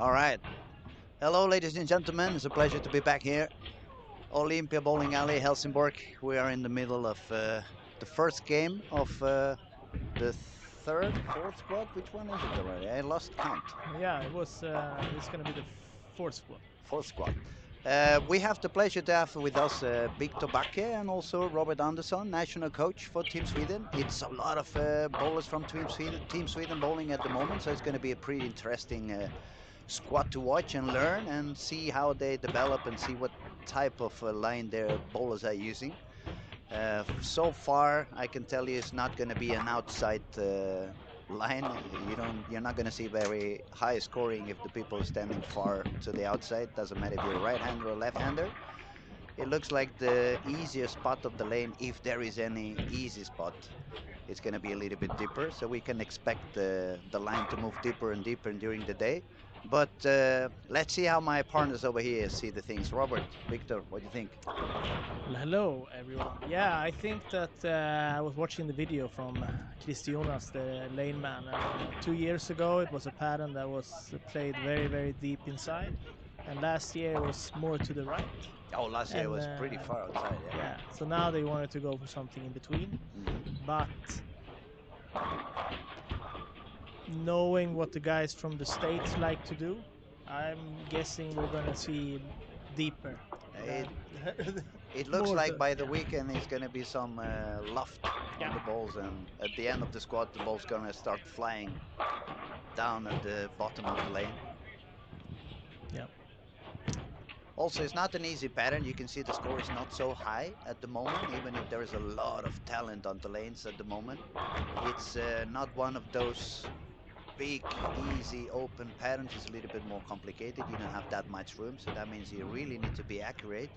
All right. Hello, ladies and gentlemen. It's a pleasure to be back here. Olympia Bowling Alley, Helsingborg. We are in the middle of the first game of the third, fourth squad. Which one is it already? I lost count. Yeah, it was. It's gonna be the fourth squad. Fourth squad. We have the pleasure to have with us Victor Backe and also Robert Andersson, national coach for Team Sweden. It's a lot of bowlers from Team Sweden bowling at the moment, so it's going to be a pretty interesting squad to watch and learn and see how they develop and see what type of line their bowlers are using. So far, I can tell you it's not going to be an outside line. You're not going to see very high scoring if the people are standing far to the outside. Doesn't matter if you're a right-hander or left-hander. It looks like the easier spot of the lane, if there is any easy spot, it's going to be a little bit deeper. So we can expect the line to move deeper and deeper during the day. But let's see how my partners over here see the things. Robert, Victor, what do you think? Well, hello, everyone. Yeah, I think that I was watching the video from Jonas, the lane man. 2 years ago, it was a pattern that was played very, very deep inside, and last year it was more to the right. Oh, last year And was pretty far outside. Yeah. yeah, so now they wanted to go for something in between, but knowing what the guys from the States like to do, I'm guessing we're gonna see deeper. It looks More like to- by the weekend it's going to be some loft on the balls, and at the end of the squad, the ball's going to start flying down at the bottom of the lane. Yeah. Also, it's not an easy pattern. You can see the score is not so high at the moment, even if there is a lot of talent on the lanes at the moment. It's not one of those big, easy, open patterns. It's a little bit more complicated. You don't have that much room, so that means you really need to be accurate.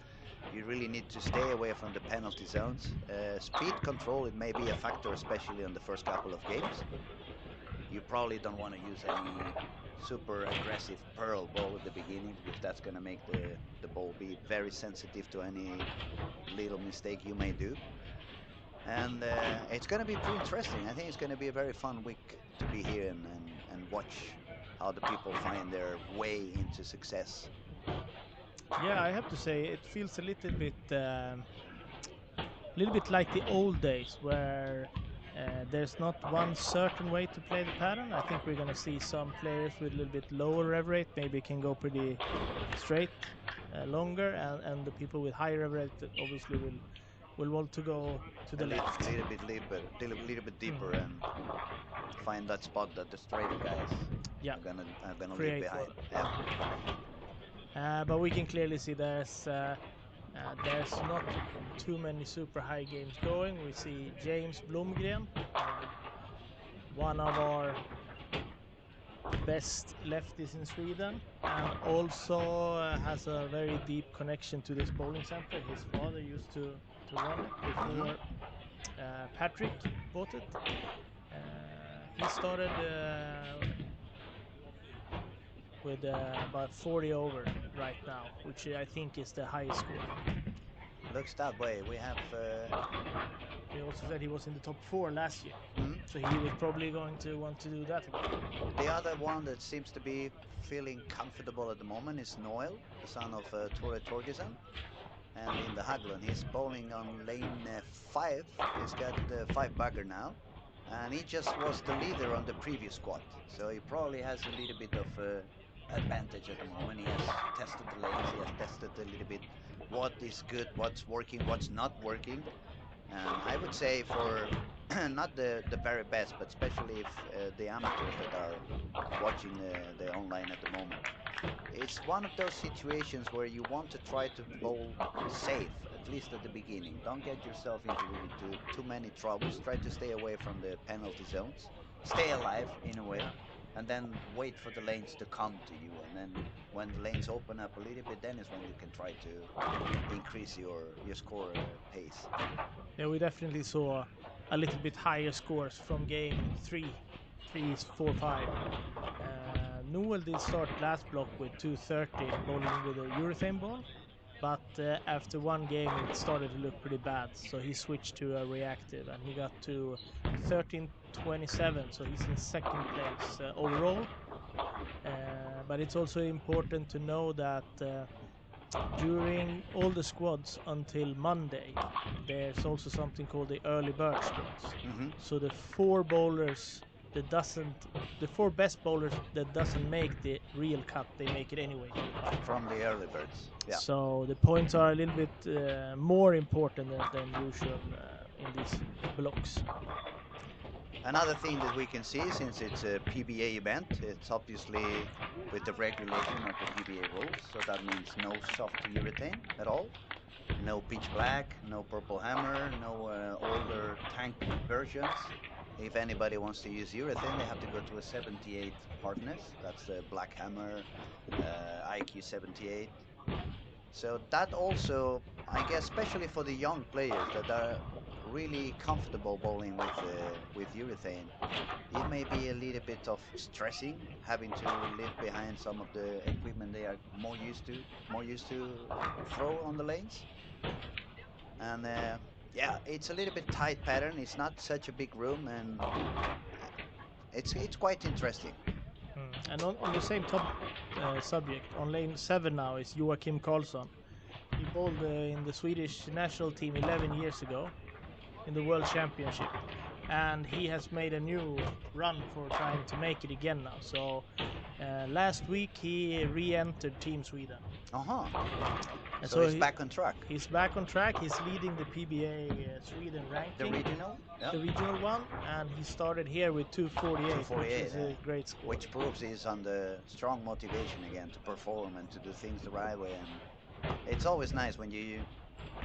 You really need to stay away from the penalty zones. Speed control, it may be a factor, especially on the first couple of games. You probably don't want to use any super aggressive pearl ball at the beginning, because that's going to make the ball be very sensitive to any little mistake you may do. And it's going to be pretty interesting. I think it's going to be a very fun week to be here and watch how the people find their way into success. Yeah, I have to say it feels a little bit like the old days where there's not one certain way to play the pattern. I think we're gonna see some players with a little bit lower rev rate maybe can go pretty straight, longer, and the people with higher rev rate obviously will want to go to the left. Little bit deeper, and find that spot that the straighter guys Yeah, are gonna leave create behind. for. Yeah. But we can clearly see there's not too many super high games going. We see James Blomgren, one of our best lefties in Sweden, and also has a very deep connection to this bowling center. His father used to run it before Patrick bought it. He started with about 40 over right now, which I think is the highest score. Looks that way. We have. He also said he was in the top 4 last year, Mhm. so he was probably going to want to do that again. The other one that seems to be feeling comfortable at the moment is Noel, the son of Tore Torgersen. And in the Haglund, he's bowling on lane 5. He's got 5 bagger now. And he just was the leader on the previous squad. So he probably has a little bit of advantage at the moment. He has tested the lanes, he has tested a little bit what is good, what's working, what's not working. And I would say for not the very best, but especially if the amateurs that are watching the online at the moment, it's one of those situations where you want to try to bowl safe, at least at the beginning. Don't get yourself into really too many troubles. Try to stay away from the penalty zones. Stay alive in a way, and then wait for the lanes to come to you. And then when the lanes open up a little bit, then is when you can try to increase your score pace. Yeah, we definitely saw a little bit higher scores from game 3, 4, 5. Noel did start last block with 230 bowling with a urethane ball, but after one game it started to look pretty bad, so he switched to a reactive and he got to 1327, so he's in second place overall. but it's also important to know that during all the squads until Monday, there's also something called the early bird squads. So the four bowlers that doesn't, the four best bowlers that doesn't make the real cut, they make it anyway to the final. From the early birds. Yeah. So the points are a little bit more important than usual in these blocks. Another thing that we can see, since it's a PBA event, it's obviously with the regulation of the PBA rules, so that means no soft urethane at all, no pitch black, no purple hammer, no older tank versions. If anybody wants to use urethane, they have to go to a 78 hardness. That's the black hammer, IQ 78. So that also, I guess, especially for the young players that are really comfortable bowling with urethane, it may be a little bit of stressing having to live behind some of the equipment they are more used to throw on the lanes. And yeah, it's a little bit tight pattern. It's not such a big room, and it's quite interesting. And on the same subject, on lane 7 now is Joakim Karlsson. He bowled in the Swedish national team 11 years ago in the World Championship, and he has made a new run for trying to make it again now. So last week he re-entered Team Sweden. And so he's back on track. He's back on track. He's leading the PBA Sweden ranking. The regional? Yeah. The regional one, and he started here with 248, which is a great score. Which proves he's on the strong motivation again to perform and to do things the right way. And it's always nice when you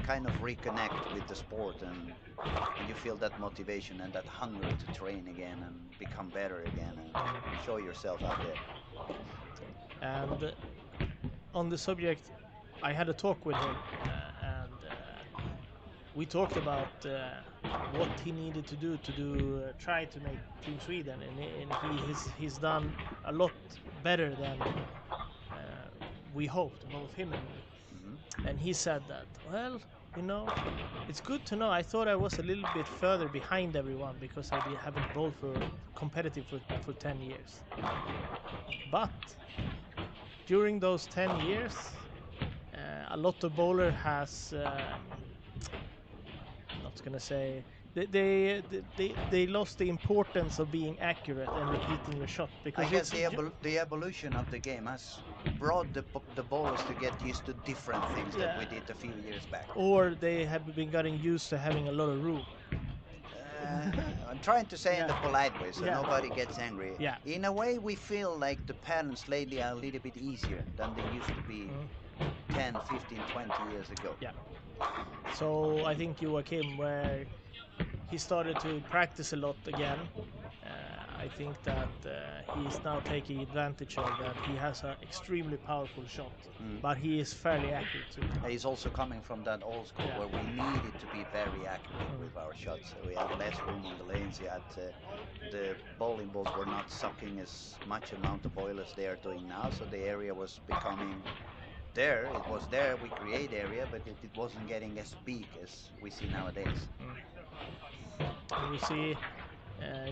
kind of reconnect with the sport and you feel that motivation and that hunger to train again and become better again and show yourself out there. And on the subject, I had a talk with him, and we talked about what he needed to do try to make Team Sweden, and he's done a lot better than we hoped, both him and me. And he said that, well, you know, it's good to know. I thought I was a little bit further behind everyone because I haven't bowled for competitive for 10 years. But during those 10 years, a lot of bowler has not gonna say they lost the importance of being accurate and repeating your shot, because I guess the evolution of the game has brought the bowlers to get used to different things that we did a few years back. Or they have been getting used to having a lot of room. I'm trying to say in the polite way so nobody gets angry. Yeah. In a way, we feel like the patterns lately are a little bit easier than they used to be 10, 15, 20 years ago. Yeah. So I think Joakim, where he started to practice a lot again, I think that he's now taking advantage of that. He has an extremely powerful shot, but he is fairly accurate too. He's also coming from that old school where we needed to be very accurate with our shots. So we had less room on the lanes. We had the bowling balls were not sucking as much amount of oil as they are doing now. So the area was becoming there. It was there. We create area, but it wasn't getting as big as we see nowadays. We see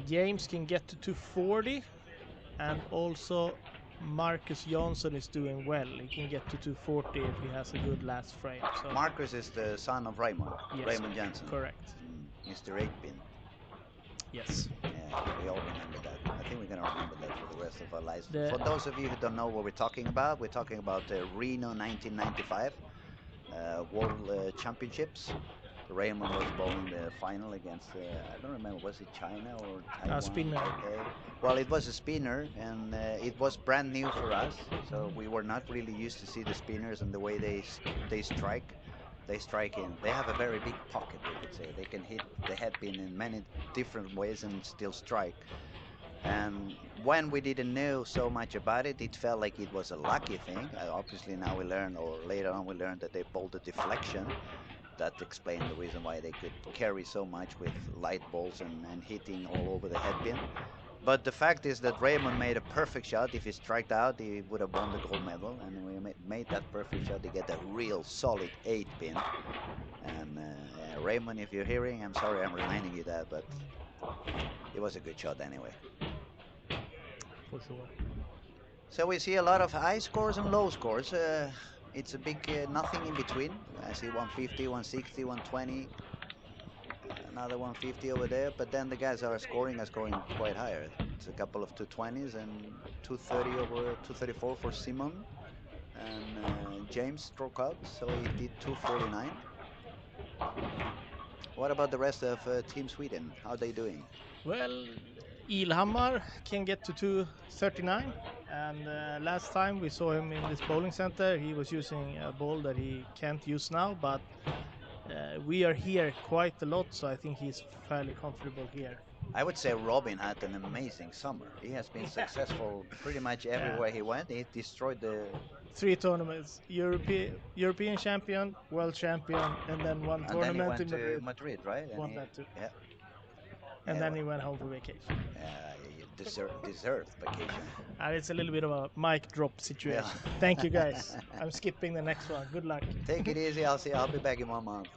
James can get to 240, and also Marcus Johnson is doing well. He can get to 240 if he has a good last frame. So Marcus is the son of Raymond. Yes, Raymond Jansen. Correct. Mr. 8-pin. Yes. Yeah, we all remember that. I think we're going to remember that for the rest of our lives. For those of you who don't know what we're talking about Reno 1995 World Championships. Raymond was bowling the final against, I don't remember, was it China or Taiwan? A spinner. Okay. Well, it was a spinner, and it was brand new for us, so we were not really used to see the spinners and the way they strike. They strike in. They have a very big pocket, we could say. They can hit the head pin in many different ways and still strike. And when we didn't know so much about it, it felt like it was a lucky thing. Obviously now we learned, or later on we learned, that they bowled a deflection. That explained the reason why they could carry so much with light balls and hitting all over the head pin. But the fact is that Raymond made a perfect shot. If he struck out, he would have won the gold medal. And we made that perfect shot to get a real solid 8-pin. And Raymond, if you're hearing, I'm sorry I'm reminding you that, but it was a good shot anyway. For sure. So we see a lot of high scores and low scores. It's a big nothing in between. I see 150, 160, 120, another 150 over there. But then the guys are scoring quite higher. It's a couple of 220s and 230 over 234 for Simon. And James struck out, so he did 249. What about the rest of Team Sweden? How are they doing? Well, Ilhammar can get to 239, and last time we saw him in this bowling center, he was using a ball that he can't use now, but we are here quite a lot, so I think he's fairly comfortable here. I would say Robin had an amazing summer. He has been successful pretty much Yeah. everywhere he went. He destroyed the. 3 tournaments: European champion, world champion, and then one And then he tournament went in to Madrid. Madrid, right? And Won he, that too, yeah, and yeah, then he went home for vacation. deserved vacation. And it's a little bit of a mic drop Yeah. situation. Thank you guys. I'm skipping the next one. Good luck. Take it easy. I'll be back in 1 month.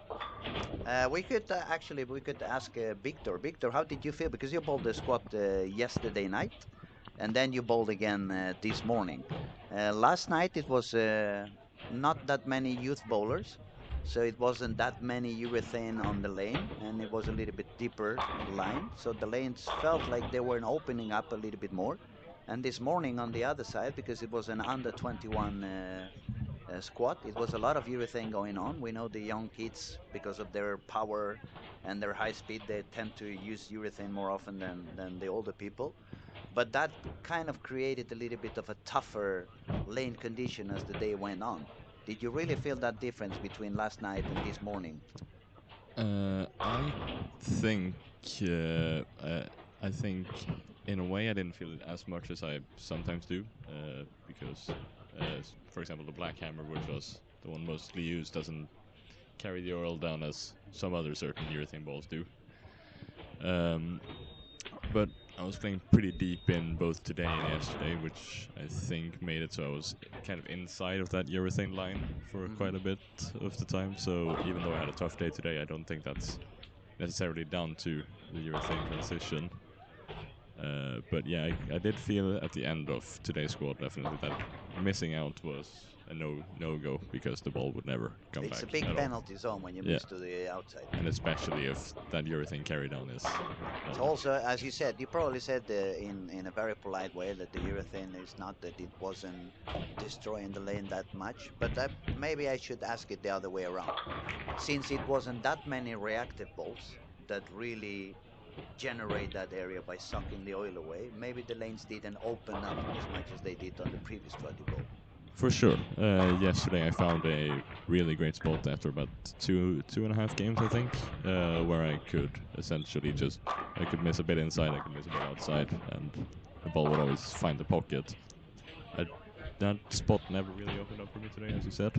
We could ask Victor. Victor, how did you feel? Because you bowled the squad yesterday night, and then you bowled again this morning. Last night it was not that many youth bowlers, so it wasn't that many urethane on the lane, and it was a little bit deeper line, so the lanes felt like they were opening up a little bit more. And this morning on the other side, because it was an under 21 squad, it was a lot of urethane going on. We know the young kids, because of their power and their high speed, they tend to use urethane more often than the older people. But that kind of created a little bit of a tougher lane condition as the day went on. Did you really feel that difference between last night and this morning? I think uh, uh, I think in a way I didn't feel it as much as I sometimes do, because, for example, the Black Hammer, which was the one mostly used, doesn't carry the oil down as some other certain urethane balls do. Um, but I was playing pretty deep in both today and yesterday, which I think made it so I was kind of inside of that urethane line for quite a bit of the time. So even though I had a tough day today, I don't think that's necessarily down to the urethane transition. But yeah, I did feel at the end of today's squad definitely that missing out was a no go, because the ball would never come It's back a big at all. penalty zone when you Yeah. miss to the outside. And especially if that urethane carry down is. It's also, as you said, you probably said in a very polite way that the urethane is not that it wasn't destroying the lane that much, but that maybe I should ask it the other way around. Since it wasn't that many reactive balls that really generate that area by sucking the oil away, maybe the lanes didn't open up as much as they did on the previous squad you bowled. For sure. Yesterday I found a really great spot after about two and a half games, I think, where I could essentially I could miss a bit inside, I could miss a bit outside, and the ball would always find the pocket. That spot never really opened up for me today, as you said,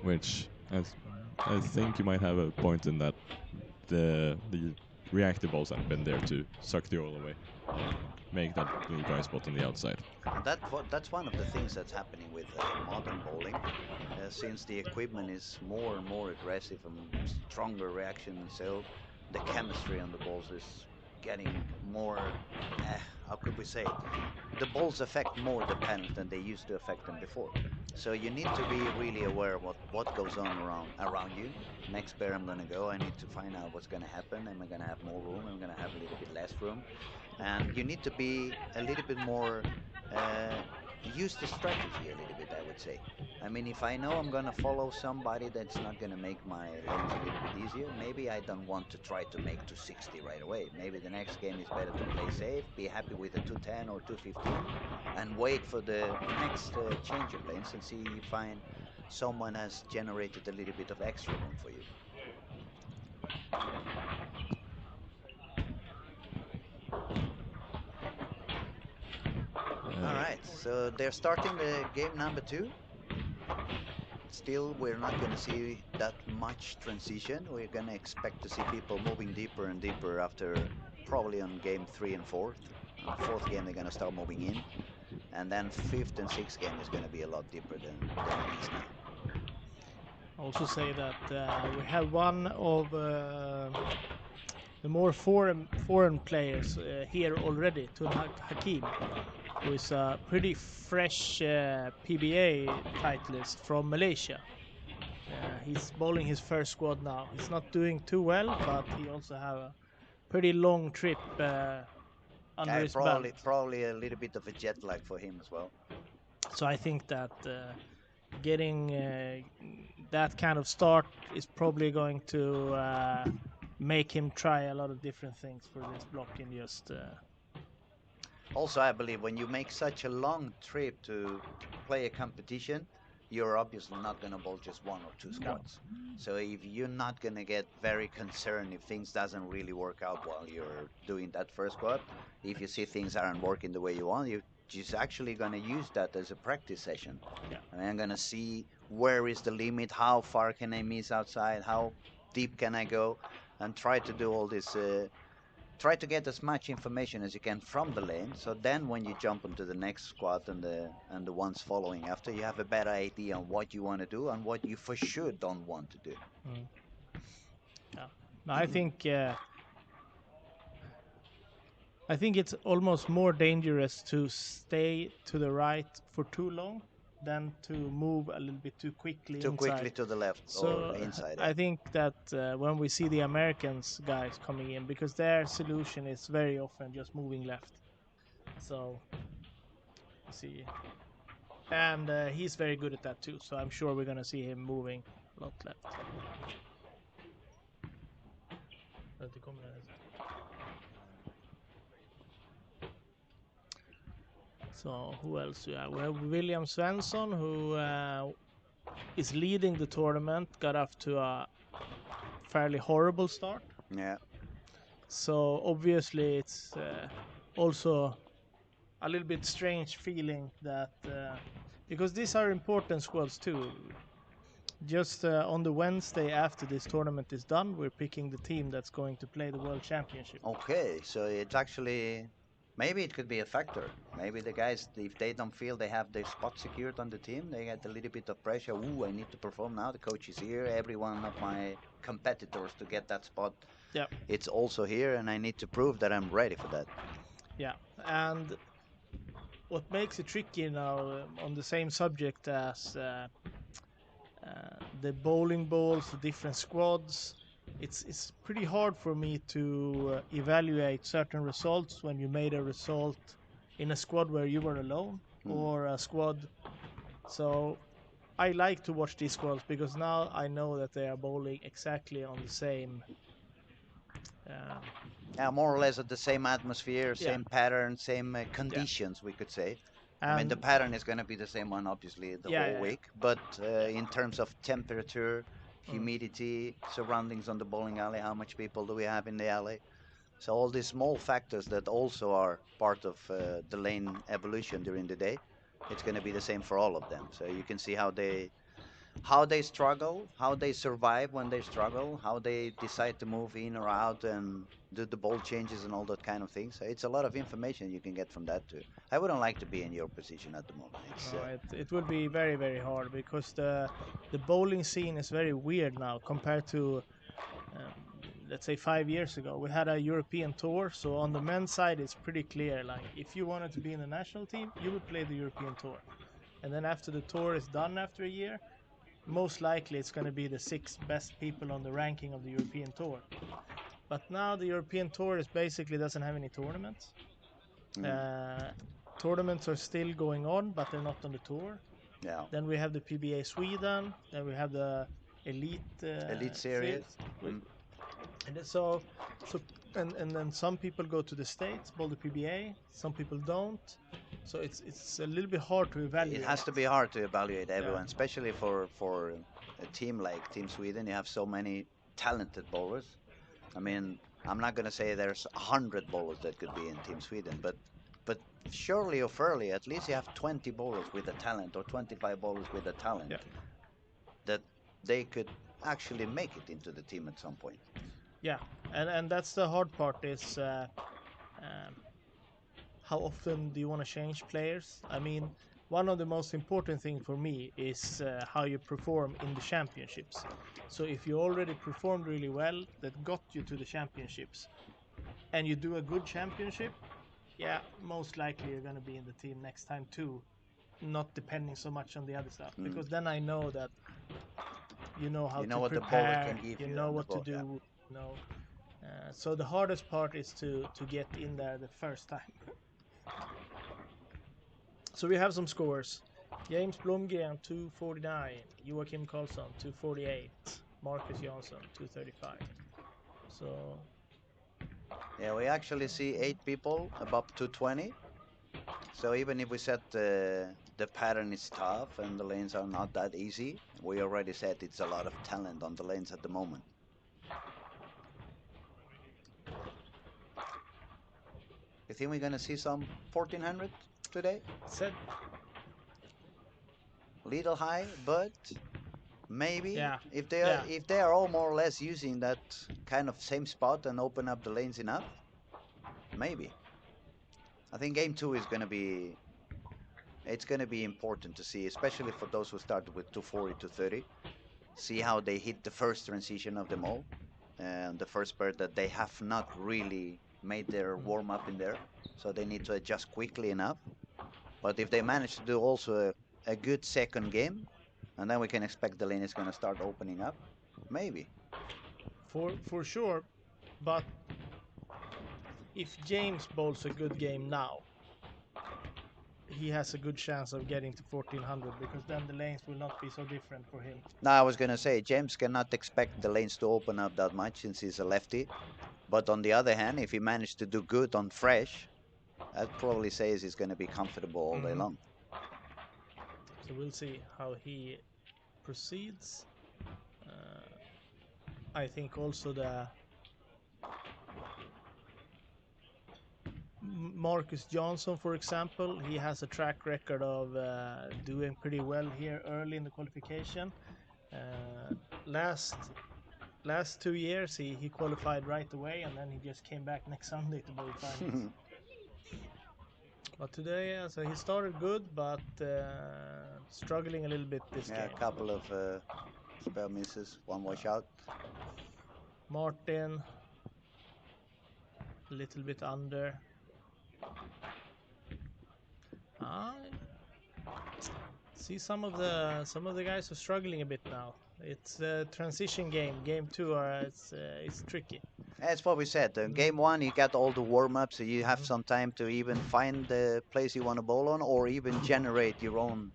which I think you might have a point in that the reactive balls haven't been there to suck the oil away, make that little dry spot on the outside. And that's one of the things that's happening with modern bowling, since the equipment is more and more aggressive and stronger reaction, and so the chemistry on the balls is getting more. How could we say? The balls affect more the panels than they used to affect them before. So you need to be really aware of what goes on around you. Next pair I'm gonna go, I need to find out what's gonna happen. Am I gonna have more room? Am I gonna have a little bit less room? And you need to be a little bit more use the strategy a little bit, I would say. I mean, if I know I'm gonna follow somebody that's not gonna make my lanes a little bit easier, maybe I don't want to try to make 260 right away. Maybe the next game is better to play safe, be happy with a 210 or 215, and wait for the next change of lanes and see if you find someone has generated a little bit of extra room for you. All right, so they're starting the game number 2. Still, we're not going to see that much transition. We're going to expect to see people moving deeper and deeper after probably on game 3 and 4th. On the 4th game, they're going to start moving in. And then 5th and 6th game is going to be a lot deeper than it is now. Also say that we have one of the more foreign players here already, Tun Hakim. who is a pretty fresh PBA titleist from Malaysia. He's bowling his first squad now. He's not doing too well, but he also have a pretty long trip under his belt. Probably a little bit of a jet lag for him as well. So I think that getting that kind of start is probably going to make him try a lot of different things for this block in just. Also, I believe when you make such a long trip to play a competition, you're obviously not going to bowl just one or two squads. So if you're not going to get very concerned if things doesn't really work out while you're doing that first squad, if you see things aren't working the way you want, you're just actually going to use that as a practice session. Yeah. I mean, I'm going to see where is the limit, how far can I miss outside, how deep can I go, and try to do all this. Try to get as much information as you can from the lane, so then when you jump into the next squad and the ones following after, you have a better idea on what you want to do and what you for sure don't want to do. Yeah, I think it's almost more dangerous to stay to the right for too long than to move a little bit too quickly to the left or inside. I think that when we see the Americans guys coming in, because their solution is very often just moving left. So see, and he's very good at that too. So I'm sure we're gonna see him moving a lot left. So who else? Yeah, we have William Svensson, who is leading the tournament. Got off to a fairly horrible start. Yeah. So obviously it's also a little bit strange feeling that because these are important squads too. Just on the Wednesday after this tournament is done, we're picking the team that's going to play the World Championship. Okay, so it's actually, maybe it could be a factor. Maybe the guys, if they don't feel they have their spot secured on the team, they get a little bit of pressure. Ooh, I need to perform now. The coach is here. Every one of my competitors to get that spot. Yeah. It's also here, and I need to prove that I'm ready for that. Yeah, and what makes it tricky now on the same subject as the bowling balls, the different squads, it's pretty hard for me to evaluate certain results when you made a result in a squad where you were alone or a squad. So I like to watch these squads because now I know that they are bowling exactly on the same. More or less at the same atmosphere, same pattern, same conditions, we could say. I mean, the pattern is going to be the same one, obviously, the whole week. But in terms of temperature, humidity, surroundings on the bowling alley, how much people do we have in the alley? So all these small factors that also are part of the lane evolution during the day, it's going to be the same for all of them. So you can see how they struggle, how they survive when they struggle, how they decide to move in or out and do the ball changes and all that kind of things. So it's a lot of information you can get from that too. I wouldn't like to be in your position at the moment. It would be very, very hard because the bowling scene is very weird now compared to let's say 5 years ago. We had a European tour, so on the men's side it's pretty clear, like if you wanted to be in the national team, you would play the European tour. And then after the tour is done after a year, most likely it's going to be the 6 best people on the ranking of the European tour. But now the European tour is basically doesn't have any tournaments. Tournaments are still going on, but they're not on the tour. Yeah. Then we have the PBA Sweden. Then we have the Elite Series. And then some people go to the States, bowl the PBA. Some people don't. So it's a little bit hard to evaluate. It has to be hard to evaluate everyone, especially for a team like Team Sweden. You have so many talented bowlers. I mean, I'm not going to say there's 100 bowlers that could be in Team Sweden, but surely or fairly, at least you have 20 bowlers with a talent or 25 bowlers with a talent that they could actually make it into the team at some point. Yeah, and that's the hard part is how often do you want to change players? I mean, one of the most important things for me is how you perform in the championships. So if you already performed really well, that got you to the championships, and you do a good championship, yeah, most likely you're gonna be in the team next time too. Not depending so much on the other stuff, because then I know that you know how You know to what the bowler prepare, can give you you know and the what to ball. Yeah. do, you know. So the hardest part is to get in there the first time. So we have some scores. James Blomgren 249, Joachim Karlsson 248, Marcus Jansson 235. So Yeah, we actually see 8 people above 220. So even if we said the pattern is tough and the lanes are not that easy, we already said it's a lot of talent on the lanes at the moment. You think we're gonna see some 1400 today? said Little high, but maybe yeah, if they are all more or less using that kind of same spot and open up the lanes enough, maybe. I think game two is gonna be it's gonna be important to see, especially for those who started with 240, 230. See how they hit the first transition of them all, and the first part that they have not really made their warm up in there, so they need to adjust quickly enough. But if they manage to do also a good second game, and then we can expect the lane is going to start opening up, maybe. for sure. But if James bowls a good game now, he has a good chance of getting to 1400, because then the lanes will not be so different for him. Now I was going to say James cannot expect the lanes to open up that much since he's a lefty. But on the other hand, if he managed to do good on fresh, that probably says he's going to be comfortable all day long. So we'll see how he proceeds. I think also the Marcus Johnson, for example, he has a track record of doing pretty well here early in the qualification. Last 2 years, he qualified right away, and then he just came back next Sunday to bowl finals. But today, so he started good, but struggling a little bit this game. A couple of spell misses, one washout. Martin, a little bit under. See, some of the guys are struggling a bit now. It's a transition game. Game two, it's tricky. That's what we said. Game one, you got all the warm ups, so you have some time to even find the place you want to bowl on, or even generate your own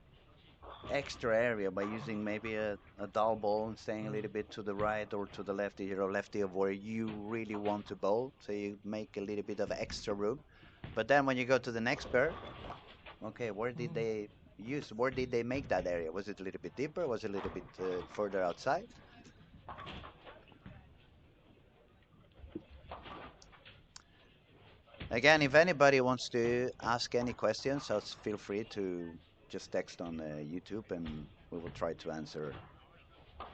extra area by using maybe a dull ball and staying a little bit to the right or to the left, if you're a lefty, of where you really want to bowl. So you make a little bit of extra room. But then when you go to the next pair, okay, where did they use? Where did they make that area? Was it a little bit deeper? Was it a little bit further outside? Again, if anybody wants to ask any questions, just feel free to just text on YouTube, and we will try to answer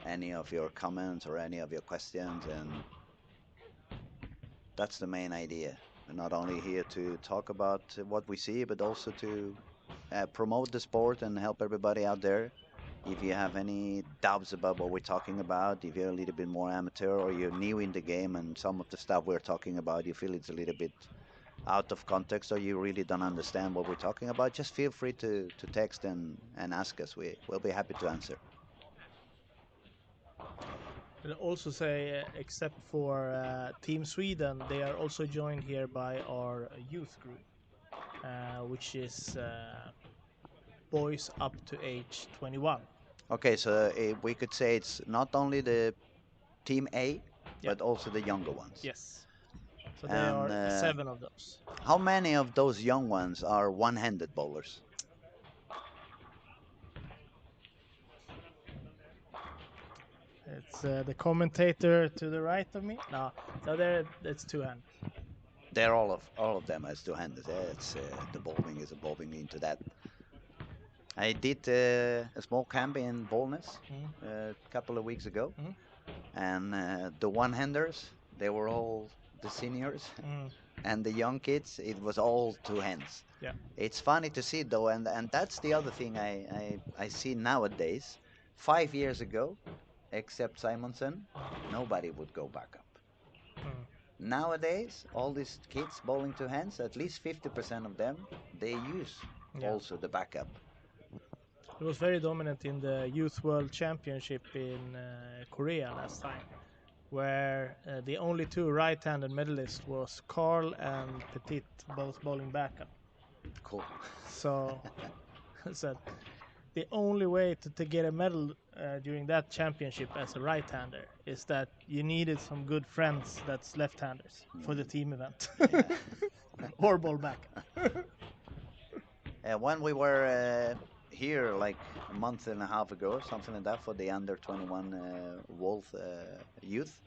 any of your comments or any of your questions. And that's the main idea. We're not only here to talk about what we see, but also to promote the sport and help everybody out there. If you have any doubts about what we're talking about, if you're a little bit more amateur or you're new in the game and some of the stuff we're talking about, you feel it's a little bit out of context or you really don't understand what we're talking about, just feel free to text and ask us. We'll be happy to answer. I'll also say, except for Team Sweden, they are also joined here by our youth group, which is boys up to age 21. Okay, so we could say it's not only the Team A, but also the younger ones. Yes. So there are 7 of those. How many of those young ones are one-handed bowlers? It's the commentator to the right of me. No, so there it's two-handed. They're all of them as two-handed. It's the bowling is evolving into that. I did a small camp in Bollnäs a couple of weeks ago, and the one-handers, they were all the seniors, and the young kids, it was all two hands. Yeah. It's funny to see though, and that's the other thing I see nowadays. 5 years ago, except Simonson, nobody would go back up. Nowadays, all these kids bowling two hands, at least 50% of them, they use Yeah. also the backup. He was very dominant in the Youth World Championship in Korea last time, where the only two right-handed medalists was Carl and Petit, both bowling backup. Cool. So, so the only way to get a medal during that championship as a right-hander is that you needed some good friends that's left-handers for the team event, or ball backup. When we were here like a month and a half ago or something like that for the under 21 Wolf youth,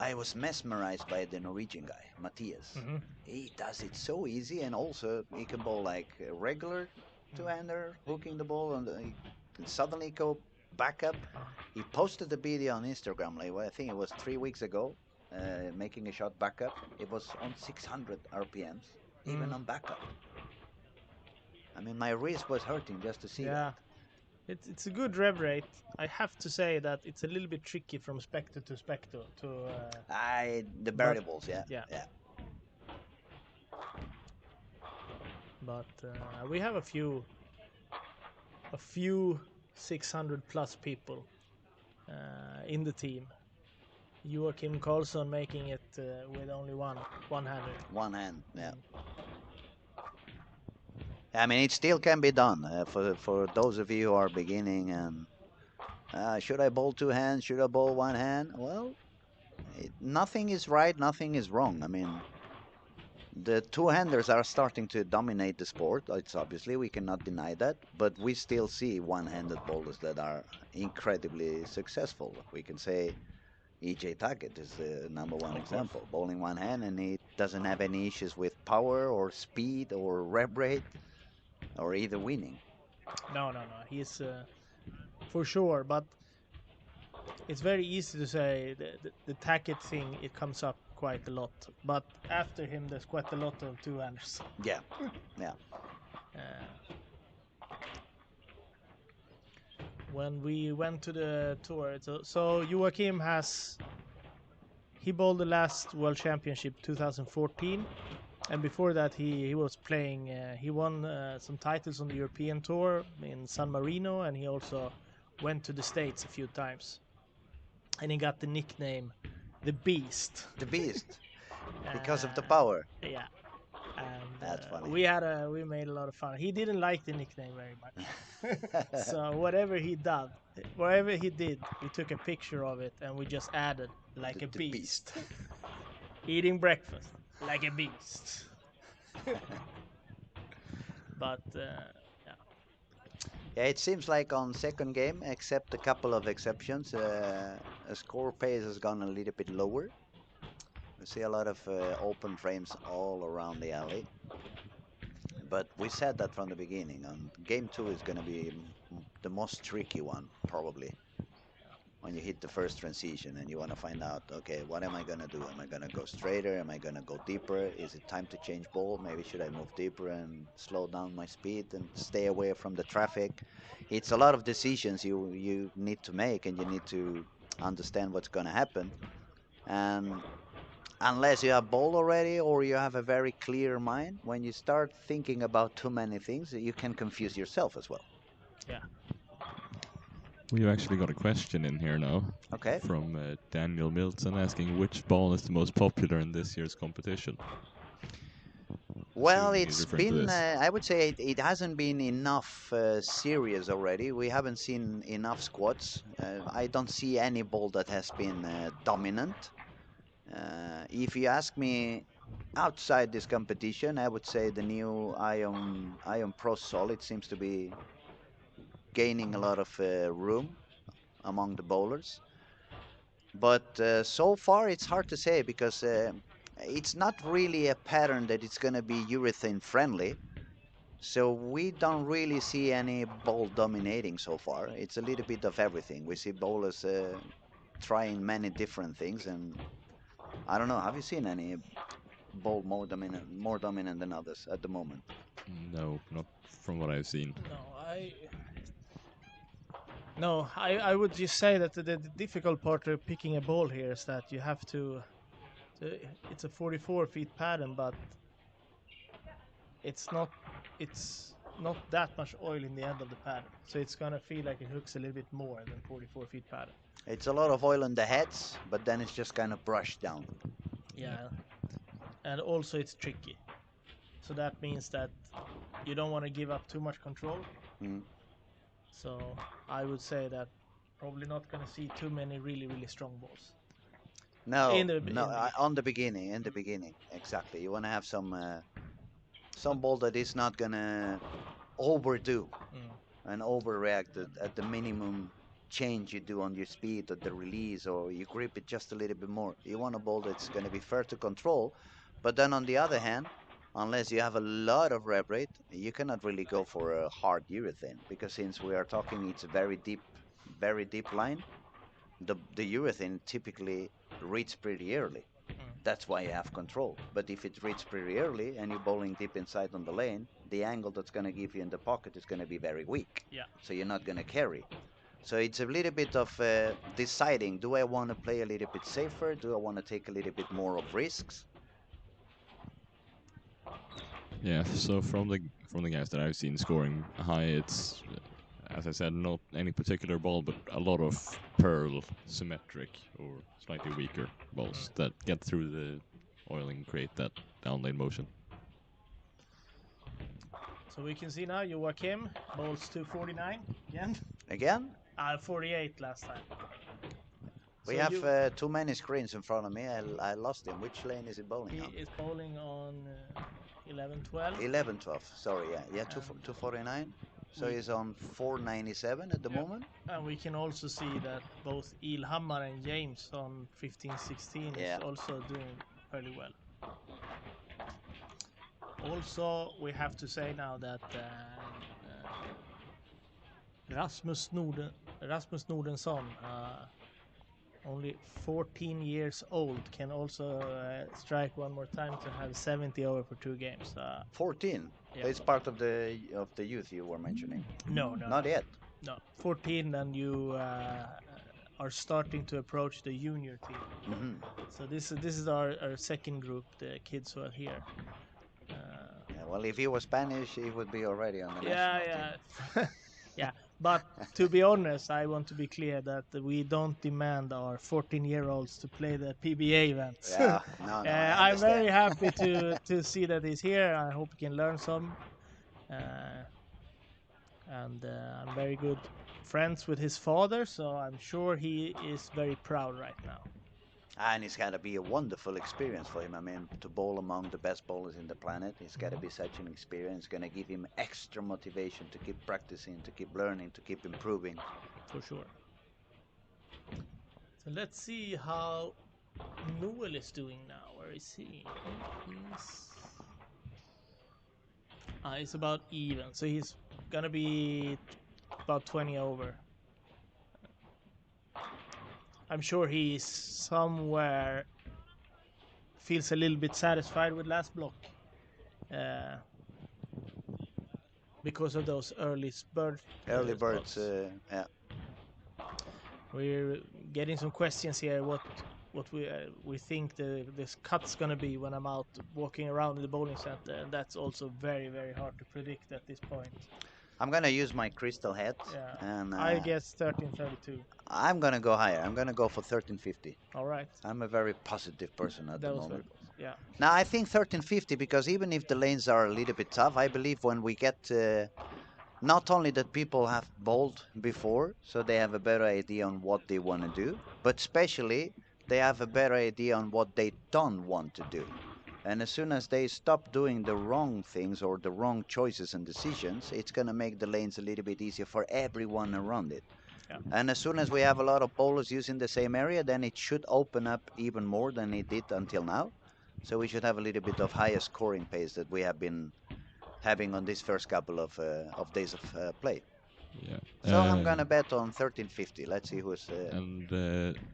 I was mesmerized by the Norwegian guy, Matthias. Mhm. He does it so easy, and also he can bowl like a regular two-hander, hooking the ball, and he can suddenly go back up. He posted the video on Instagram, like I think it was 3 weeks ago, making a shot back up. It was on 600 RPMs, even on backup. I mean, my wrist was hurting just to see Yeah, that. it's a good rev rate. I have to say that it's a little bit tricky from spectre to spectre to. The But- variables, yeah. yeah. But we have a few 600 plus people in the team. Joachim Karlsson making it with only one handed. One hand, yeah. I mean, it still can be done for those of you who are beginning and should I bowl two hands? Should I bowl one hand? Well, nothing is right, nothing is wrong. I mean, the two-handers are starting to dominate the sport. It's obviously we cannot deny that, but we still see one-handed bowlers that are incredibly successful. We can say EJ Tackett is the number one example, bowling one hand, and he doesn't have any issues with power or speed or rev rate or either winning. No. He's for sure, but it's very easy to say the Tackett thing. It comes up quite a lot, but after him, there's quite a lot of two-handers. Yeah. When we went to the tour, so Joachim he bowled the last World Championship 2014, and before that he was playing. He won some titles on the European Tour in San Marino, and he also went to the States a few times. And he got the nickname the Beast. The Beast, because of the power. Yeah. And That's funny. we made a lot of fun. He didn't like the nickname very much. So whatever he did, we took a picture of it and we just added like a beast. Eating breakfast like a beast. But Yeah, it seems like on second game, except a couple of exceptions, score pace has gone a little bit lower. We see a lot of open frames all around the alley. But we said that from the beginning. Game 2 is going to be the most tricky one, probably. When you hit the first transition and you want to find out, okay, what am I going to do? Am I going to go straighter? Am I going to go deeper? Is it time to change ball? Maybe should I move deeper and slow down my speed and stay away from the traffic? It's a lot of decisions you need to make, and you need to understand what's going to happen. And unless you have ball already or you have a very clear mind, when you start thinking about too many things, you can confuse yourself as well. yeah. We've actually got a question in here now. Okay. From Daniel Milton asking which ball is the most popular in this year's competition. Well, Assuming he's it's referring to been, this. I would say it hasn't been enough series already. We haven't seen enough squads. I don't see any ball that has been dominant. If you ask me outside this competition, I would say the new Ion Pro Solid seems to be gaining a lot of room among the bowlers. But so far, it's hard to say because it's not really a pattern that it's going to be urethane friendly. So we don't really see any bowl dominating so far. It's a little bit of everything. We see bowlers trying many different things, and I don't know. Have you seen any bowl more dominant than others at the moment? No, not from what I've seen. I would just say that the difficult part of picking a ball here is that you have to it's a 44 feet pattern, but it's not that much oil in the end of the pattern, so it's gonna feel like it hooks a little bit more than 44 feet pattern. It's a lot of oil on the heads, but then it's just kind of brushed down. Yeah, and also it's tricky, so that means that you don't want to give up too much control. Mm. So I would say that probably not gonna see too many really strong balls. No, In the no, beginning. on the beginning, in the beginning, exactly. You want to have some ball that is not gonna overdo and overreact at the minimum change you do on your speed or the release, or you grip it just a little bit more. You want a ball that's going to be fair to control, but then on the other hand, unless you have a lot of rev rate, you cannot really go for a hard urethane, because since we are talking it's a very deep line, the urethane typically reads pretty early. That's why you have control. But if it reads pretty early and you're bowling deep inside on the lane, the angle that's going to give you in the pocket is going to be very weak. Yeah. So you're not going to carry. So it's a little bit of deciding, do I want to play a little bit safer? Do I want to take a little bit more of risks? Yeah, so from the guys that I've seen scoring high, it's as I said, not any particular ball, but a lot of pearl symmetric or slightly weaker balls that get through the oil and create that downlane motion. So we can see now Joachim bowls 249 again. Again? 48 last time. We So have too many screens in front of me. I lost him. Which lane is he bowling on? He is bowling on 11-12. 11-12. Sorry, yeah, 249. So he's on 497 at the moment. And we can also see that both Ilhamar and James on 15-16 is also doing fairly well. Also, we have to say now that Rasmus Nordensson, only 14 years old, can also strike one more time to have 70 over for 2 games. 14? Yeah. It's part of the youth you were mentioning? No. Not yet? No. 14, and you are starting to approach the junior team. Mm-hmm. So this is our second group, the kids who are here. Well, if he was Spanish, he would be already on the national team. Yeah, but to be honest, I want to be clear that we don't demand our 14-year-olds to play the PBA events. Yeah, no, I'm very happy to see that he's here. I hope he can learn some. And I'm very good friends with his father, so I'm sure he is very proud right now. And it's got to be a wonderful experience for him. I mean, to bowl among the best bowlers in the planet, it's got to be such an experience. It's going to give him extra motivation to keep practicing, to keep learning, to keep improving. For sure. So let's see how Noel is doing now. Where is he? He's about even, so he's going to be about 20 over. I'm sure he's somewhere feels a little bit satisfied with last block because of those early birds. Yeah. We're getting some questions here. What we think this cut's gonna be when I'm out walking around the bowling center, and that's also very hard to predict at this point. I'm gonna use my crystal head, and I guess 1332. I'm gonna go higher. I'm gonna go for 1350. All right. I'm a very positive person at the moment. Yeah. Now I think 1350, because even if the lanes are a little bit tough, I believe when we get not only that people have bowled before, so they have a better idea on what they want to do, but especially they have a better idea on what they don't want to do. And as soon as they stop doing the wrong things or the wrong choices and decisions, it's going to make the lanes a little bit easier for everyone around it. Yeah. And as soon as we have a lot of bowlers using the same area, then it should open up even more than it did until now. So we should have a little bit of higher scoring pace that we have been having on this first couple of days of play. Yeah. So I'm gonna bet on 1350. Let's see who's. And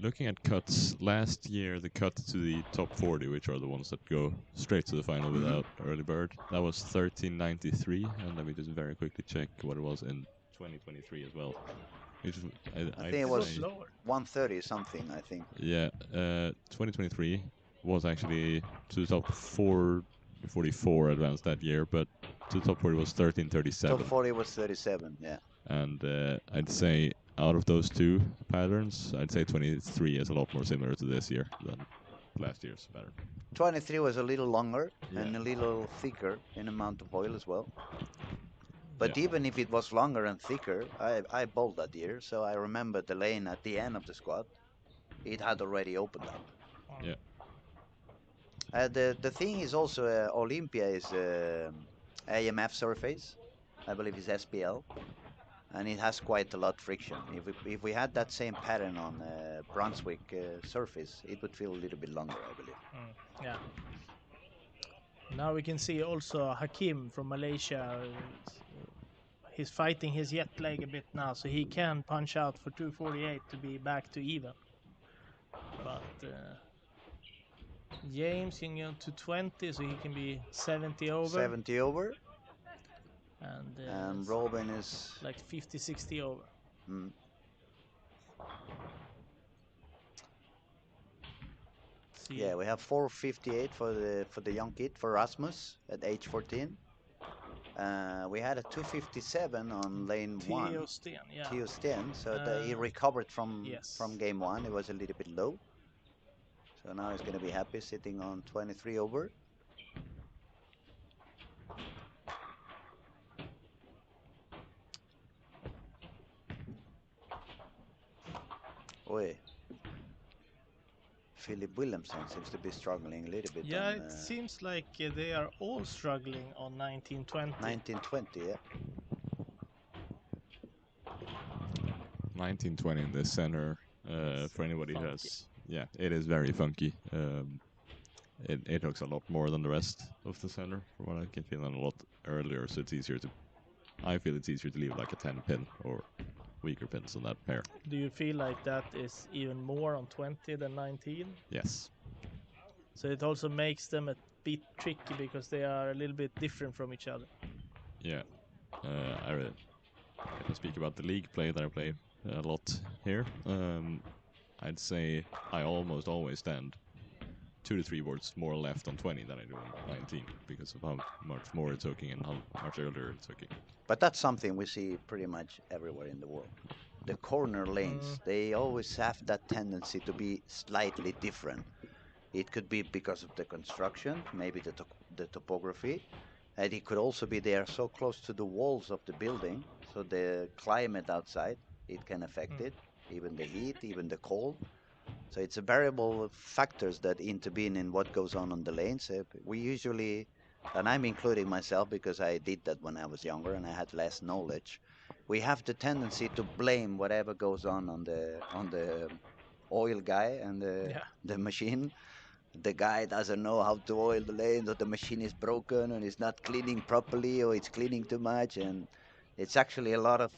looking at cuts, last year the cut to the top 40, which are the ones that go straight to the final without early bird, that was 1393. And let me just very quickly check what it was in 2023 as well. I think it was 130 something. I think. Yeah, 2023. was actually to the top 444 advanced that year, but to the top 40 was 1337. Top 40 was 37, yeah. And I'd say out of those two patterns, I'd say 23 is a lot more similar to this year than last year's pattern. 23 was a little longer Yeah. and a little thicker in amount of oil as well. But Yeah. even if it was longer and thicker, I bowled that year, so I remember the lane at the end of the squad. It had already opened up. Yeah. The thing is also Olympia is AMF surface, I believe it's SPL, and it has quite a lot friction. If we had that same pattern on Brunswick surface, it would feel a little bit longer, I believe. Yeah. Now we can see also Hakim from Malaysia. He's fighting his jet lag a bit now, so he can punch out for 248 to be back to even. But James can go to 20, so he can be 70 over. 70 over. And Robin is like 50, 60 over. Mm. Yeah, we have 458 for the young kid, for Rasmus at age 14. We had a 257 on lane Theo 1. Sten, yeah. Theo Sten, so he recovered from game 1. It was a little bit low. So now he's going to be happy sitting on 23 over. Oi. Philip Williamson seems to be struggling a little bit. Yeah, it seems like they are all struggling on 1920. 1920, yeah. 1920 in the center. For anybody who has, yeah, it is very funky. It looks a lot more than the rest of the center, from what I can feel, and a lot earlier. So it's easier to. I feel it's easier to leave like a 10 pin or weaker pins on that pair. Do you feel like that is even more on 20 than 19? Yes. So it also makes them a bit tricky because they are a little bit different from each other. Yeah. I can speak about the league play that I play a lot here. I'd say I almost always stand 2 to 3 boards more left on 20 than I do on 19 because of how much more it's hooking and how much earlier it's hooking. But that's something we see pretty much everywhere in the world. The corner lanes, they always have that tendency to be slightly different. It could be because of the construction, maybe the topography, and it could also be they are so close to the walls of the building, so the climate outside, it can affect it, even the heat, even the cold. So it's a variable factors that intervene in what goes on the lanes. We usually, and I'm including myself because I did that when I was younger and I had less knowledge. We have the tendency to blame whatever goes on the oil guy and the machine. The guy doesn't know how to oil the lanes, or the machine is broken and it's not cleaning properly, or it's cleaning too much, and it's actually a lot of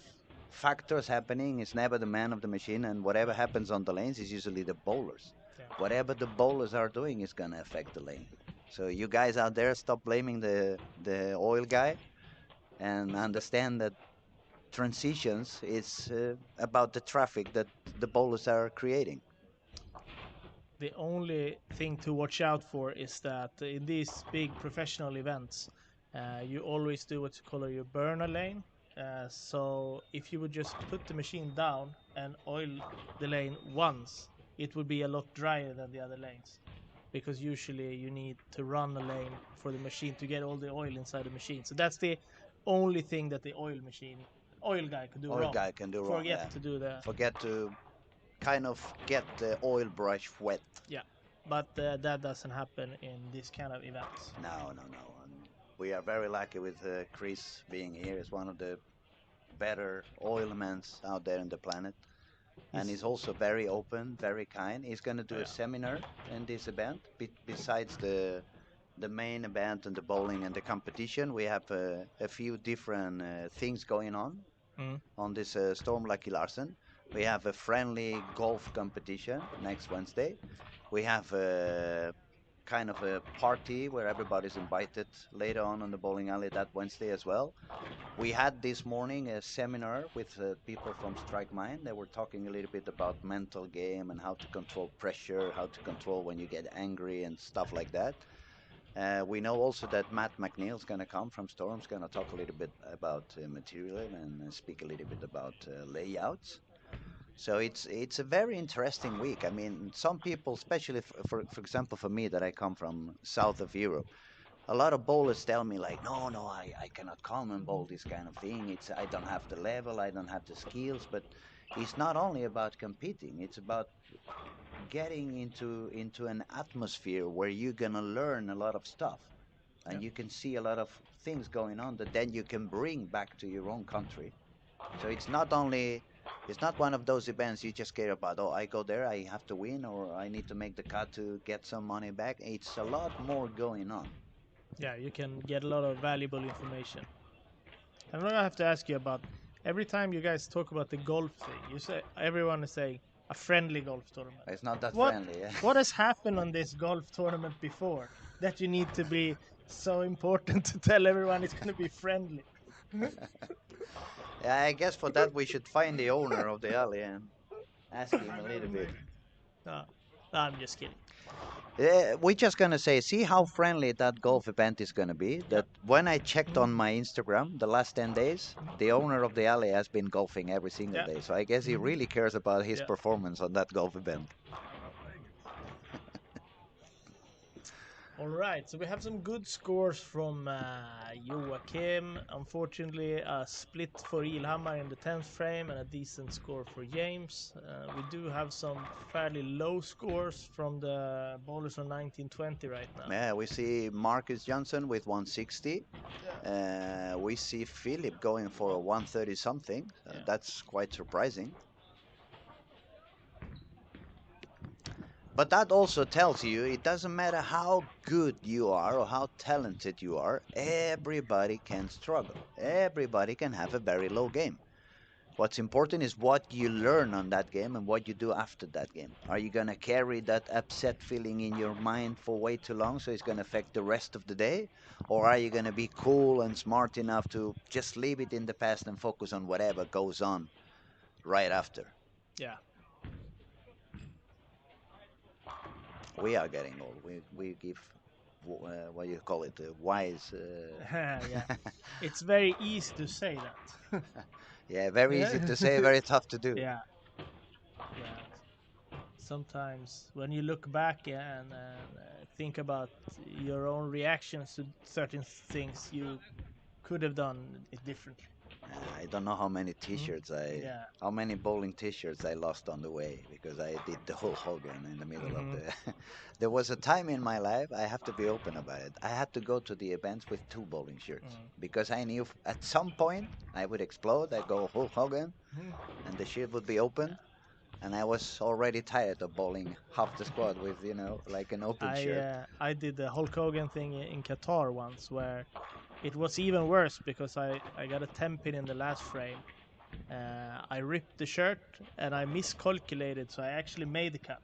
factors happening. It's never the man of the machine, and whatever happens on the lanes is usually the bowlers. Whatever the bowlers are doing is going to affect the lane. So you guys out there, stop blaming the oil guy and understand that transitions is about the traffic that the bowlers are creating. The only thing to watch out for is that in these big professional events, you always do what you call your burner lane. So if you would just put the machine down and oil the lane once, it would be a lot drier than the other lanes. Because usually you need to run a lane for the machine to get all the oil inside the machine. So that's the only thing that the oil guy could do wrong. Oil guy can do wrong. Forget to do that. Forget to kind of get the oil brush wet. Yeah, but that doesn't happen in this kind of events. No. And we are very lucky with Chris being here. He's one of the better oilmen out there on the planet. And he's also very open, very kind. He's going to do a seminar in this event. Besides the main event and the bowling and the competition, we have a few different things going on this Storm Lucky Larsen. We have a friendly golf competition next Wednesday. We have kind of a party where everybody's invited later on the bowling alley that Wednesday as well. We had this morning a seminar with people from Strike Mind. They were talking a little bit about mental game and how to control pressure, how to control when you get angry and stuff like that. We know also that Matt McNeil's going to come from Storm's going to talk a little bit about material and speak a little bit about layouts. So it's a very interesting week. I mean, some people, especially for example for me that I come from south of Europe, a lot of bowlers tell me like, no, I cannot come and bowl this kind of thing. It's I don't have the level, I don't have the skills. But it's not only about competing; it's about getting into an atmosphere where you're gonna learn a lot of stuff, Yeah. and you can see a lot of things going on that then you can bring back to your own country. So it's not one of those events you just care about, oh, I go there, I have to win, or I need to make the cut to get some money back. It's a lot more going on. Yeah, you can get a lot of valuable information. I'm gonna have to ask you about every time you guys talk about the golf thing. You say everyone is saying a friendly golf tournament. It's not that What friendly. Yeah? what has happened on this golf tournament before that you need to be so important to tell everyone it's gonna be friendly? Yeah, I guess for that we should find the owner of the alley and ask him a little bit. No, I'm just kidding. We're just gonna say, see how friendly that golf event is gonna be. Yeah. That when I checked on my Instagram the last 10 days, the owner of the alley has been golfing every single Yeah. day. So I guess he really cares about his Yeah. performance on that golf event. All right, so we have some good scores from Joachim. Unfortunately, a split for Ilhamar in the 10th frame and a decent score for James. We do have some fairly low scores from the bowlers on 1920 right now. Yeah, we see Marcus Johnson with 160. We see Philip going for a 130 something. That's quite surprising. But that also tells you it doesn't matter how good you are or how talented you are, everybody can struggle. Everybody can have a very low game. What's important is what you learn on that game and what you do after that game. Are you going to carry that upset feeling in your mind for way too long so it's going to affect the rest of the day? Or are you going to be cool and smart enough to just leave it in the past and focus on whatever goes on right after? Yeah. We are getting old. We give what you call it, wise. Yeah. It's very easy to say that. Yeah, very easy to say, very tough to do. Yeah. Sometimes when you look back and think about your own reactions to certain things, you could have done it differently. I don't know how many T-shirts how many bowling T-shirts I lost on the way because I did the whole Hogan in the middle of the. There was a time in my life, I have to be open about it. I had to go to the events with 2 bowling shirts because I knew at some point I would explode. I'd go Hulk Hogan, and the shirt would be open. And I was already tired of bowling half the squad with, like an open shirt. I did the Hulk Hogan thing in Qatar once where it was even worse because I got a 10 pin in the last frame. I ripped the shirt and I miscalculated, so I actually made the cut.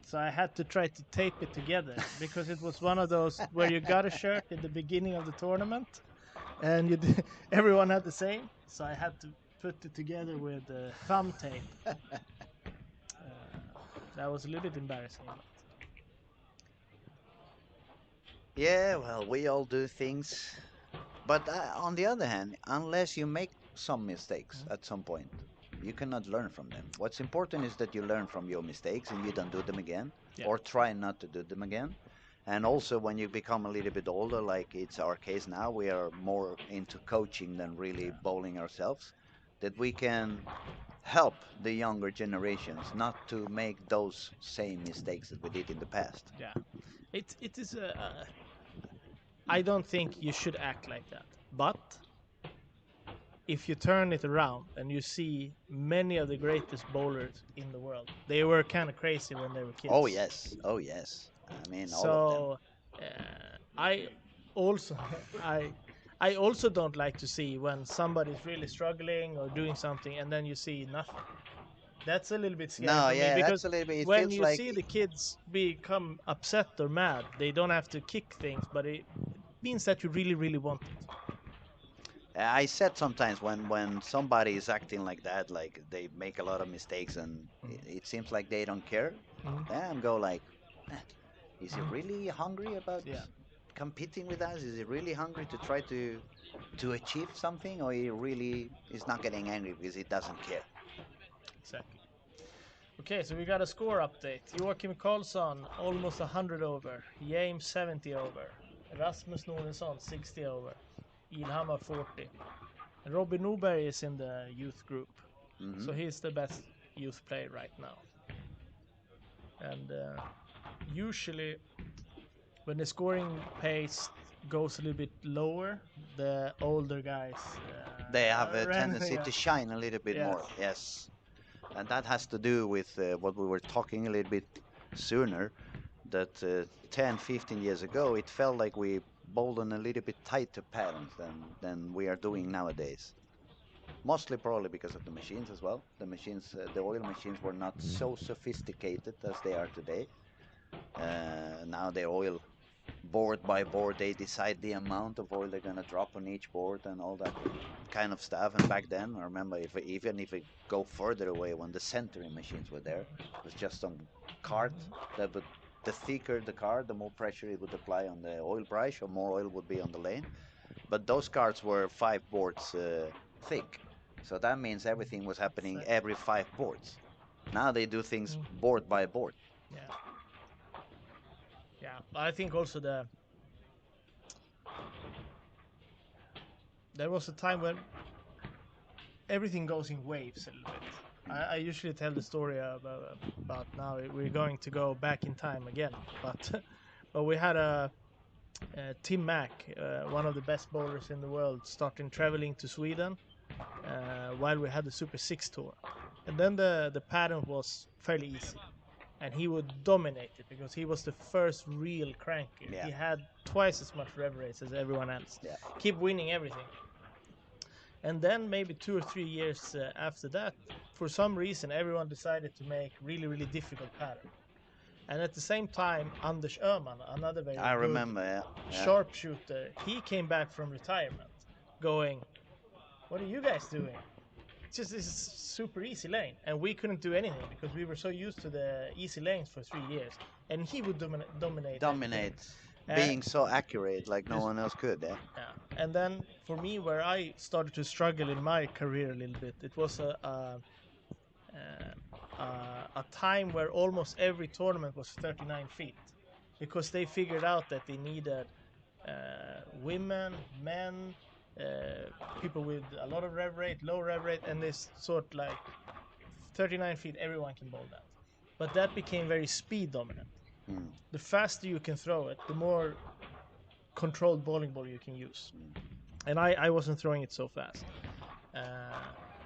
So I had to try to tape it together because it was one of those where you got a shirt in the beginning of the tournament and everyone had the same. So I had to put it together with thumb tape. That was a little bit embarrassing. Yeah, well, we all do things. But on the other hand, unless you make some mistakes at some point, you cannot learn from them. What's important is that you learn from your mistakes and you don't do them again, or try not to do them again. And also, when you become a little bit older, like it's our case now, we are more into coaching than really bowling ourselves, that we can help the younger generations not to make those same mistakes that we did in the past. Yeah, it is I don't think you should act like that. But if you turn it around and you see many of the greatest bowlers in the world, they were kind of crazy when they were kids. Oh yes, oh yes. I mean, all of them. I also I also don't like to see when somebody's really struggling or doing something and then you see nothing. That's a little bit scary No, for me yeah, because that's a little bit. It when feels you like see the kids become upset or mad, they don't have to kick things, but it means that you really, really want it. I said sometimes when somebody is acting like that, like they make a lot of mistakes and it seems like they don't care. Mhm. Then I'm go like, "Eh, is he Mhm. really hungry about Yeah, competing with us? Is he really hungry to try to achieve something, or he really is not getting angry because he doesn't care?" exactly. Okay, so we got a score update. Joakim Karlsson, almost 100 over. James, 70 over. Rasmus Noresson, 60 over. Ilhamar, 40. Robin Norberg is in the youth group. Hmm. So he's the best youth player right now. And usually, when the scoring pace goes a little bit lower, the older guys They have a ran. tendency Yeah. to shine a little bit Yes. more. Yes, and that has to do with what we were talking a little bit sooner. That 10, 15 years ago, it felt like we bowled on a little bit tighter patterns than we are doing nowadays. Mostly probably because of the machines as well. The machines, the oil machines were not so sophisticated as they are today. Now the oil board by board, they decide the amount of oil they're gonna drop on each board and all that kind of stuff. And back then, I remember even if we go further away, when the centering machines were there, it was just some cart that would, the thicker the card, the more pressure it would apply on the oil brush, or more oil would be on the lane. But those cards were 5 boards thick, so that means everything was happening every 5 boards. Now they do things board by board. Yeah. Yeah. I think also there was a time when everything goes in waves a little bit. I usually tell the story about now we're going to go back in time again, but but we had Tim Mack, one of the best bowlers in the world, starting traveling to Sweden while we had the Super 6 tour. And then the pattern was fairly easy. And he would dominate it because he was the first real cranky. Yeah. He had twice as much rev rates as everyone else. Yeah. Keep winning everything. And then maybe 2 or 3 years after that, for some reason, everyone decided to make really, really difficult pattern. And at the same time, Anders Öhman, another very I good remember, yeah. sharpshooter, he came back from retirement going, what are you guys doing? It's just this super easy lane. And we couldn't do anything because we were so used to the easy lanes for 3 years. And he would dominate. Dominate, Uh, being so accurate like no just- one else could. Yeah. Yeah. And then for me, where I started to struggle in my career a little bit, it was a time where almost every tournament was 39 feet because they figured out that they needed women, men, people with a lot of rev rate, low rev rate, and this sort like 39 feet, everyone can bowl that. But that became very speed dominant. Mm. The faster you can throw it, the more controlled bowling ball you can use. And I wasn't throwing it so fast.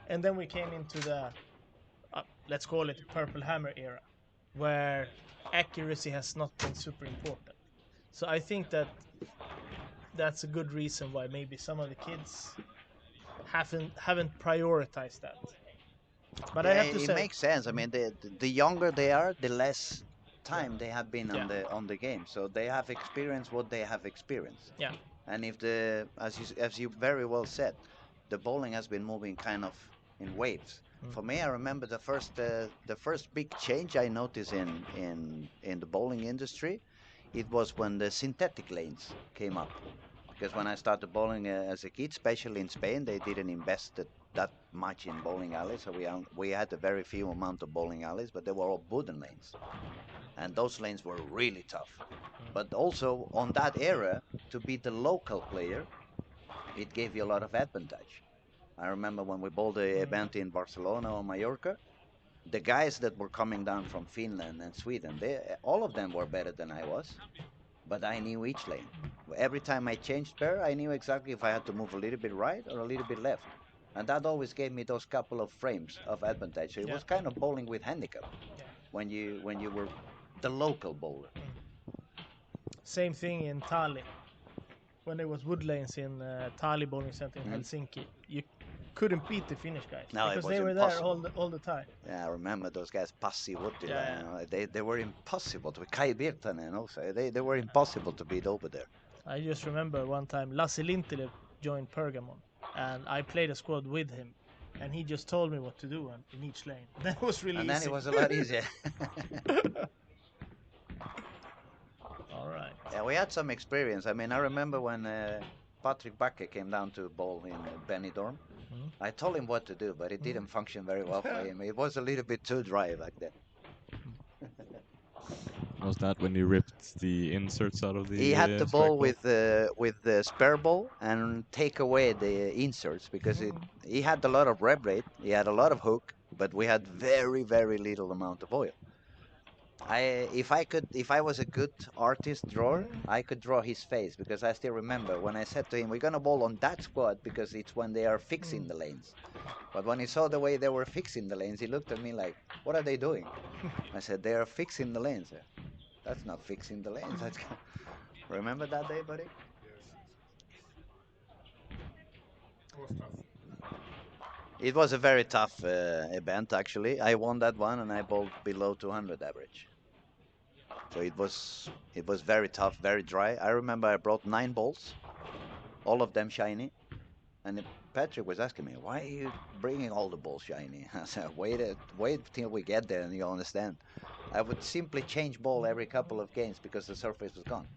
And then we came into the, let's call it Purple Hammer era, where accuracy has not been super important. So I think that's a good reason why maybe some of the kids haven't prioritized that. But I Yeah, have to it say, makes sense. I mean, the younger they are, the less time they have been Yeah. on the game, so they have experienced what they have experienced. yeah, And if the, as you very well said, the bowling has been moving kind of in waves. For me, I remember the first big change I noticed in the bowling industry, it was when the synthetic lanes came up. Because when I started bowling as a kid, especially in Spain, they didn't invest that much in bowling alleys, so we had a very few amount of bowling alleys, but they were all wooden lanes, and those lanes were really tough. But also on that era, to be the local player, it gave you a lot of advantage. I remember when we bowled the event in Barcelona or Mallorca, the guys that were coming down from Finland and Sweden, all of them were better than I was, but I knew each lane. Every time I changed pair, I knew exactly if I had to move a little bit right or a little bit left. And that always gave me those couple of frames of advantage. So it Yeah. was kind of bowling with handicap Yeah. when you were the local bowler. Same thing in Tali. When there was wood lanes in Tali bowling center in Helsinki, couldn't beat the Finnish guys No, it because was they were there impossible. all the time. Yeah, I remember those guys, Passi, Wuttila, Yeah. they were impossible to Kai Virtanen also. They were impossible to beat over there. I just remember one time Lasse Lintilä joined Pergamon, and I played a squad with him, and he just told me what to do in each lane. That was really And easy. then it was a lot easier. All right. Yeah, we had some experience. I mean, I remember when Patrick Backe came down to bowl in Benidorm. Mhm. I told him what to do, but it didn't function very well for him. It was a little bit too dry back then. Was that when you ripped the inserts out of the He had to strike bowl ball? with the spare ball and take away the inserts because he had a lot of reb rate, he had a lot of hook, but we had very little amount of oil. If I was a good artist drawer, I could draw his face because I still remember when I said to him, "We're gonna bowl on that squad because it's when they are fixing the lanes." But when he saw the way they were fixing the lanes, he looked at me like, "What are they doing?" I said, "They are fixing the lanes." That's not fixing the lanes. That's remember that day, buddy? It was a very tough event, actually. I won that one, and I bowled below 200 average. So it was very tough, very dry. I remember I brought 9 balls, all of them shiny, and Patrick was asking me, "Why are you bringing all the balls shiny?" I said, "Wait till we get there, and you'll understand." I would simply change ball every couple of games because the surface was gone,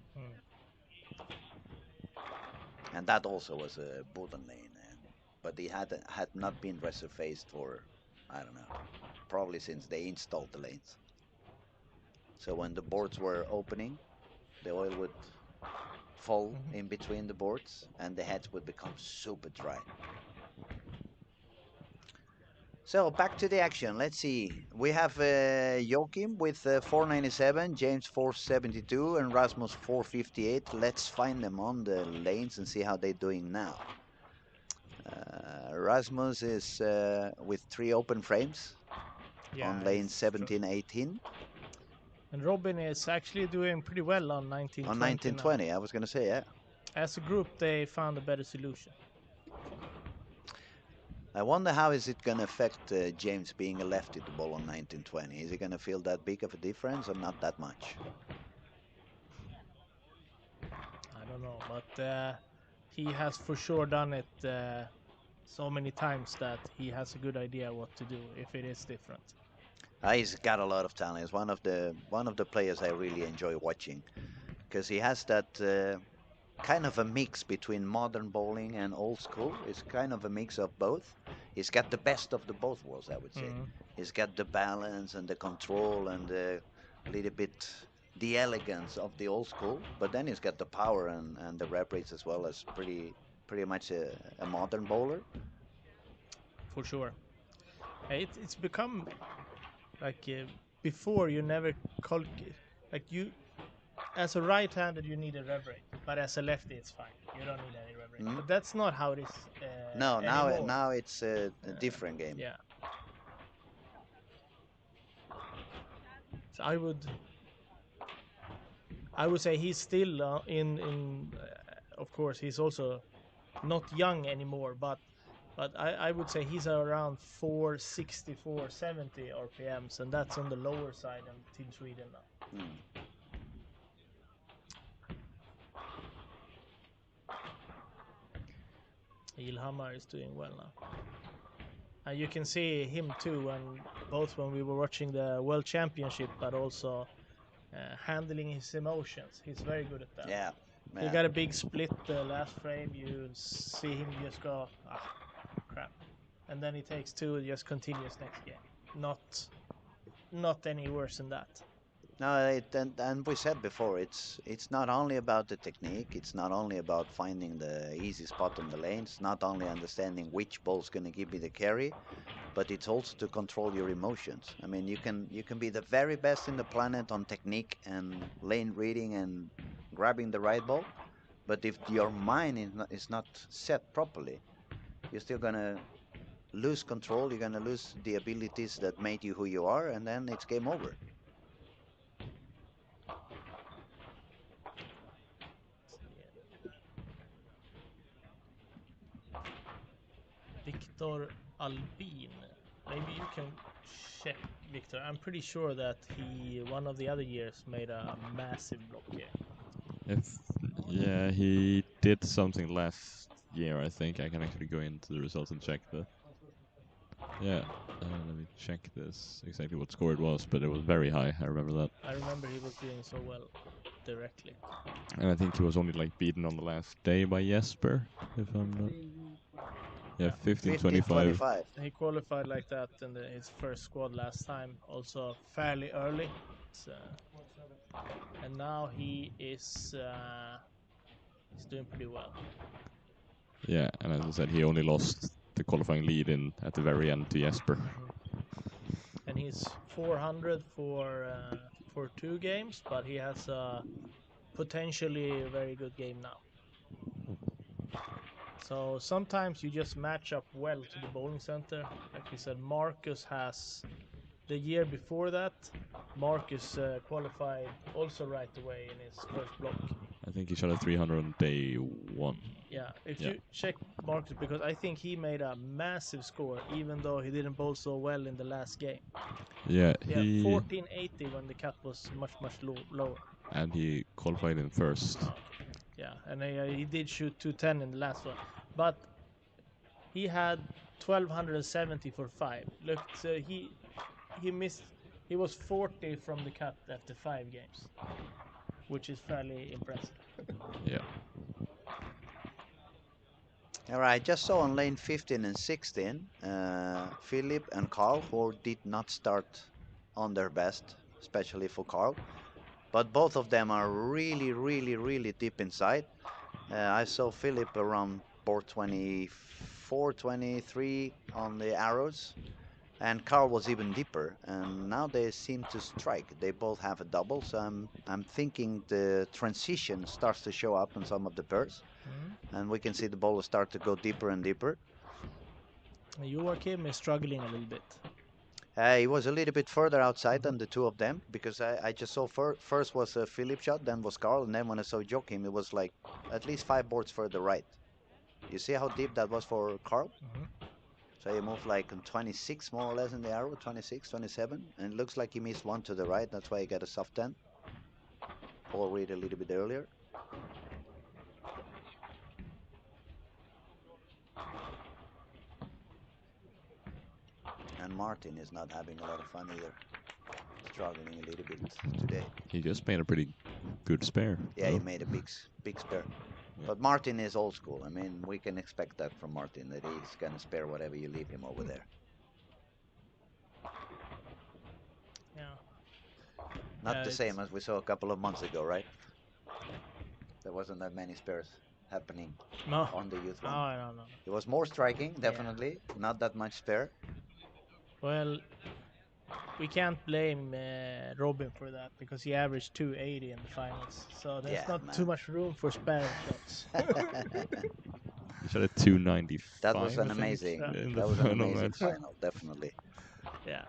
and that also was a Boden lane. But he had not been resurfaced for, I don't know, probably since they installed the lanes. So when the boards were opening, the oil would fall in between the boards and the heads would become super dry. So back to the action. Let's see. We have Joachim with 497, James 472, and Rasmus 458. Let's find them on the lanes and see how they're doing now. Rasmus is with 3 open frames on lane 17, 18. And Robin is actually doing pretty well on 1920. On 1920, I was going to say, yeah. As a group, they found a better solution. I wonder how is it going to affect James being a lefty to bowl on 1920. Is he going to feel that big of a difference or not that much? I don't know, but he has for sure done it so many times that he has a good idea what to do if it is different. He's got a lot of talent. He's one of the players I really enjoy watching because he has that kind of a mix between modern bowling and old school. It's kind of a mix of both. He's got the best of the both worlds, I would say. He's got the balance and the control and a little bit the elegance of the old school, but then he's got the power and the rep rates as well as pretty much a modern bowler. For sure. It's become like before you never like you as a right-handed you need a rev rate, but as a lefty it's fine. You don't need any rev rate. But that's not how it is no, anymore. now it's a different game. Yeah. So I would say he's still in of course he's also not young anymore, but I would say he's around 460, 470 RPMs, and that's on the lower side in Team Sweden now. Ilhamar is doing well now. And you can see him too, and both when we were watching the World Championship, but also handling his emotions. He's very good at that. Yeah. He got a big split the last frame. You see him just go, crap. And then he takes 2 and just continues next game. Not any worse than that. No, and we said before, it's not only about the technique. It's not only about finding the easy spot on the lanes. Not only understanding which ball's going to give me the carry, but it's also to control your emotions. I mean, you can be the very best in the planet on technique and lane reading and grabbing the right ball, but if your mind is not set properly, you're still gonna lose control. You're gonna lose the abilities that made you who you are, and then it's game over. Victor Albin. Maybe you can check Victor. I'm pretty sure that he one of the other years made a massive block here. If yeah, he did something last year. I think I can actually go into the results and check that. Yeah, let me check this exactly what score it was, but it was very high. I remember that, I remember he was doing so well directly. and I think he was only like beaten on the last day by Jesper, if I'm not. Yeah, 15-25. 15-25. He qualified like that in his first squad last time, also fairly early. And now he's doing pretty well. Yeah, and as I said, he only lost the qualifying lead in at the very end to Jesper. And he's 400 for 2 games, but he has a potentially very good game now. So sometimes you just match up well to the bowling center. Like we said, Marcus has the year before that. Marcus qualified also right away in his first block. I think he shot a 300 on day 1. Yeah, if Yeah. you check Marcus, because I think he made a massive score, even though he didn't bowl so well in the last game. Yeah, Yeah, he 1480 when the cut was much lower. and he qualified in first. Okay. Yeah, and he did shoot 210 in the last one, but he had 1270 for 5. Look, so he missed. He was 40 from the cut after 5 games, which is fairly impressive. Yeah. All right, just saw on lane 15 and 16, Philip and Carl, who did not start on their best, especially for Carl. But both of them are really, really, really deep inside. I saw Philip around board 24, 23 on the arrows, and Carl was even deeper. And now they seem to strike. They both have a double, so I'm thinking the transition starts to show up in some of the pairs. And we can see the bowlers start to go deeper and deeper. Joachim is struggling a little bit. He was a little bit further outside than the two of them, because I just saw first was a Philip shot, then was Carl, and then when I saw Joachim, it was like at least 5 boards further right. You see how deep that was for Carl? So he moved like on 26 more or less in the arrow, 26, 27, and it looks like he missed one to the right. That's why he got a soft 10. Paul read a little bit earlier. And Martin is not having a lot of fun either. Struggling a little bit today. He just made a pretty good spare. Yeah, he made a big spare. Yeah. But Martin is old school. I mean, we can expect that from Martin, that he's going to spare whatever you leave him over there. Yeah. Not the same as we saw a couple of months ago, right? There wasn't that many spares happening on the youth one. No. It was more striking, definitely. Yeah. Not that much spare. Well, we can't blame Robin for that, because he averaged 280 in the finals. So there's not too much room for spare shots. He shot a 295. That was an amazing. That was an amazing final, definitely. Yeah.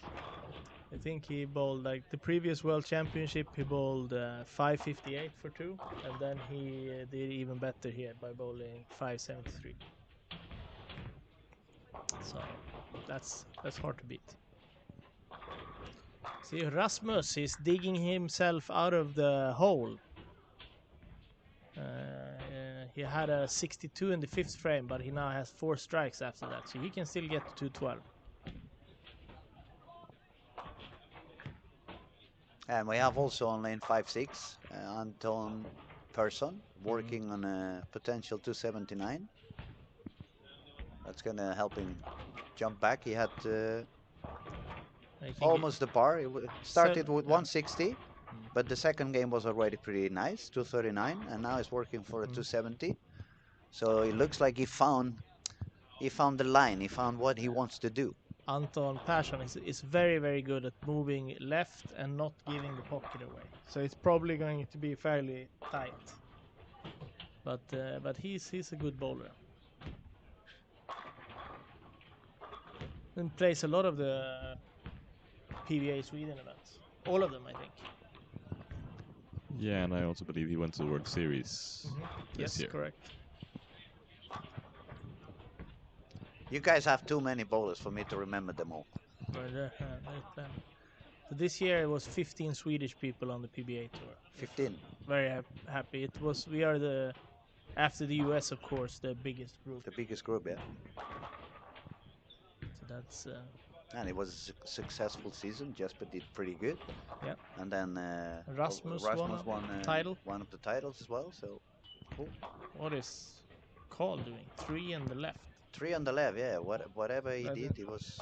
I think he bowled, like the previous World Championship, he bowled 558 for 2, and then he did even better here by bowling 573. So that's hard to beat. See, Rasmus is digging himself out of the hole. He had a 62 in the 5th frame, but he now has 4 strikes after that, so he can still get to 212. And we have also on lane 5-6, Anton Persson working on a potential 279. That's going to help him jump back. He had almost the par. It started with 160, but the second game was already pretty nice, 239, and now he's working for a 270. So it looks like he found the line. He found what he wants to do. Anton Persson is very, very good at moving left and not giving the pocket away. So it's probably going to be fairly tight. But he's a good bowler. And plays a lot of the PBA Sweden events. All of them, I think. Yeah, and I also believe he went to the World Series this year. Yes, correct. You guys have too many bowlers for me to remember them all. There's plenty. So this year it was 15 Swedish people on the PBA tour. 15. Very happy. It was. We are the, after the US, of course, the biggest group. The biggest group, yeah. So that's And it was a successful season. Jesper did pretty good. yeah. And then Rasmus won a title. one of the titles as well. So cool. What is Carl doing? 3 on the left. 3 on the left, yeah. Whatever he Right did, there. it was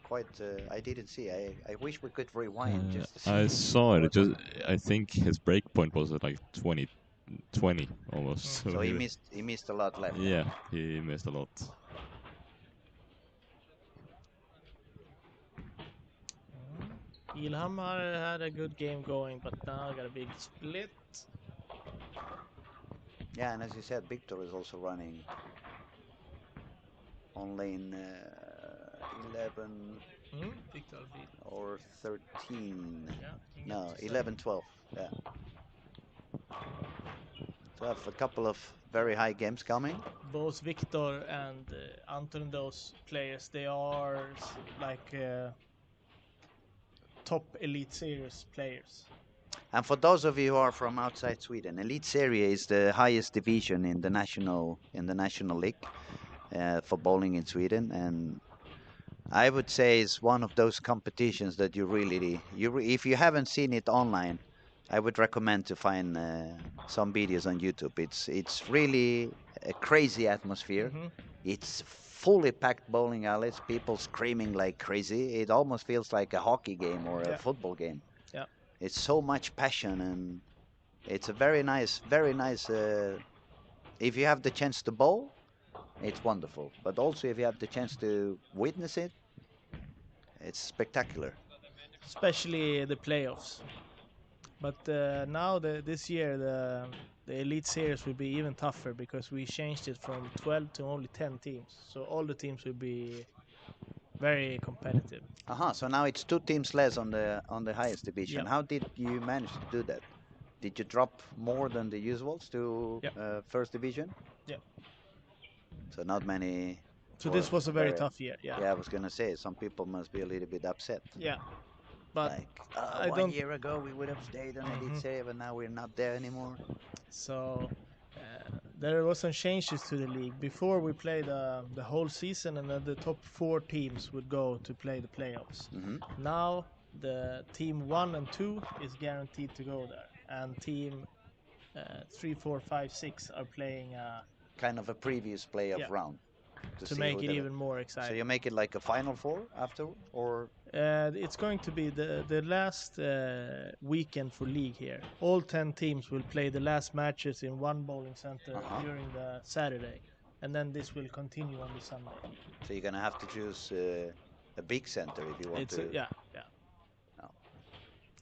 quite. I didn't see. I wish we could rewind just to see. I saw it. It just I think his break point was at like 20 almost. So he missed a lot left. Yeah, he missed a lot. Ilhamar had a good game going, but now got a big split. Yeah, and as you said, Victor is also running on lane 11 Victor beat. or 13. Yeah, he No, got to 11, 12. Yeah. So I have a couple of very high games coming. Both Victor and Anton, those players, they are like top Elite Series players. And for those of you who are from outside Sweden, Elite Serie is the highest division in the national league for bowling in Sweden, and I would say it's one of those competitions that you really if you haven't seen it online, I would recommend to find some videos on YouTube. It's really a crazy atmosphere. It's fully packed bowling alleys, people screaming like crazy. It almost feels like a hockey game or a football game. Yeah. It's so much passion, and it's a very nice, very nice. If you have the chance to bowl, it's wonderful. But also, if you have the chance to witness it, it's spectacular. Especially the playoffs. But now this year the Elite Series will be even tougher because we changed it from 12 to only 10 teams. So all the teams will be very competitive. So now it's 2 teams less on the highest division. Yep. How did you manage to do that? Did you drop more than the usuals to first division? Yeah. So not many. So this was a very tough year. Yeah. Yeah, I was gonna say some people must be a little bit upset. Yeah. But like 1 year ago we would have stayed on Elite Serie, but now we're not there anymore. So there was some changes to the league. Before we played the whole season, and then the top 4 teams would go to play the playoffs. Now the team 1 and 2 is guaranteed to go there, and team 3, 4, 5, 6 are playing kind of a previous playoff round to make it even more exciting. So you make it like a final 4 after, or it's going to be the last weekend for league here. All 10 teams will play the last matches in one bowling center during the Saturday, and then this will continue on the Sunday. So you're gonna have to choose a big center if you want to. Yeah.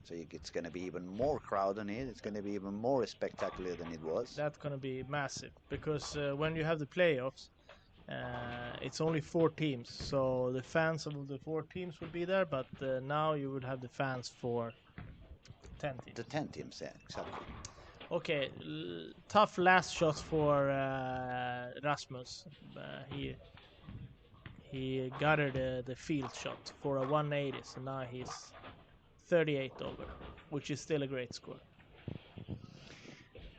So it's going to be even more crowd on it. It's going to be even more spectacular than it was. That's going to be massive because when you have the playoffs, it's only 4 teams. So the fans of the 4 teams will be there, but now you would have the fans for 10 teams. The 10 teams, yeah, exactly. Okay, tough last shot for Rasmus. He gutted the field shot for a 180, so now he's 38 over, which is still a great score.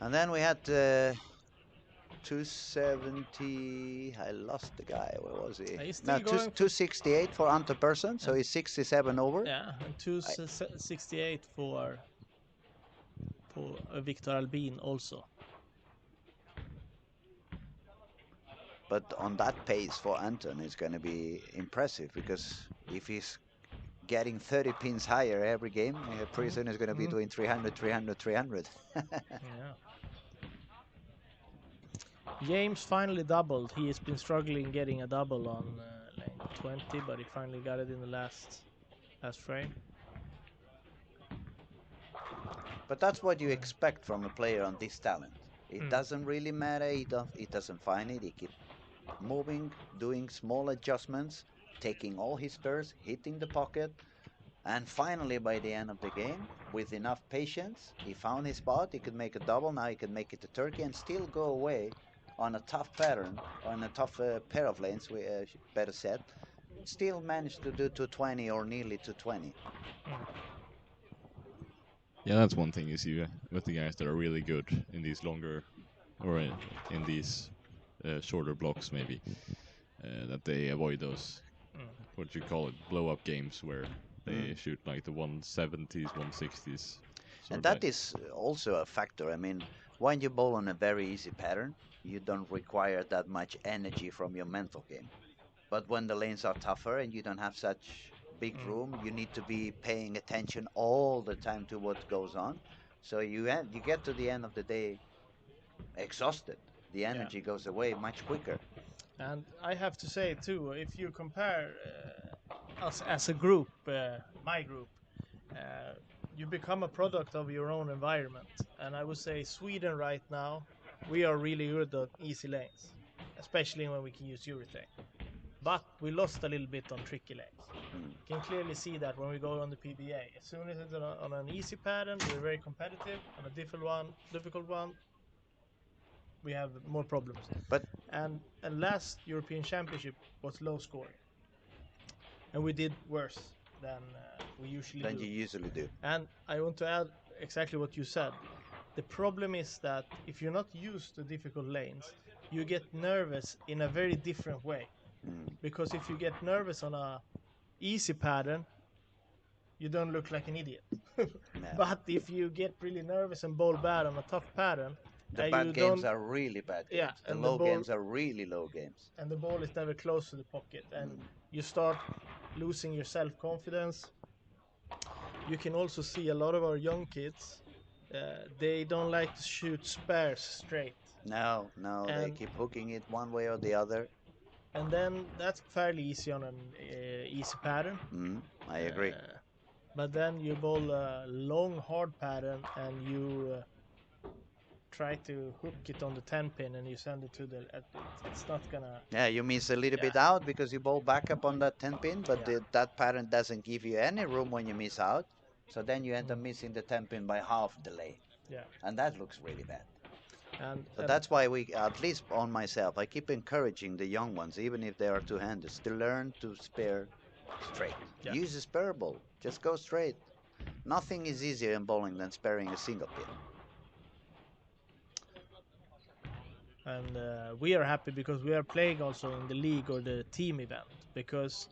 And then we had 270. I lost the guy. Where was he? He's still going 268 for Ante Persson, so he's 67 over. Yeah, and 268 for Victor Albin also. But on that pace for Anton, it's going to be impressive because if he's getting 30 pins higher every game, pretty soon he's going to be doing 300, 300, 300. Yeah. James finally doubled. He has been struggling getting a double on lane 20, but he finally got it in the last frame. But that's what you expect from a player on this talent. It doesn't really matter. He doesn't find it. He keeps moving, doing small adjustments, taking all his turns, hitting the pocket, and finally by the end of the game, with enough patience, he found his spot. He could make a double. Now he could make it a turkey and still go away on a tough pattern, on a tough pair of lanes, we better said, still managed to do 220 or nearly 220. Yeah, that's one thing you see with the guys that are really good in these longer or in these shorter blocks, maybe that they avoid those what you call it blow-up games where they shoot like the 170s, 160s. And that is also a factor. I mean, when you bowl on a very easy pattern, you don't require that much energy from your mental game. But when the lanes are tougher and you don't have such big room, you need to be paying attention all the time to what goes on. So you get to the end of the day exhausted. The energy goes away much quicker. And I have to say too, if you compare us as a group, my group, you become a product of your own environment. And I would say Sweden right now, we are really good at easy lanes, especially when we can use urethane. But we lost a little bit on tricky lanes. You can clearly see that when we go on the PBA. As soon as it's on an easy pattern, we're very competitive. On a difficult one, we have more problems. But and last European Championship was low scoring, and we did worse than we usually than do. you usually do. And I want to add exactly what you said. The problem is that if you're not used to difficult lanes, you get nervous in a very different way. Because if you get nervous on a easy pattern, you don't look like an idiot. But if you get really nervous and bowl bad on a tough pattern, the bad games are really bad games. Yeah, the and low the ball, games are really low games. And the ball is never close to the pocket, and you start losing your self-confidence. You can also see a lot of our young kids, they don't like to shoot spares straight. No, they keep hooking it one way or the other. And then that's fairly easy on an easy pattern. I agree. But then you bowl a long, hard pattern, and you try to hook it on the 10 pin, and you send it to the. It's not gonna. Yeah, you miss a little bit out because you bowl back up on that 10 pin, but that pattern doesn't give you any room when you miss out. So then you end up missing the 10 pin by half the lane. Yeah. And that looks really bad. So And that's why we, at least on myself, I keep encouraging the young ones, even if they are two-handers, to learn to spare straight. Yeah. Use a spare ball. Just go straight. Nothing is easier in bowling than sparing a single pin. And we are happy because we are playing also in the league or the team event, because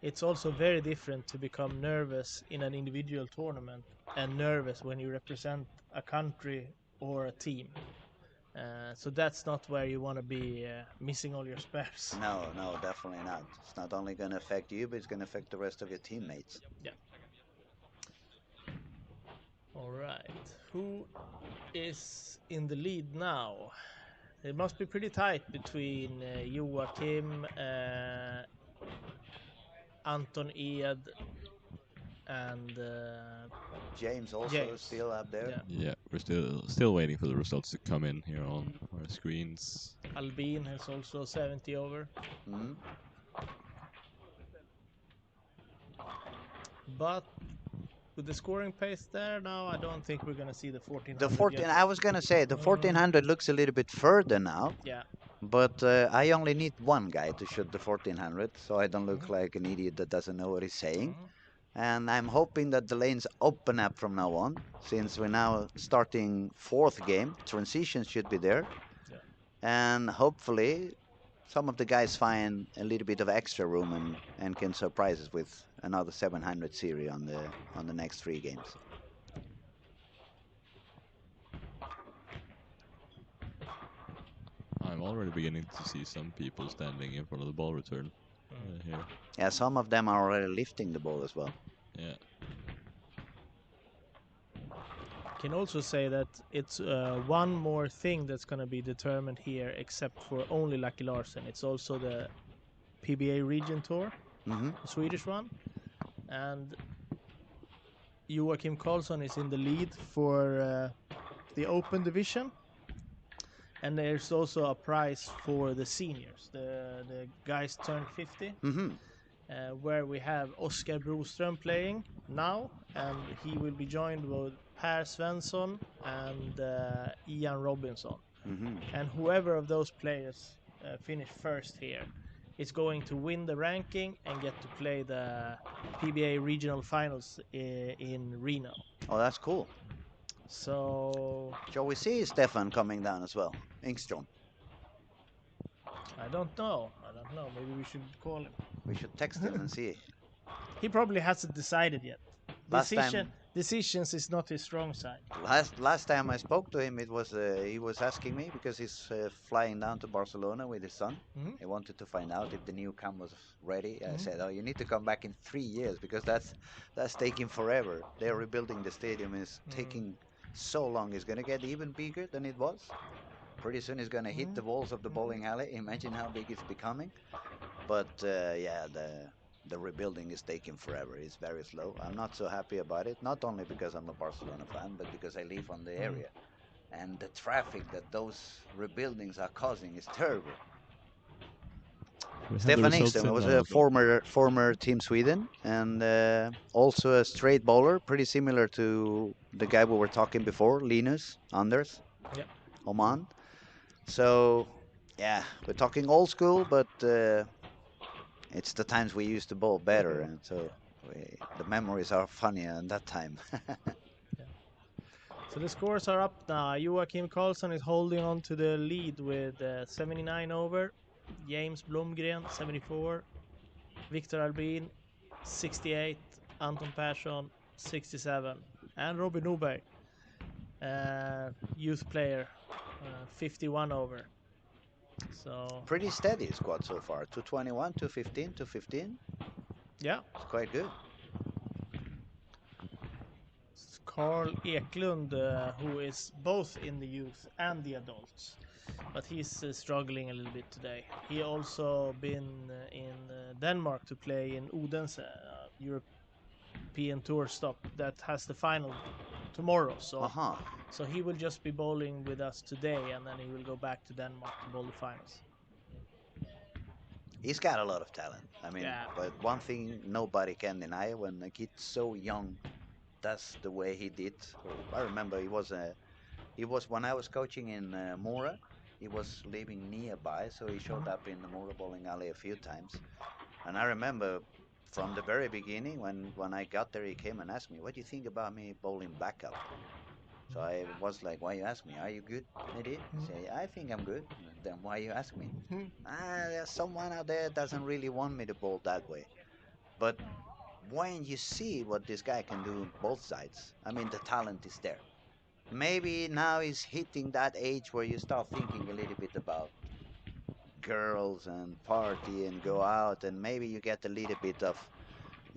it's also very different to become nervous in an individual tournament and nervous when you represent a country or a team. So that's not where you want to be missing all your spares. No, definitely not. It's not only going to affect you, but it's going to affect the rest of your teammates. Yeah. All right. Who is in the lead now? It must be pretty tight between Joachim, Anton Ed, and James also James. still up there. Yeah, we're still waiting for the results to come in here on our screens. Albin has also 70 over. But with the scoring pace there now, I don't think we're going to see the 1400. I was going to say, the 1400 looks a little bit further now. Yeah. But I only need one guy to shoot the 1400, so I don't look like an idiot that doesn't know what he's saying. And I'm hoping that the lanes open up from now on, since we're now starting fourth game. Transitions should be there. Yeah. And hopefully some of the guys find a little bit of extra room and can surprise us with another 700 series on the next 3 games. I'm already beginning to see some people standing in front of the ball return here. Yeah, some of them are already lifting the ball as well. Yeah. Can also say that it's one more thing that's going to be determined here, except for only Lucky Larsen. It's also the PBA Region Tour, the Swedish one, and Joachim Karlsson is in the lead for the Open Division, and there's also a prize for the seniors. The guys turn 50, where we have Oskar Broström playing now, and he will be joined with Per Svensson and Ian Robinson. Hmm. and whoever of those players finish first here is going to win the ranking and get to play the PBA regional finals in Reno. Oh, that's cool. So Shall we see Stefan coming down as well? Ingstrom. I don't know. Maybe we should call him. We should text him and see. He probably hasn't decided yet. Last time, Decisions is not his strong side. last time I spoke to him, it was he was asking me because he's flying down to Barcelona with his son. Mhm. He wanted to find out if the new cam was ready. I Mhm. said, "Oh, you need to come back in 3 years because that's taking forever. They're rebuilding the stadium. It's taking so long. It's gonna get even bigger than it was. Pretty soon it's gonna hit the walls of the bowling alley. Imagine how big it's becoming." But yeah, the rebuilding is taking forever. It's very slow. I'm not so happy about it. Not only because I'm a Barcelona fan, but because I live on the area, and the traffic that those rebuildings are causing is terrible. We have the Stefan results Engström in was now a as well. former Team Sweden and also a straight bowler, pretty similar to the guy we were talking before, Linus Anders Yep. Oman. So yeah, we're talking old school, but it's the times we used to bowl better, and so the memories are funnier in that time. Yeah. So the scores are up now. Joakim Karlsson is holding on to the lead with 79 over. James Blomgren 74. Victor Albin 68. Anton Persson 67. And Robin Norberg, youth player, 51 over. So Pretty steady squad so far. 221, 215, 215. yeah, It's quite good. Carl Eklund, who is both in the youth and the adults, but he's struggling a little bit today. He also been in Denmark to play in Odense European Tour stop that has the final tomorrow. Uh huh. So he will just be bowling with us today, and then he will go back to Denmark to bowl the finals. He's got a lot of talent. I mean, Yeah. but one thing nobody can deny when a kid so young does the way he did. I remember he was when I was coaching in Mora. He was living nearby, so he showed up in the Mora bowling alley a few times. And I remember from the very beginning when I got there, he came and asked me, "What do you think about me bowling backup?" So I was like, "Why you ask me? Are you good?" He did. I say, "I think I'm good." Then why you ask me? There's someone out there that doesn't really want me to bowl that way. But when you see what this guy can do both sides, I mean, the talent is there. Maybe now he's hitting that age where you start thinking a little bit about girls and party and go out, and maybe you get a little bit of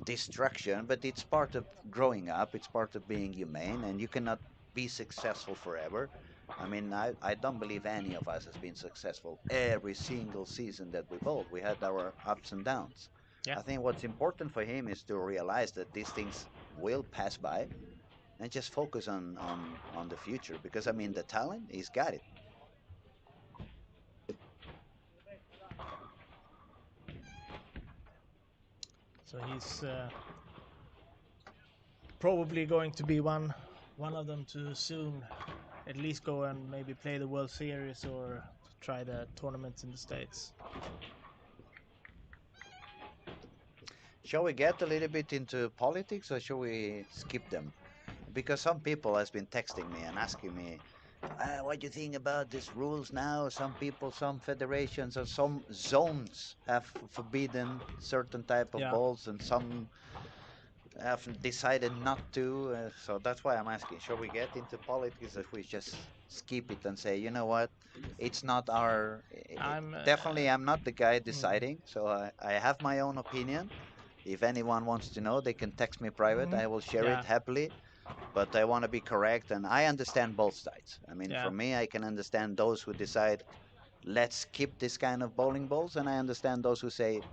destruction, but it's part of growing up, it's part of being humane, and you cannot be successful forever. I mean, I don't believe any of us has been successful every single season that we bowled. We had our ups and downs. Yeah. I think what's important for him is to realize that these things will pass by and just focus on the future, because I mean the talent, he's got it. So he's probably going to be one of them to soon at least go and maybe play the World Series or try the tournaments in the States. Shall we get a little bit into politics or shall we skip them? Because some people has been texting me and asking me, what do you think about these rules now? Some people, some federations, or some zones have forbidden certain type of Yeah. balls, and some have decided not to. So that's why I'm asking: shall we get into politics, or if we just skip it and say, you know what, it's not our. I'm Definitely, I'm not the guy mm, deciding. So I have my own opinion. If anyone wants to know, they can text me private. I will share it yeah, happily, but I want to be correct, and I understand both sides. I mean, yeah, for me, I can understand those who decide, let's skip this kind of bowling balls, and I understand those who say,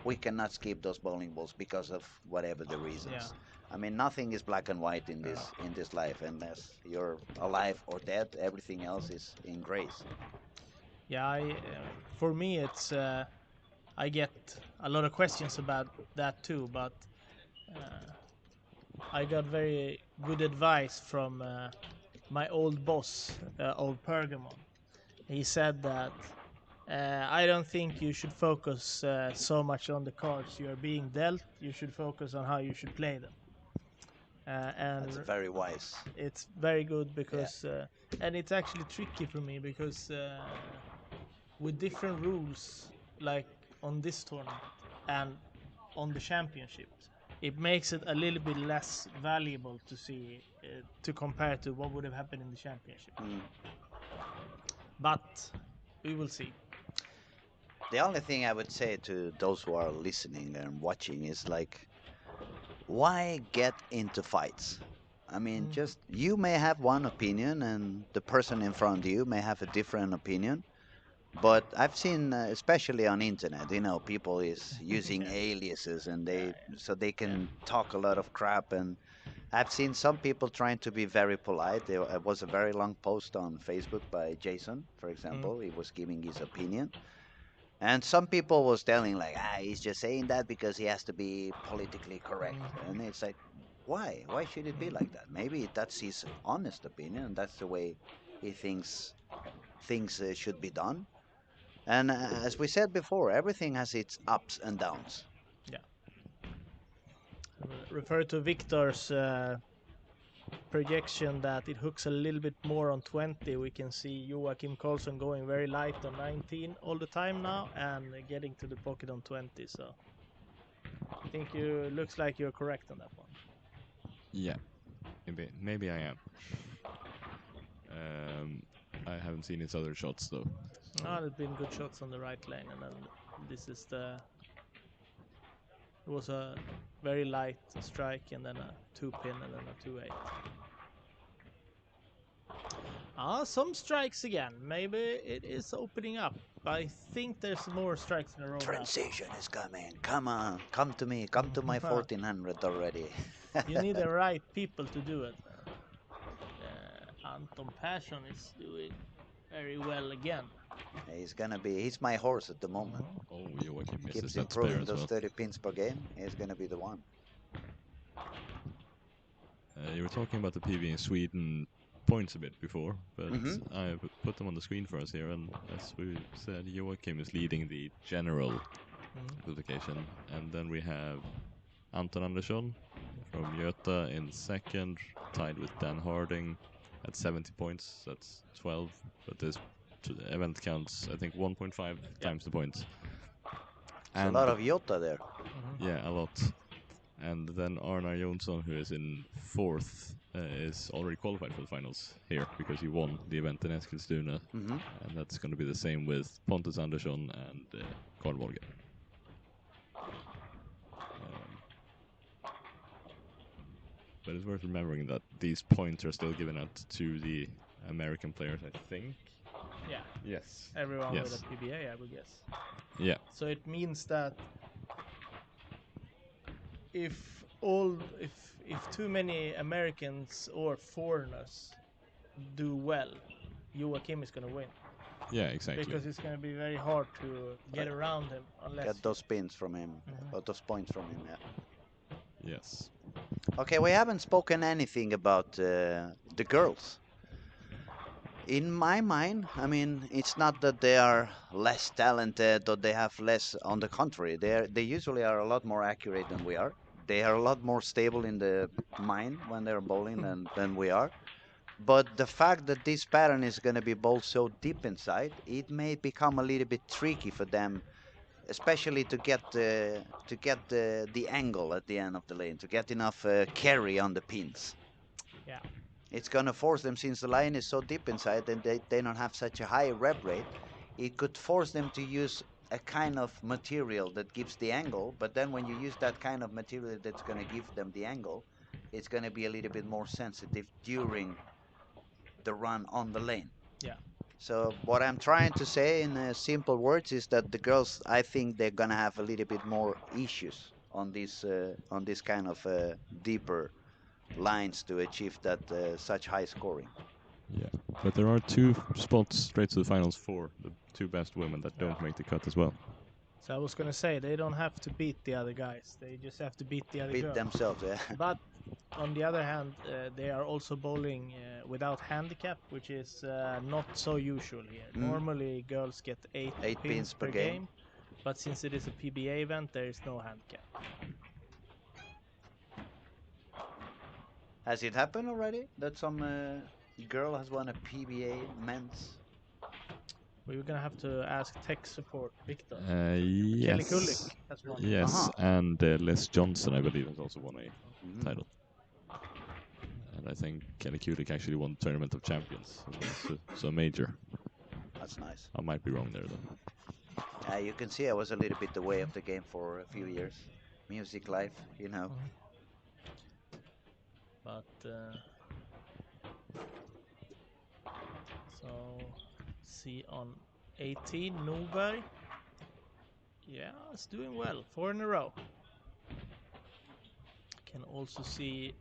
we cannot skip those bowling balls because of whatever the yeah, reasons. I mean, nothing is black and white in yeah. this life, unless you're alive or dead. Everything else is in grace. Yeah, for me, it's I get a lot of questions about that too, but uh, I got very good advice from my old boss of Pergamon. he said that I don't think you should focus so much on the cards you are being dealt. You should focus on how you should play them. That's And very wise. it's very good because, and it's actually tricky for me because with different rules, like on this tournament and on the championships, it makes it a little bit less valuable to see to compare to what would have happened in the championship. But we will see. The only thing I would say to those who are listening and watching is like, why get into fights? I mean, just you may have one opinion, and the person in front of you may have a different opinion. But I've seen, especially on internet, people is using Yeah. aliases, and Yeah, so they can talk a lot of crap. And I've seen some people trying to be very polite. There was a very long post on Facebook by Jason, for example. He was giving his opinion. And some people was telling like, he's just saying that because he has to be politically correct. And it's like, why? Why should it be like that? Maybe that's his honest opinion, and that's the way he thinks things should be done. And as we said before, everything has its ups and downs. Yeah. Refer to Victor's projection that it hooks a little bit more on 20. We can see Joachim Karlsson going very light on 19 all the time now and getting to the pocket on 20. So I think you looks like you're correct on that one. Yeah, maybe I am. I haven't seen his other shots though. There's been good shots on the right lane, and then this is it was a very light strike and then a 2-pin and then a 2-8. Some strikes again. Maybe it is opening up. I think there's more strikes in a row. Transition is coming. Come on, come to me. Come to my 1400 already. You need the right people to do it. Anton Persson is doing very well again. He's my horse at the moment. Oh, Joachim misses Keeps that spare improving as those well. 30 pins per game. He's gonna be the one. You were talking about the PV in Sweden points a bit before, but I put them on the screen for us here, and as we said, Joachim is leading the general qualification, and then we have Anton Andersson from Göta in second, tied with Dan Harding at 70 points. That's 12, but this event counts, I think, 1.5 times the points. And a lot of Jota there. Yeah, a lot. And then Arnar Jonsson, who is in fourth, is already qualified for the finals here because he won the event in Eskilstuna. And that's going to be the same with Pontus Andersson and Carl Volger. But it's worth remembering that these points are still given out to the American players, I think. Yeah. Yes. Everyone with a PBA, I would guess. Yeah. So it means that if too many Americans or foreigners do well, Joachim is going to win. Yeah, exactly. Because it's going to be very hard to get around him unless get those pins from him, or those points from him. Yeah. Yes. Okay, we haven't spoken anything about the girls. In my mind, I mean, it's not that they are less talented or they have less. On the contrary, they usually are a lot more accurate than we are. They are a lot more stable in the mind when they're bowling than we are. But the fact that this pattern is going to be bowled so deep inside, it may become a little bit tricky for them, especially to get the angle at the end of the lane, to get enough carry on the pins. Yeah. It's going to force them, since the line is so deep inside and they don't have such a high rev rate, it could force them to use a kind of material that gives the angle, but then when you use that kind of material that's going to give them the angle, it's going to be a little bit more sensitive during the run on the lane. Yeah. So what I'm trying to say in simple words is that the girls, I think they're going to have a little bit more issues on this kind of deeper lines to achieve that such high scoring. Yeah, but there are 2 spots straight to the finals for the 2 best women that don't make the cut as well. So I was going to say, they don't have to beat the other guys. They just have to beat the other girls. Beat themselves, yeah. But on the other hand, they are also bowling without handicap, which is not so usual here. Mm. Normally, girls get 8 pins per game, but since it is a PBA event, there is no handicap. Has it happened already that some girl has won a PBA men's? We're gonna have to ask tech support Victor. Kelly Yes. Kulik has won. Yes, and Les Johnson, I believe, has also won a title. And I think Kelly Kulik actually won Tournament of Champions, so major. That's nice. I might be wrong there, though. You can see I was a little bit away of the game for a few years. Music life, you know. But so see on 18 Norberg. Yeah, it's doing well. 4 in a row. Can also see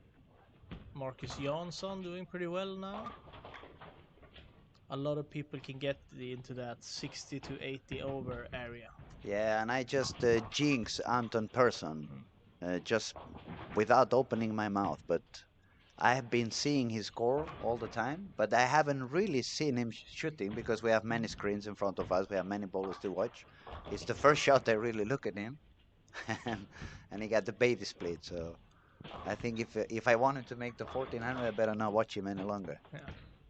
Marcus Jansson doing pretty well now. A lot of people can get into that 60 to 80 over area. Yeah, and I just jinx Anton Persson just without opening my mouth, but I have been seeing his score all the time, but I haven't really seen him shooting because we have many screens in front of us. We have many bowlers to watch. It's the first shot I really look at him, and he got the baby split. So I think if I wanted to make the 1400, I better not watch him any longer. Yeah,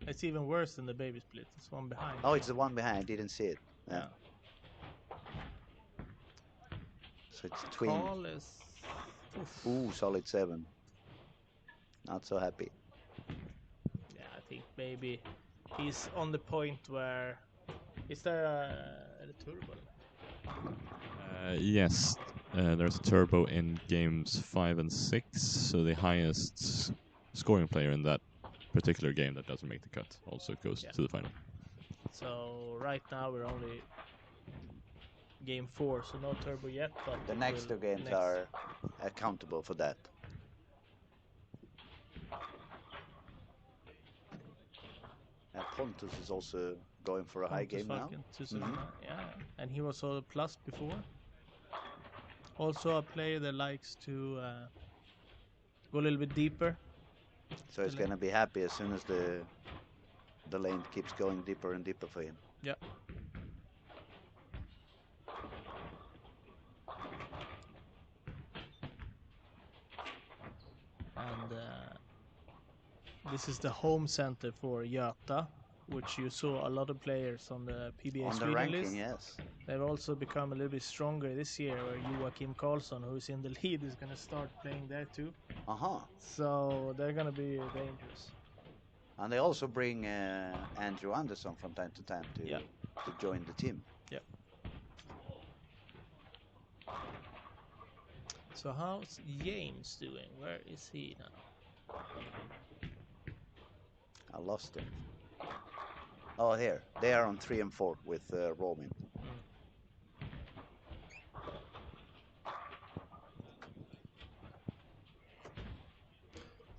it's even worse than the baby split. It's one behind. Oh, it's the one behind. I didn't see it. Yeah. So it's twin. Call is. Ooh, solid 7. Not so happy. Yeah, I think maybe he's on the point where. Is there a turbo? Yes, there's a turbo in games 5 and 6, so the highest scoring player in that particular game that doesn't make the cut also goes to the final. So right now we're only game 4, so no turbo yet. But the next 2 games are accountable for that. Pontus is also going for a high game now. Yeah, and he was a plus before. Also a player that likes to go a little bit deeper. So he's going to be happy as soon as the lane keeps going deeper and deeper for him. Yeah. And this is the home center for Göta, which you saw a lot of players on the PBA Sweden ranking, list. Yes. They've also become a little bit stronger this year, where Joakim Karlsson, who's in the lead, is going to start playing there too. So they're going to be dangerous. And they also bring Andrew Anderson from time to time to join the team. Yeah. So how's James doing? Where is he now? I lost him. Oh, here. They are on 3 and 4 with Robin.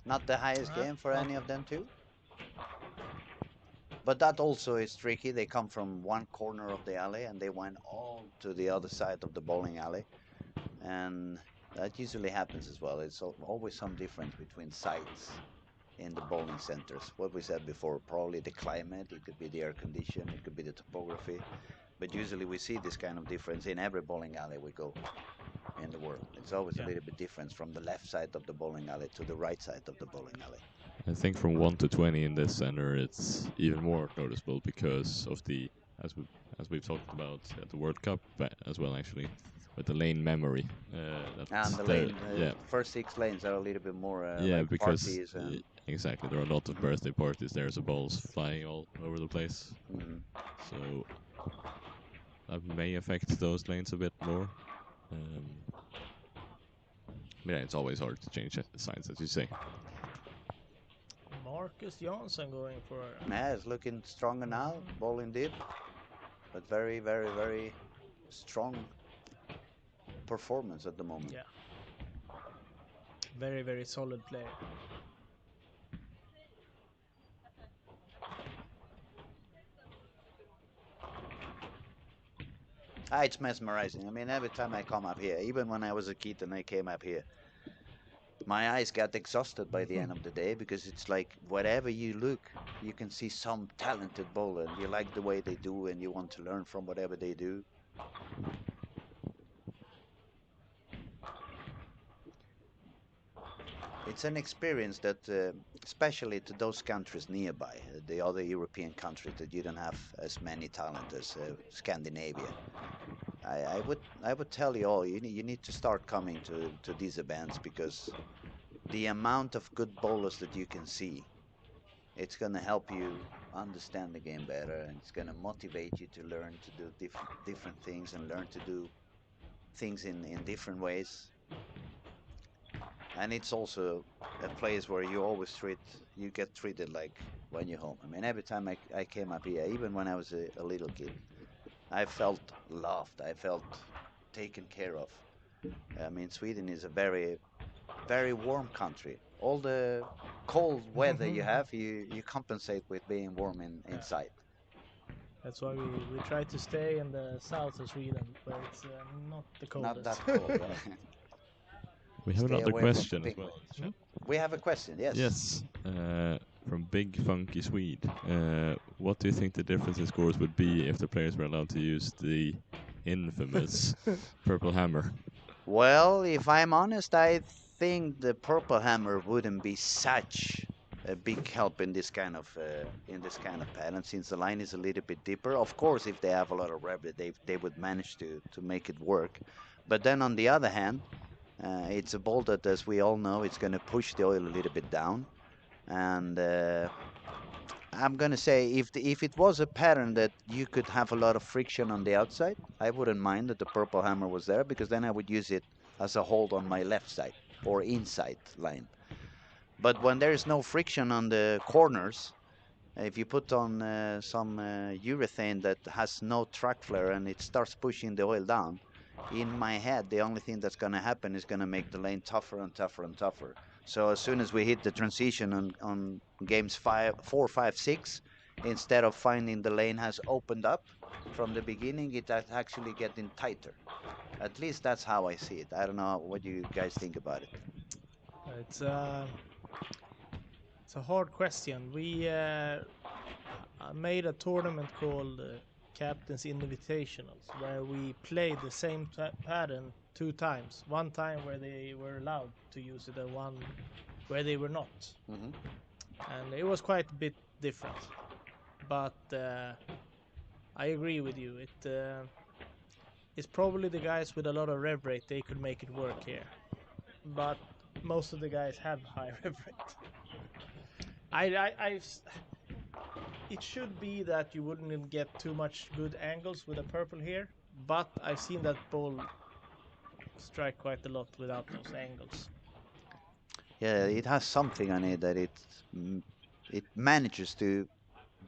Not the highest game for any of them too. But that also is tricky. They come from one corner of the alley and they went all to the other side of the bowling alley. And that usually happens as well. It's always some difference between sites in the bowling centers. What we said before, probably the climate, it could be the air condition, it could be the topography. But usually we see this kind of difference in every bowling alley we go in the world. It's always a little bit different from the left side of the bowling alley to the right side of the bowling alley. I think from 1 to 20 in this center, it's even more noticeable because of the, as we've talked about at the World Cup as well, actually, with the lane memory. And the lane, first 6 lanes are a little bit more like because parties. And exactly, there are a lot of birthday parties. There's balls flying all over the place. So that may affect those lanes a bit more. Yeah, it's always hard to change signs, as you say. Marcus Jansson going for... Yeah, it's looking stronger now, bowling deep. But very, very, very strong performance at the moment. Yeah. Very, very solid player. It's mesmerizing. I mean, every time I come up here, even when I was a kid and I came up here, My eyes got exhausted by the end of the day because it's like wherever you look, you can see some talented bowler and you like the way they do and you want to learn from whatever they do. It's an experience that, especially to those countries nearby, the other European countries that you don't have as many talent as Scandinavia. I would tell you all, you need to start coming to these events because the amount of good bowlers that you can see, it's going to help you understand the game better, and it's going to motivate you to learn to do different things and learn to do things in different ways. And it's also a place where you get treated like when you're home. I mean, every time I came up here, even when I was a little kid, I felt loved. I felt taken care of. I mean, Sweden is a very, very warm country. All the cold weather you have, you compensate with being warm inside. That's why we try to stay in the south of Sweden, where it's not the Not coldest. that cold. Yeah. We have Stay another away from question as penguins. well. We have a question. Yes. Yes, from Big Funky Swede. What do you think the difference in scores would be if the players were allowed to use the infamous purple hammer? Well, if I'm honest, I think the purple hammer wouldn't be such a big help in this kind of pattern, since the line is a little bit deeper. Of course, if they have a lot of rabbit, they would manage to make it work. But then on the other hand, it's a ball that, as we all know, it's going to push the oil a little bit down. And I'm going to say if it was a pattern that you could have a lot of friction on the outside, I wouldn't mind that the purple hammer was there, because then I would use it as a hold on my left side or inside line. But when there is no friction on the corners, if you put on some urethane that has no track flare and it starts pushing the oil down, in my head, the only thing that's going to happen is going to make the lane tougher and tougher and tougher. So as soon as we hit the transition on games 4, 5, 6, instead of finding the lane has opened up from the beginning, it's actually getting tighter. At least that's how I see it. I don't know what you guys think about it. It's a hard question. We made a tournament called Captain's Invitationals, where we played the same pattern 2 times. One time where they were allowed to use it, and one where they were not. Hmm. And it was quite a bit different. But I agree with you. It's probably the guys with a lot of rev rate, they could make it work here. But most of the guys have high rev rate. It should be that you wouldn't get too much good angles with a purple here, but I've seen that ball strike quite a lot without those angles. Yeah, it has something on it that it manages to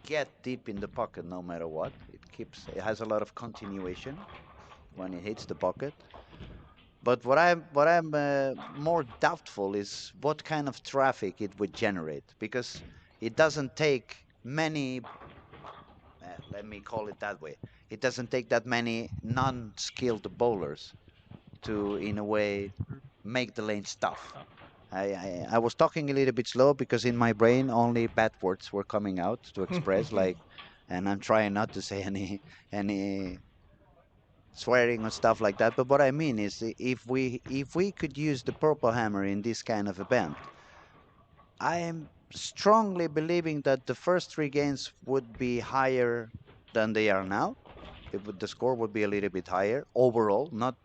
get deep in the pocket no matter what. It has a lot of continuation when it hits the pocket. But what I'm more doubtful is what kind of traffic it would generate, because it doesn't take many. Let me call it that way. It doesn't take that many non-skilled bowlers to, in a way, make the lane tough. I was talking a little bit slow because in my brain only bad words were coming out to express like, and I'm trying not to say any swearing or stuff like that. But what I mean is, if we could use the purple hammer in this kind of event, I am strongly believing that the first 3 games would be higher than they are now. The score would be a little bit higher overall, not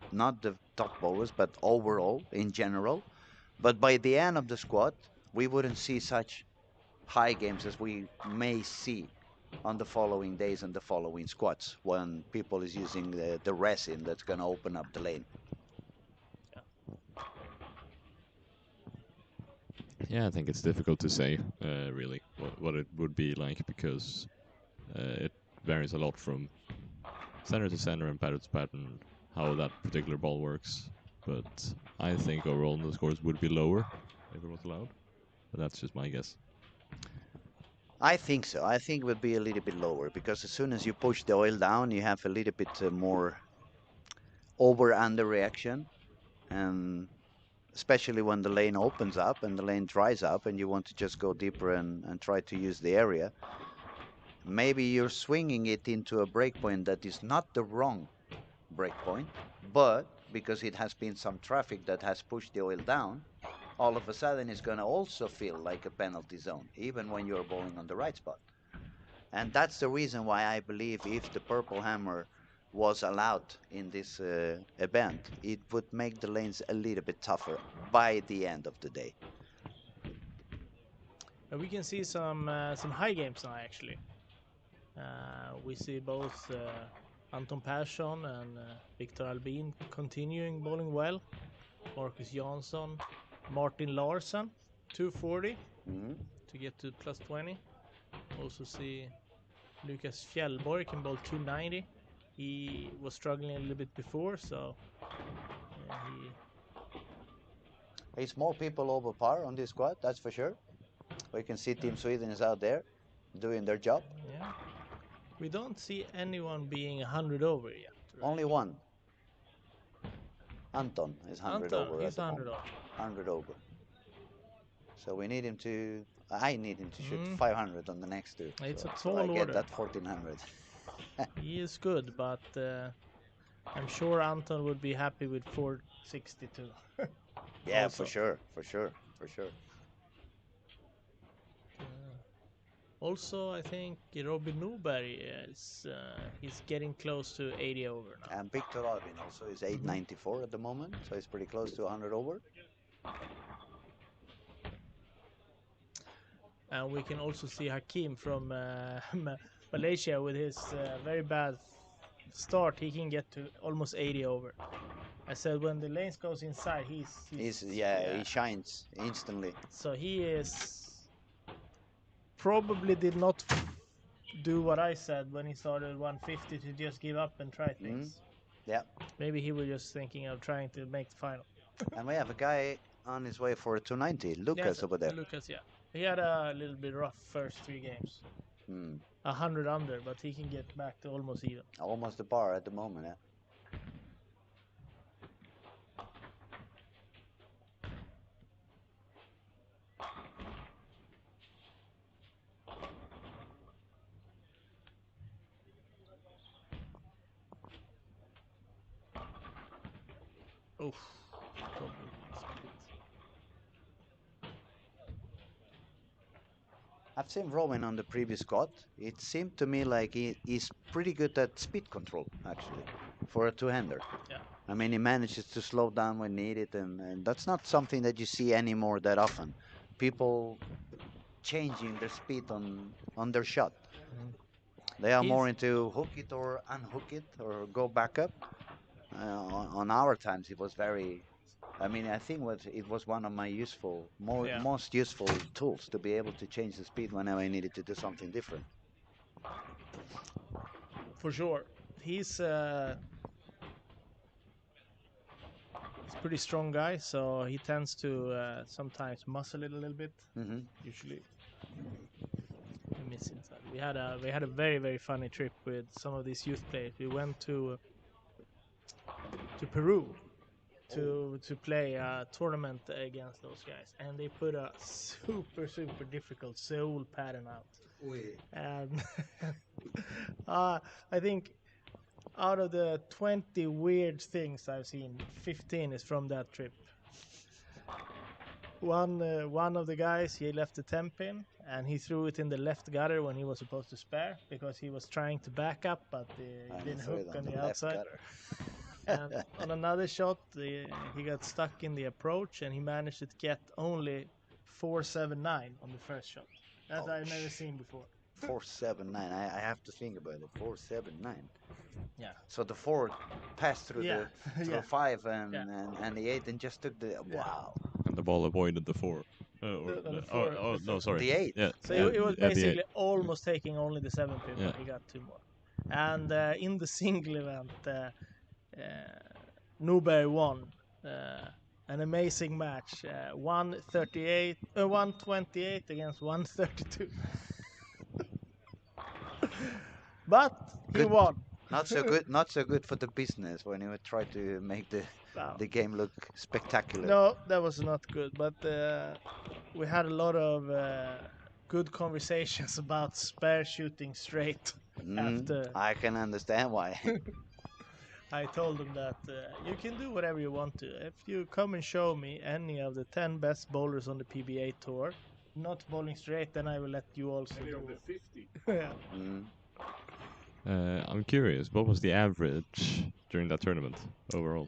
the top bowlers, but overall in general. But by the end of the squad, we wouldn't see such high games as we may see on the following days and the following squads when people is using the resin that's going to open up the lane. Yeah, I think it's difficult to say really what it would be like, because it varies a lot from center to center and pattern to pattern how that particular ball works. But I think overall the scores would be lower if it was allowed. But that's just my guess. I think so. I think it would be a little bit lower because as soon as you push the oil down, you have a little bit more over under reaction, and especially when the lane opens up and the lane dries up and you want to just go deeper and try to use the area. Maybe you're swinging it into a breakpoint that is not the wrong breakpoint, but because it has been some traffic that has pushed the oil down, all of a sudden it's going to also feel like a penalty zone, even when you're bowling on the right spot. And that's the reason why I believe if the purple hammer was allowed in this event, it would make the lanes a little bit tougher by the end of the day. And we can see some high games now actually. We see both Anton Persson and Victor Albin continuing bowling well. Marcus Jansson, Martin Larsen, 240 to get to plus 20. Also see Lucas Fjällborg can bowl 290. He was struggling a little bit before, so It's more people over par on this squad, that's for sure. We can see Team Sweden is out there doing their job. Yeah. We don't see anyone being 100 over yet. Right? Only one. Anton is 100 over. He's 100 over. 100 over. So we need him to. I need him to shoot 500 on the next two. It's so, a tall so I order. get that 1400. He is good, but I'm sure Anton would be happy with 462. Yeah, also. for sure. Also, I think Robin Newberg is he's getting close to 80 over now. And Victor Albin also is 894 at the moment, so he's pretty close to 100 over. And we can also see Hakim from Malaysia with his very bad start. He can get to almost 80 over. I said when the lanes goes inside, he shines instantly. So he is probably did not do what I said when he started 150 to just give up and try things. Yeah. Maybe he was just thinking of trying to make the final. And we have a guy on his way for a 290, Lucas over there. Lucas, yeah. He had a little bit rough first 3 games. 100 under, but he can get back to almost even. Almost the par at the moment, yeah. Oof. I've seen Rowan on the previous squad. It seemed to me like he's pretty good at speed control, actually, for a two-hander. Yeah. I mean, he manages to slow down when needed, and that's not something that you see anymore that often. People changing their speed on their shot. They are more into hook it or unhook it or go back up. On our times, it was very. I mean, I think it was one of my most useful tools to be able to change the speed whenever I needed to do something different. For sure, he's a pretty strong guy, so he tends to sometimes muscle it a little bit. Usually, miss inside. We had a very, very funny trip with some of these youth players. We went to Peru to play a tournament against those guys, and they put a super difficult Seoul pattern out. And I think out of the 20 weird things I've seen, 15 is from that trip. One of the guys, he left the 10 pin and he threw it in the left gutter when he was supposed to spare because he was trying to back up, but it didn't hook on the outside. And on another shot, he got stuck in the approach and he managed to get only 479 on the first shot. That I've never seen before. 479. I have to think about it. 479. Yeah. So the 4 passed through the 5 and the 8 and just took the wow. And the ball avoided the 4. No, sorry. The 8. Yeah. So it was basically almost taking only the 7 pin, but he got 2 more. And in the single event, Newberry won an amazing match, 128 against 132. But he won. Not so good for the business when you try to make the Wow. the game look spectacular. No, that was not good. But we had a lot of good conversations about spare shooting straight after. I can understand why. I told them that you can do whatever you want to. If you come and show me any of the 10 best bowlers on the PBA tour, not bowling straight, then I will let you also do it. 50. Yeah. I'm curious, what was the average during that tournament overall?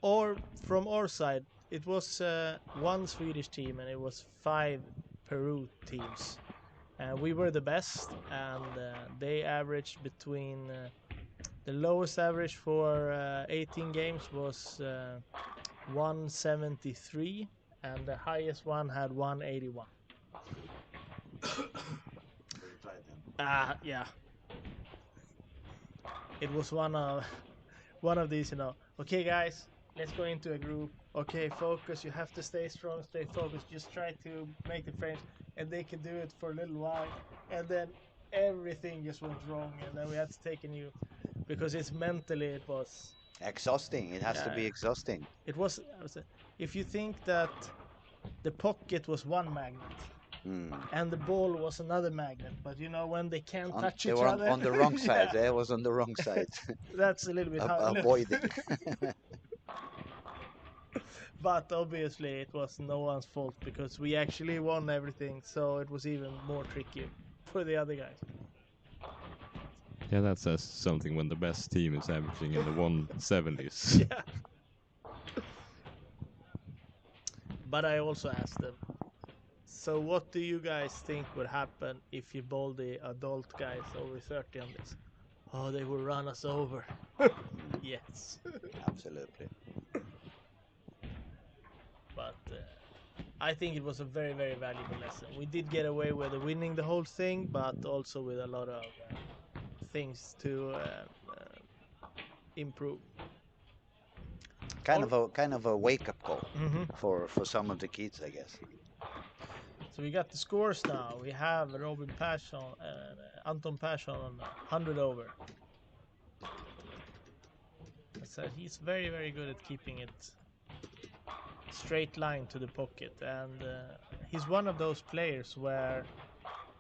Or from our side, it was one Swedish team and it was 5 Peru teams. We were the best, and they averaged between the lowest average for 18 games was 173, and the highest one had 181. Yeah. It was one of these, okay guys, let's go into a group. Okay, focus, you have to stay strong, stay focused, just try to make the frames, and they could do it for a little while, and then everything just went wrong, and then we had to take a new, because it's mentally, it was Exhausting. It has to be exhausting. it was, if you think that the pocket was one magnet and the ball was another magnet, but when they can't touch They each were other on the wrong side. yeah, It was on the wrong side. that's a little bit hard. Avoiding. But obviously it was no one's fault because we actually won everything, so it was even more tricky for the other guys. Yeah, that says something when the best team is averaging in the 170s. Yeah. But I also asked them, so what do you guys think would happen if you bowl the adult guys over 30 on this? Oh, they will run us over. Yes. Absolutely. But I think it was a very, very valuable lesson. We did get away with winning the whole thing, but also with a lot of things to improve. Kind of a wake up call Mm-hmm. for some of the kids, I guess. So we got the scores now. We have Robin Persson and Anton Persson on 100 over. So he's very, very good at keeping it straight line to the pocket, and he's one of those players where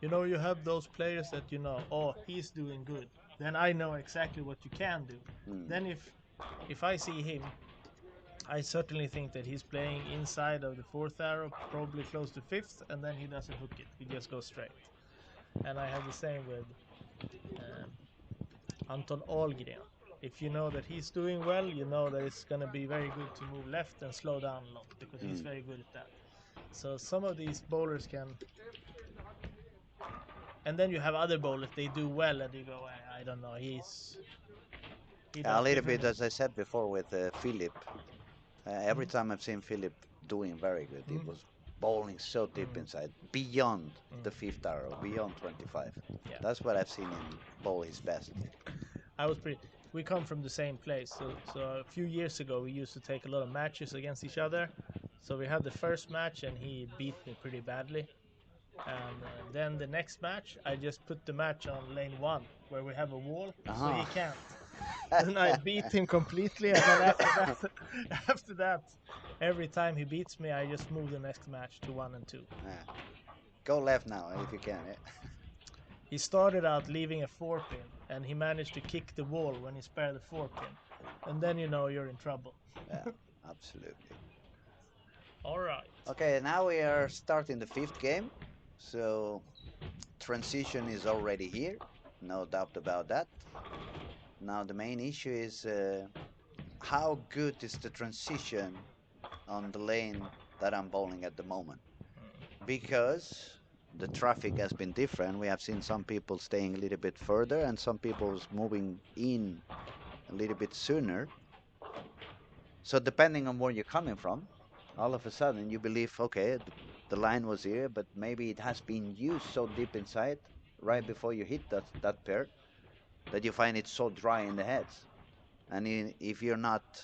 you have those players that oh, he's doing good, then I know exactly what you can do. Then if I see him, I certainly think that he's playing inside of the 4th arrow, probably close to 5th, and then he doesn't hook it, he just goes straight. And I have the same with Anton Ahlgren. If you know that he's doing well, you know that it's going to be very good to move left and slow down a lot, because he's very good at that. So some of these bowlers can, and then you have other bowlers, they do well and you go, I don't know, he A little different. bit, as I said before, with Philip. Every time I've seen Philip doing very good, he was bowling so deep inside, beyond the 5th arrow, beyond 25. Yeah. That's what I've seen him bowl his best. We come from the same place, so a few years ago we used to take a lot of matches against each other. So we had the first match and he beat me pretty badly, and then the next match I just put the match on lane 1 where we have a wall, so he can't. And I beat him completely, and then after that, every time he beats me, I just move the next match to 1 and 2. Yeah. Go left now if you can. Yeah. He started out leaving a 4-pin, and he managed to kick the wall when he spared the 4-pin, and then you're in trouble. Yeah, absolutely. All right. Okay, now we are starting the 5th game. So transition is already here, no doubt about that. Now the main issue is how good is the transition on the lane that I'm bowling at the moment, because the traffic has been different. We have seen some people staying a little bit further and some people moving in a little bit sooner. So depending on where you're coming from, all of a sudden you believe, okay, the line was here, but maybe it has been used so deep inside right before you hit that pair that you find it so dry in the heads. And if you're not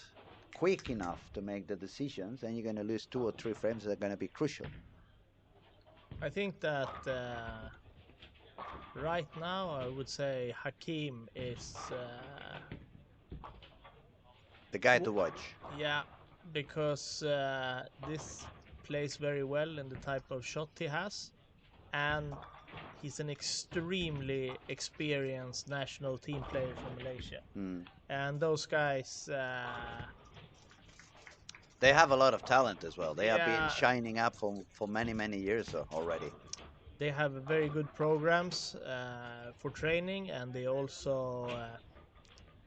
quick enough to make the decisions, then you're going to lose 2 or 3 frames that are going to be crucial. I think that right now I would say Hakim is the guy to watch. Yeah, because this plays very well in the type of shot he has, and he's an extremely experienced national team player from Malaysia. Mm. And those guys, They have a lot of talent as well. They have been yeah, shining up for many years already. they have very good programs for training, and they also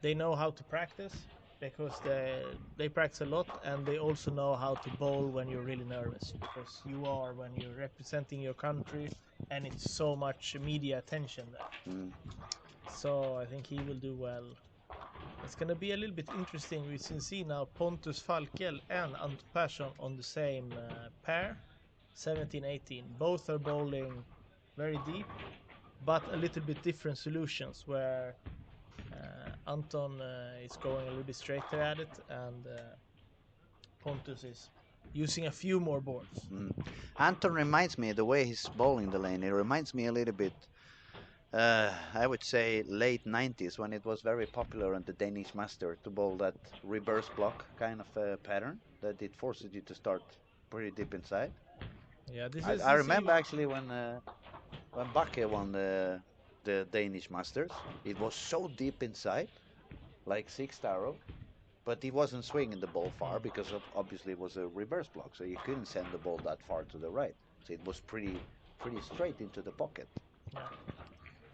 they know how to practice because they practice a lot, and they also know how to bowl when you're really nervous, because you are when you're representing your country, and it's so much media attention there. Mm. So I think he will do well. It's going to be a little bit interesting. We can see now Pontus Falkel and Ant Persson on the same pair, 17-18. Both are bowling very deep, but a little bit different solutions, where Anton is going a little bit straighter at it, and Pontus is using a few more boards. Mm. Anton reminds me, the way he's bowling the lane, it reminds me a little bit, I would say late 90s, when it was very popular on the Danish Master to bowl that reverse block kind of pattern, that it forces you to start pretty deep inside. Yeah, this I remember actually when Bakke won the Danish Masters, it was so deep inside, like sixth arrow, but he wasn't swinging the ball far because obviously it was a reverse block, so you couldn't send the ball that far to the right. So it was pretty straight into the pocket. Yeah.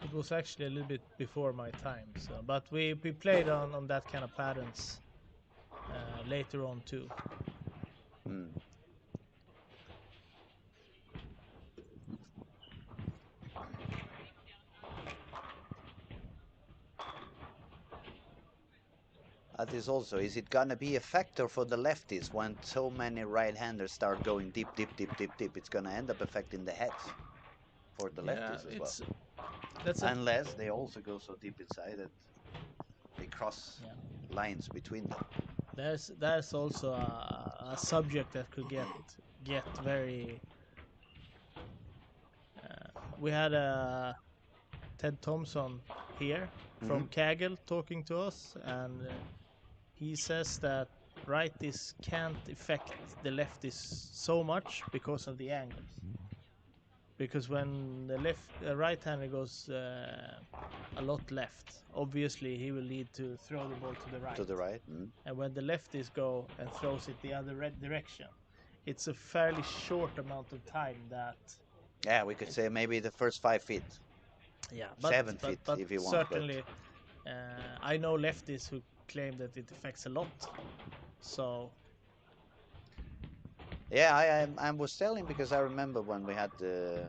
It was actually a little bit before my time, so but we played on that kind of patterns later on too. Mm. That is also, is it gonna be a factor for the lefties when so many right-handers start going deep? It's gonna end up affecting the heads for the lefties as well. Unless they also go so deep inside that they cross lines between them. There's also a subject that could get very. We had a Ted Thompson here from Kaggle talking to us, and he says that righties can't affect the lefties so much because of the angles. Because when the right-hander goes a lot left, obviously he will need to throw the ball to the right. To the right. And when the lefties go and throws it the other direction, it's a fairly short amount of time that. Yeah, we could say maybe the first 5 feet. Yeah, 7 feet if you want. Certainly, I know lefties who claim that it affects a lot. So. Yeah, I was telling because I remember when we had the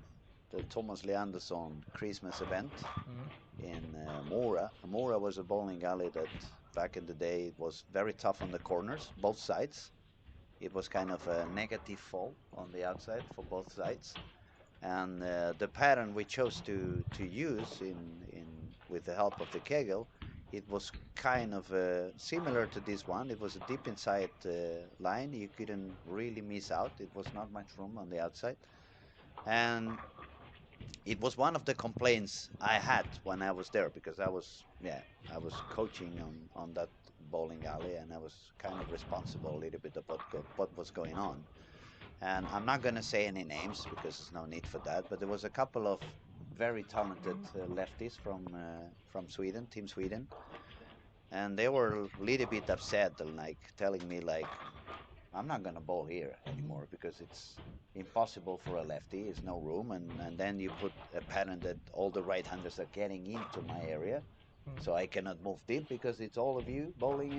Thomas Leandersson Christmas event in Mora. Mora was a bowling alley that back in the day it was very tough on the corners, both sides. It was kind of a negative fall on the outside for both sides. And the pattern we chose to use with the help of the Kegel, it was kind of similar to this one. It was a deep inside line. You couldn't really miss out. It was not much room on the outside. And it was one of the complaints I had when I was there, because I was coaching on that bowling alley, and I was kind of responsible a little bit of what was going on. And I'm not going to say any names because there's no need for that, but there was a couple of very talented lefties from Sweden, Team Sweden, and they were a little bit upset, like telling me like, I'm not going to bowl here anymore because it's impossible for a lefty. There's no room, and then you put a pattern that all the right-handers are getting into my area, so I cannot move deep because it's all of you bowling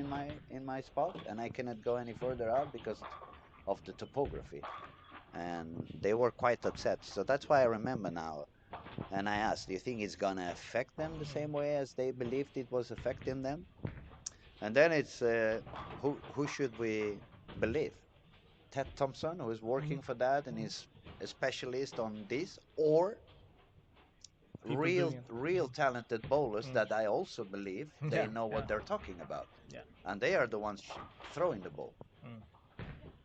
in my spot, and I cannot go any further out because of the topography. And they were quite upset. So that's why I remember now. And I asked, do you think it's gonna affect them the same way as they believed it was affecting them? And then it's who should we believe? Ted Thompson, who is working for that and is a specialist on this, or real talented bowlers that I also believe they know what they're talking about. Yeah. And they are the ones throwing the ball.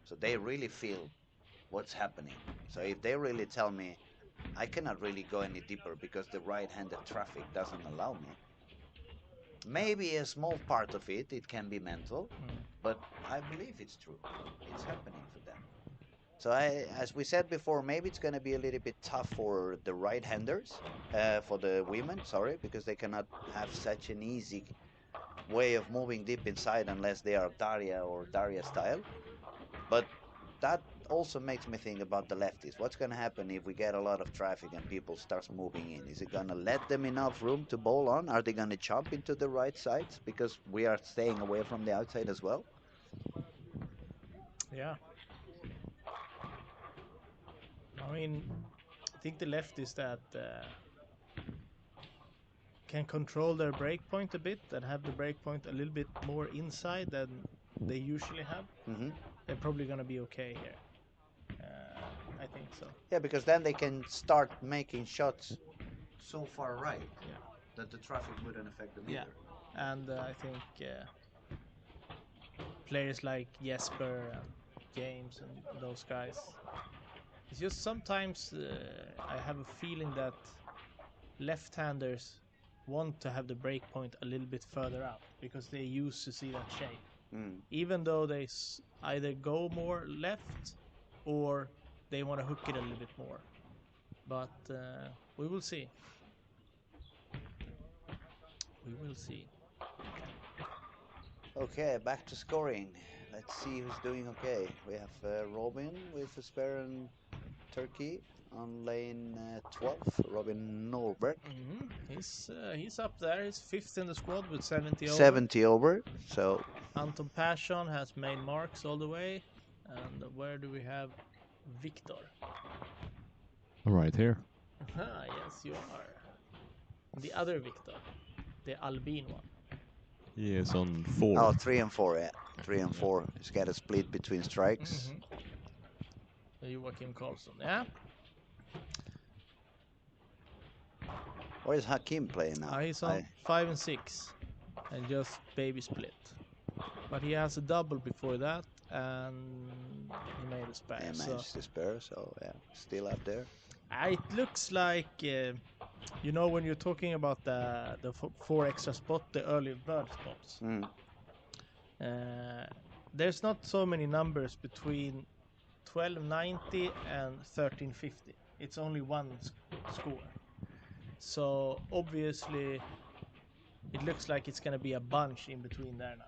So they really feel what's happening. So if they really tell me I cannot really go any deeper because the right-handed traffic doesn't allow me, Maybe a small part of it can be mental, Mm. but I believe it's true. It's happening for them. So as we said before, maybe it's going to be a little bit tough for the right-handers, for the women, sorry, because they cannot have such an easy way of moving deep inside unless they are Daria or Daria style. But that also makes me think about the lefties. What's going to happen if we get a lot of traffic and people starts moving in? Is it going to let them enough room to bowl on? Are they going to jump into the right sides because we are staying away from the outside as well? Yeah. I mean, I think the lefties that can control their break point a bit and have the break point a little bit more inside than they usually have, they're probably going to be okay here. I think so. Yeah, because then they can start making shots so far right that the traffic wouldn't affect them either. And I think players like Jesper and James and those guys, it's just sometimes I have a feeling that left-handers want to have the break point a little bit further out because they used to see that shape. Even though they either go more left or they want to hook it a little bit more. But we will see. We will see. Okay, back to scoring. Let's see who's doing okay. We have Robin with a spare and Turkey on lane 12. Robin Norbert. He's up there. He's fifth in the squad with 70 over. 70 over. So Anton Persson has made marks all the way. And where do we have Victor? Right here. Yes, you are. The other Victor, the Albin one. He is on 4. Oh, 3 and 4, yeah. 3 and 4. He's got a split between strikes. Joachim Karlsson, yeah. Where is Hakim playing now? He's on 5 and 6 and just baby split. But he has a double before that and he made a spare. He managed to spare, so yeah, still up there. It looks like, you know, when you're talking about the 4 extra spot, the early bird spots. There's not so many numbers between 1290 and 1350. It's only one score. So obviously it looks like it's going to be a bunch in between there now.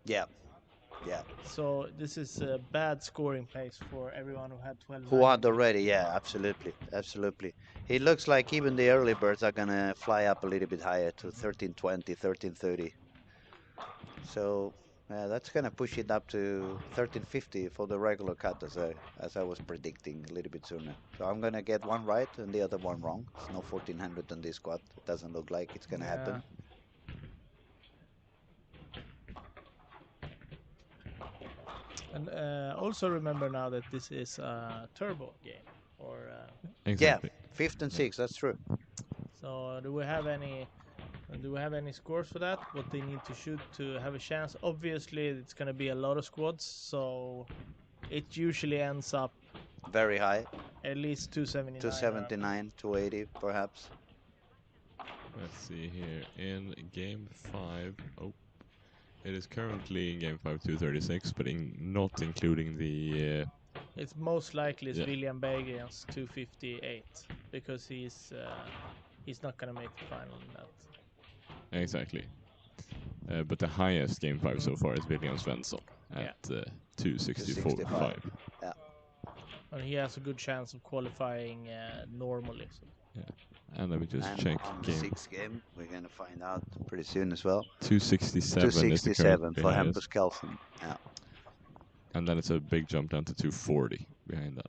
Yeah. Yeah. So this is a bad scoring pace for everyone who had 12. Who had already, yeah, absolutely. Absolutely. It looks like even the early birds are going to fly up a little bit higher to 1320, 1330. So that's going to push it up to 1350 for the regular cut as I was predicting a little bit sooner. So I'm going to get one right and the other one wrong. It's no 1400 on this squad. It doesn't look like it's going to happen. And also remember now that this is a turbo game. Or exactly. Yeah, 5th and 6th, that's true. So do we have any scores for that? What they need to shoot to have a chance? Obviously, it's going to be a lot of squads, so it usually ends up very high. At least 279. 279, 280, perhaps. Let's see here. In game 5, it is currently in game 5 236, but not including the. It's most likely it's William Berggren's 258 because he's not gonna make the final in that. Exactly. But the highest game 5 so far is William Svensson at 265. Yeah. And he has a good chance of qualifying normally. So. Yeah. And let me just check game. 6th game, we're going to find out pretty soon as well. 267 267 for Hampus Kelsen. Yeah. And then it's a big jump down to 240 behind that.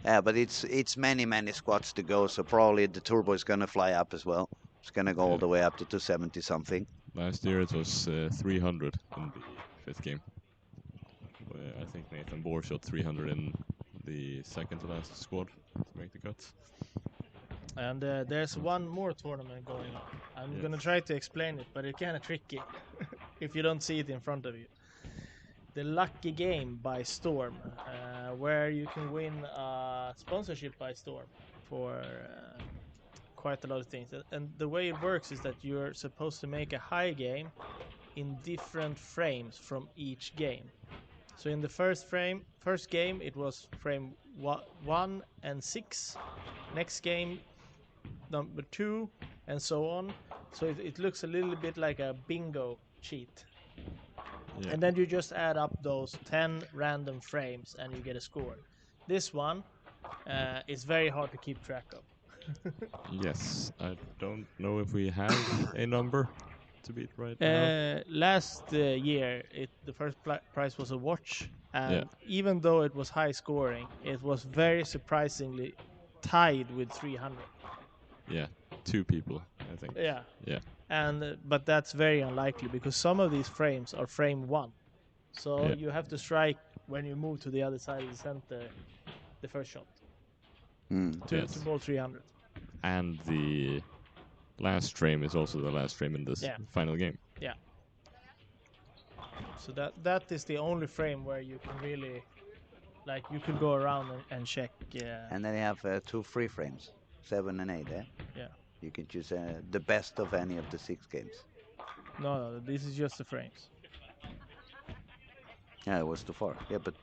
Yeah, but it's many squads to go, so probably the turbo is going to fly up as well. It's going to go all the way up to 270 something. Last year it was 300 in the 5th game. I think Nathan Bohr shot 300 in the second to last squad to make the cut. And there's one more tournament going on. I'm going to try to explain it, but it's kind of tricky if you don't see it in front of you. The Lucky Game by Storm, where you can win a sponsorship by Storm for quite a lot of things. And the way it works is that you're supposed to make a high game in different frames from each game. So in the first game, it was frame 1 and 6. Next game, number 2, and so on. So it looks a little bit like a bingo cheat. Yeah. And then you just add up those 10 random frames and you get a score. This one is very hard to keep track of. Yes, I don't know if we have a number to beat right now. Last year, the first prize was a watch, and Yeah. even though it was high scoring, it was very surprisingly tied with 300. Yeah, 2 people, I think. Yeah, Yeah. and but that's very unlikely because some of these frames are frame 1, so Yeah. you have to strike when you move to the other side of the center, the first shot to Yes. ball 300. And the last frame is also the last frame in this Yeah. final game. Yeah. So that is the only frame where you can really, like, you could go around and check. And then you have 2 free frames, 7 and 8. Yeah. You can choose the best of any of the 6 games. No, this is just the frames. Yeah, it was too far. Yeah, but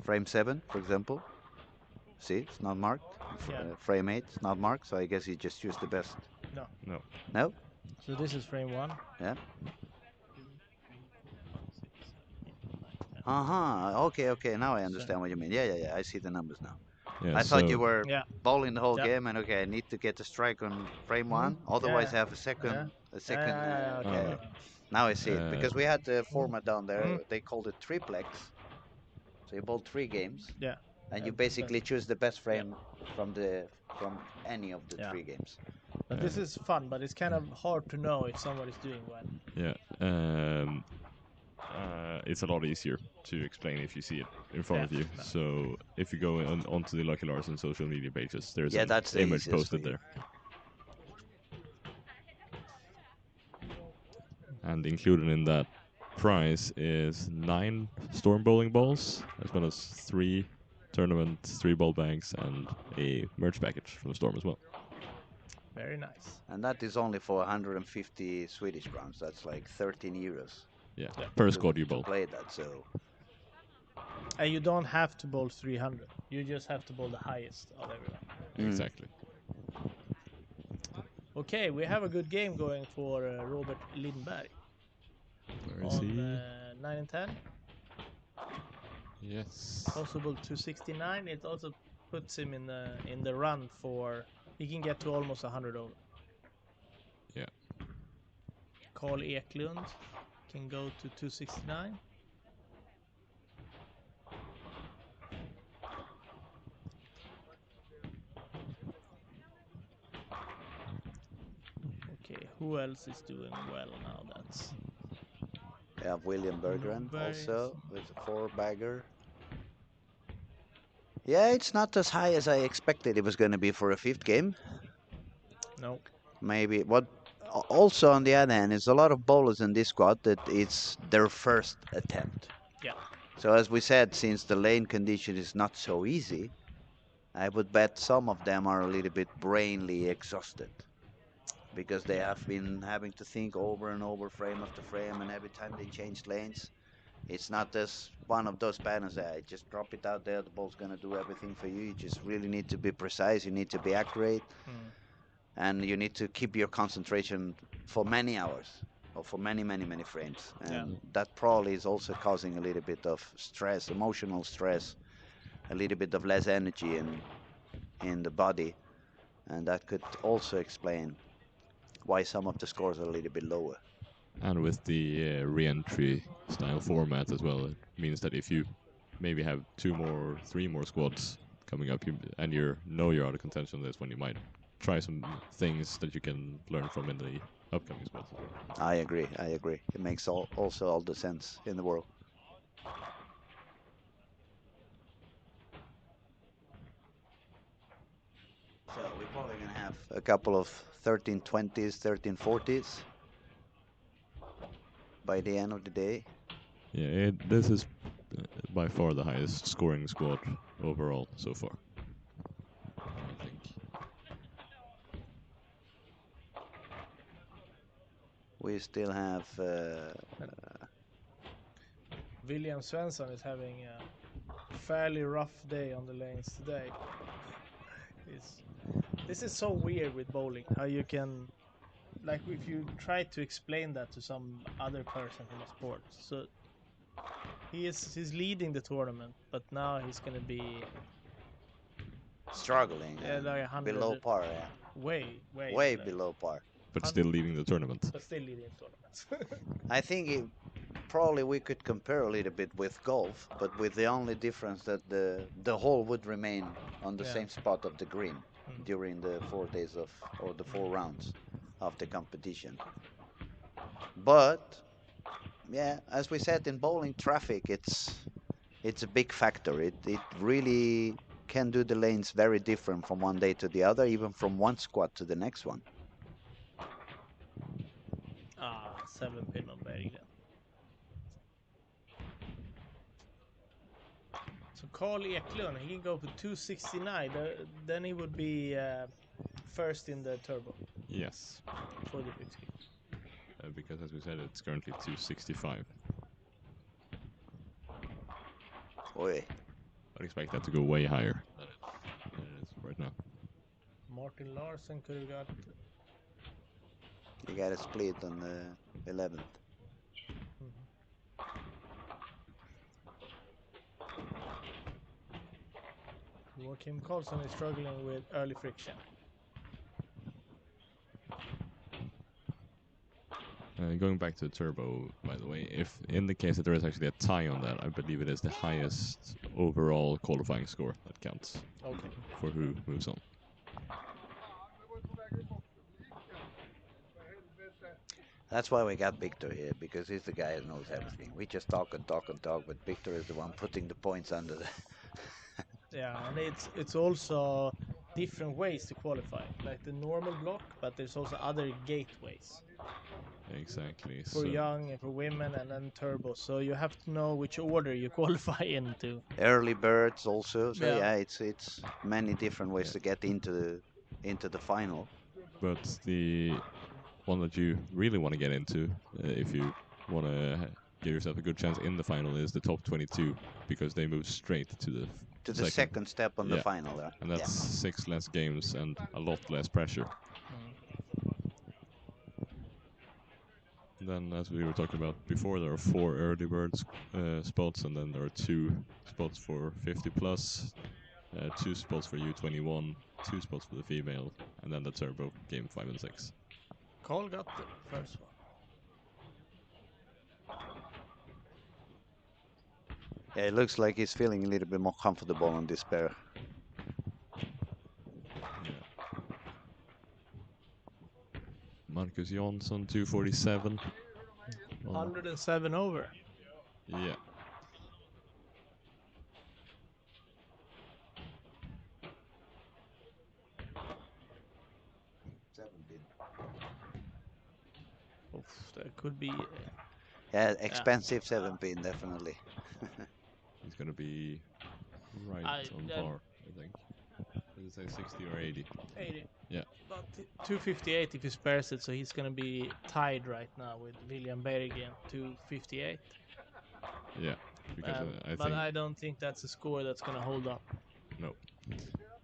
frame 7, for example. See, it's not marked. Yeah. Frame 8, it's not marked. So I guess you just choose the best. No. No. No? So this is frame 1. Yeah. Okay. Now I understand what you mean. Yeah. I see the numbers now. Yeah, I thought you were Yeah. bowling the whole Yeah. game, and okay, I need to get a strike on frame Mhm. 1. Otherwise, Yeah. I have a second. Yeah. A second. Okay. Okay. Now I see it because we had the format down there. Mhm. They called it triplex. So you bowl 3 games, Yeah. and you the basically best. choose the best frame from any of the Yeah. 3 games. But this is fun, but it's kind of hard to know if somebody's doing well. Yeah. It's a lot easier to explain if you see it in front of Yeah. you. So if you go onto the Lucky Larsen social media pages, there's Yeah, an that's the image easiest posted for you. there. And included in that prize is 9 storm bowling balls, as well as 3 tournament 3-ball bags and a merch package from Storm as well. Very nice. And that is only for 150 Swedish crowns. That's like 13 euros. Yeah, Yeah. per to- squad you to bowl. play that. So And you don't have to bowl 300. You just have to bowl the highest of everyone. Exactly. Okay, we have a good game going for Robert Lindberg Where is on he? 9 and 10. Yes. Possible 269. It also puts him in the run for. He can get to almost 100 over. Yeah. Carl Eklund can go to 269. Okay, who else is doing well now? That's we have William Berggren Berggren. also with a 4-bagger. Yeah, it's not as high as I expected it was going to be for a 5th game. no. Maybe what also on the other hand is a lot of bowlers in this squad that it's their first attempt. Yeah. So as we said, since the lane condition is not so easy, I would bet some of them are a little bit brainly exhausted because they have been having to think over and over frame after frame, and every time they change lanes, it's not just one of those patterns that I just drop it out there, the ball's gonna do everything for you. You just really need to be precise, you need to be accurate, and you need to keep your concentration for many hours or for many frames. And that probably is also causing a little bit of stress, emotional stress, a little bit of less energy in the body, and that could also explain why some of the scores are a little bit lower. And with the re-entry style format as well, it means that if you maybe have 2 more, 3 more squads coming up, and you're out of contention, that's when you might try some things that you can learn from in the upcoming squads. I agree. It makes also all the sense in the world. So we're probably gonna have a couple of 1320s, 1340s by the end of the day. Yeah, this is by far the highest scoring squad overall so far, I think. We still have William Svensson is having a fairly rough day on the lanes today. This is so weird with bowling. How you can, like, if you try to explain that to some other person in the sport. So he's leading the tournament, but now he's gonna be struggling like 100 below par. Yeah. way Below par. But still leading the tournament. But still leading the tournament. I think probably we could compare a little bit with golf, but with the only difference that the hole would remain on the same spot of the green during the 4 days of or the 4 rounds of the competition. But yeah, as we said in bowling, traffic it's a big factor. It really can do the lanes very different from one day to the other, even from one squad to the next one. 7-pin on Berggren. So Carl Eklund, he can go for 269. Then he would be first in the turbo. Yes. For the big ski. Because as we said, it's currently 265. Oi. I'd expect that to go way higher than it is right now. Martin Larsen could have got. You got a split on the 11th. Joachim Karlsson is struggling with early friction. Going back to the turbo, by the way, if in the case that there is actually a tie on that, I believe it is the highest overall qualifying score that counts. Okay. For who moves on. That's why we got Victor here, because he's the guy who knows everything. We just talk and talk and talk, but Victor is the one putting the points under the... Yeah, and it's also different ways to qualify, like the normal block, but there's also other gateways. Exactly. For young and for women, and then turbo. So you have to know which order you qualify into. Early birds also. So yeah, it's many different ways to get into the final. But the one that you really want to get into, if you want to give yourself a good chance in the final, is the top 22, because they move straight to the second step on the final there. And that's 6 less games and a lot less pressure. Then, as we were talking about before, there are 4 early bird spots, and then there are 2 spots for 50 plus, 2 spots for U21, 2 spots for the female, and then the turbo game 5 and 6. Carl got the first one. Yeah, it looks like he's feeling a little bit more comfortable on this pair. Marcus Jansson, 247. 107 over. Yeah. Oof, that could be. Yeah, expensive 7-pin, definitely. He's gonna be right on par, I think. Does it say 60 or 80? 80. Yeah. But 258 if he spares it, so he's gonna be tied right now with William Berggren, 258. Yeah, because I don't think that's a score that's gonna hold up. No.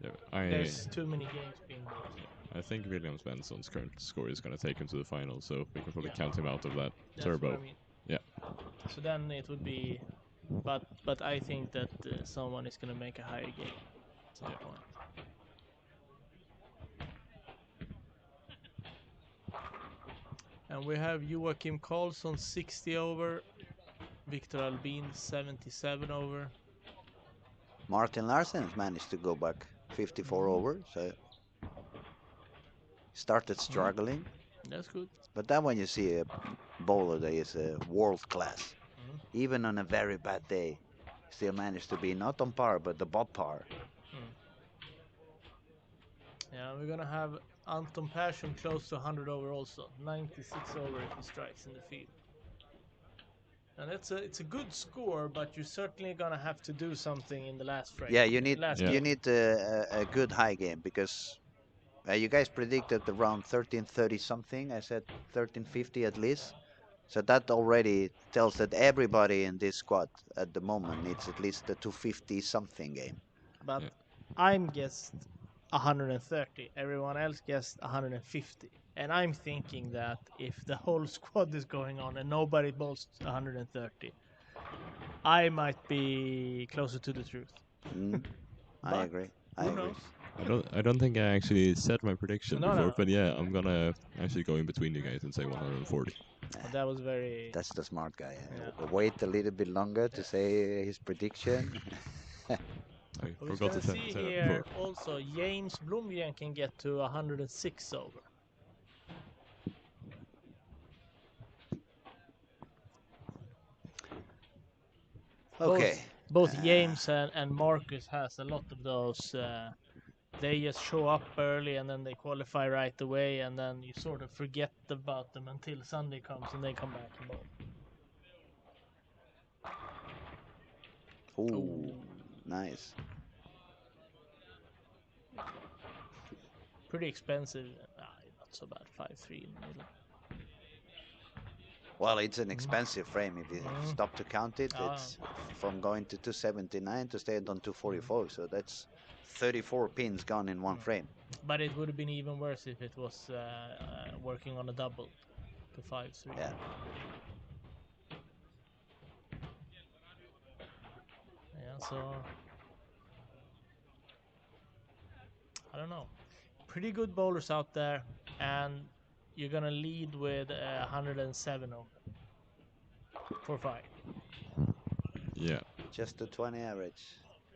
Yeah, there's too many games being played. I think William Svensson's current score is going to take him to the final, so we can probably count him out of that turbo. What I mean. Yeah. So then it would be, but I think that someone is going to make a higher game at some point. And we have Joachim Karlsson 60 over, Victor Albin 77 over. Martin Larsen has managed to go back 54 over, so started struggling. That's good. But then when you see a bowler that is world class, even on a very bad day, still managed to be not on par but above par. Yeah, we're gonna have Anton Persson close to 100 over also, 96 over if he strikes in the field. And it's a good score, but you're certainly gonna have to do something in the last frame. Yeah, you need a good high game, because You guys predicted around 1330 something. I said 1350 at least. So that already tells that everybody in this squad at the moment needs at least a 250 something game. But Yeah. I'm guessed 130. Everyone else guessed 150. And I'm thinking that if the whole squad is going on and nobody bowls 130, I might be closer to the truth. Mm, I But agree. I who agree. knows? I don't think I actually said my prediction No, before, no. but yeah, I'm gonna actually go in between you guys and say 140. But that was very. That's the smart guy. Yeah. Wait a little bit longer to Yeah. say his prediction. I Who's forgot gonna to see say that here? before. Also, James Blomgren can get to 106 over. Okay. Both Uh, James and Marcus has a lot of those. They just show up early and then they qualify right away, and then you sort of forget about them until Sunday comes and they come back and bowl. ooh, Ooh, nice. pretty expensive. Not so bad. 5-3 in the middle. Well, it's an expensive frame. If you Mm. stop to count it, Ah, it's from going to 279 to staying on 244. So that's 34 pins gone in one Mm. frame. But it would have been even worse if it was working on a double to 5-3. Yeah. Yeah, so I don't know. Pretty good bowlers out there, and you're gonna lead with 107 over 4-5. Yeah, Just a 20 average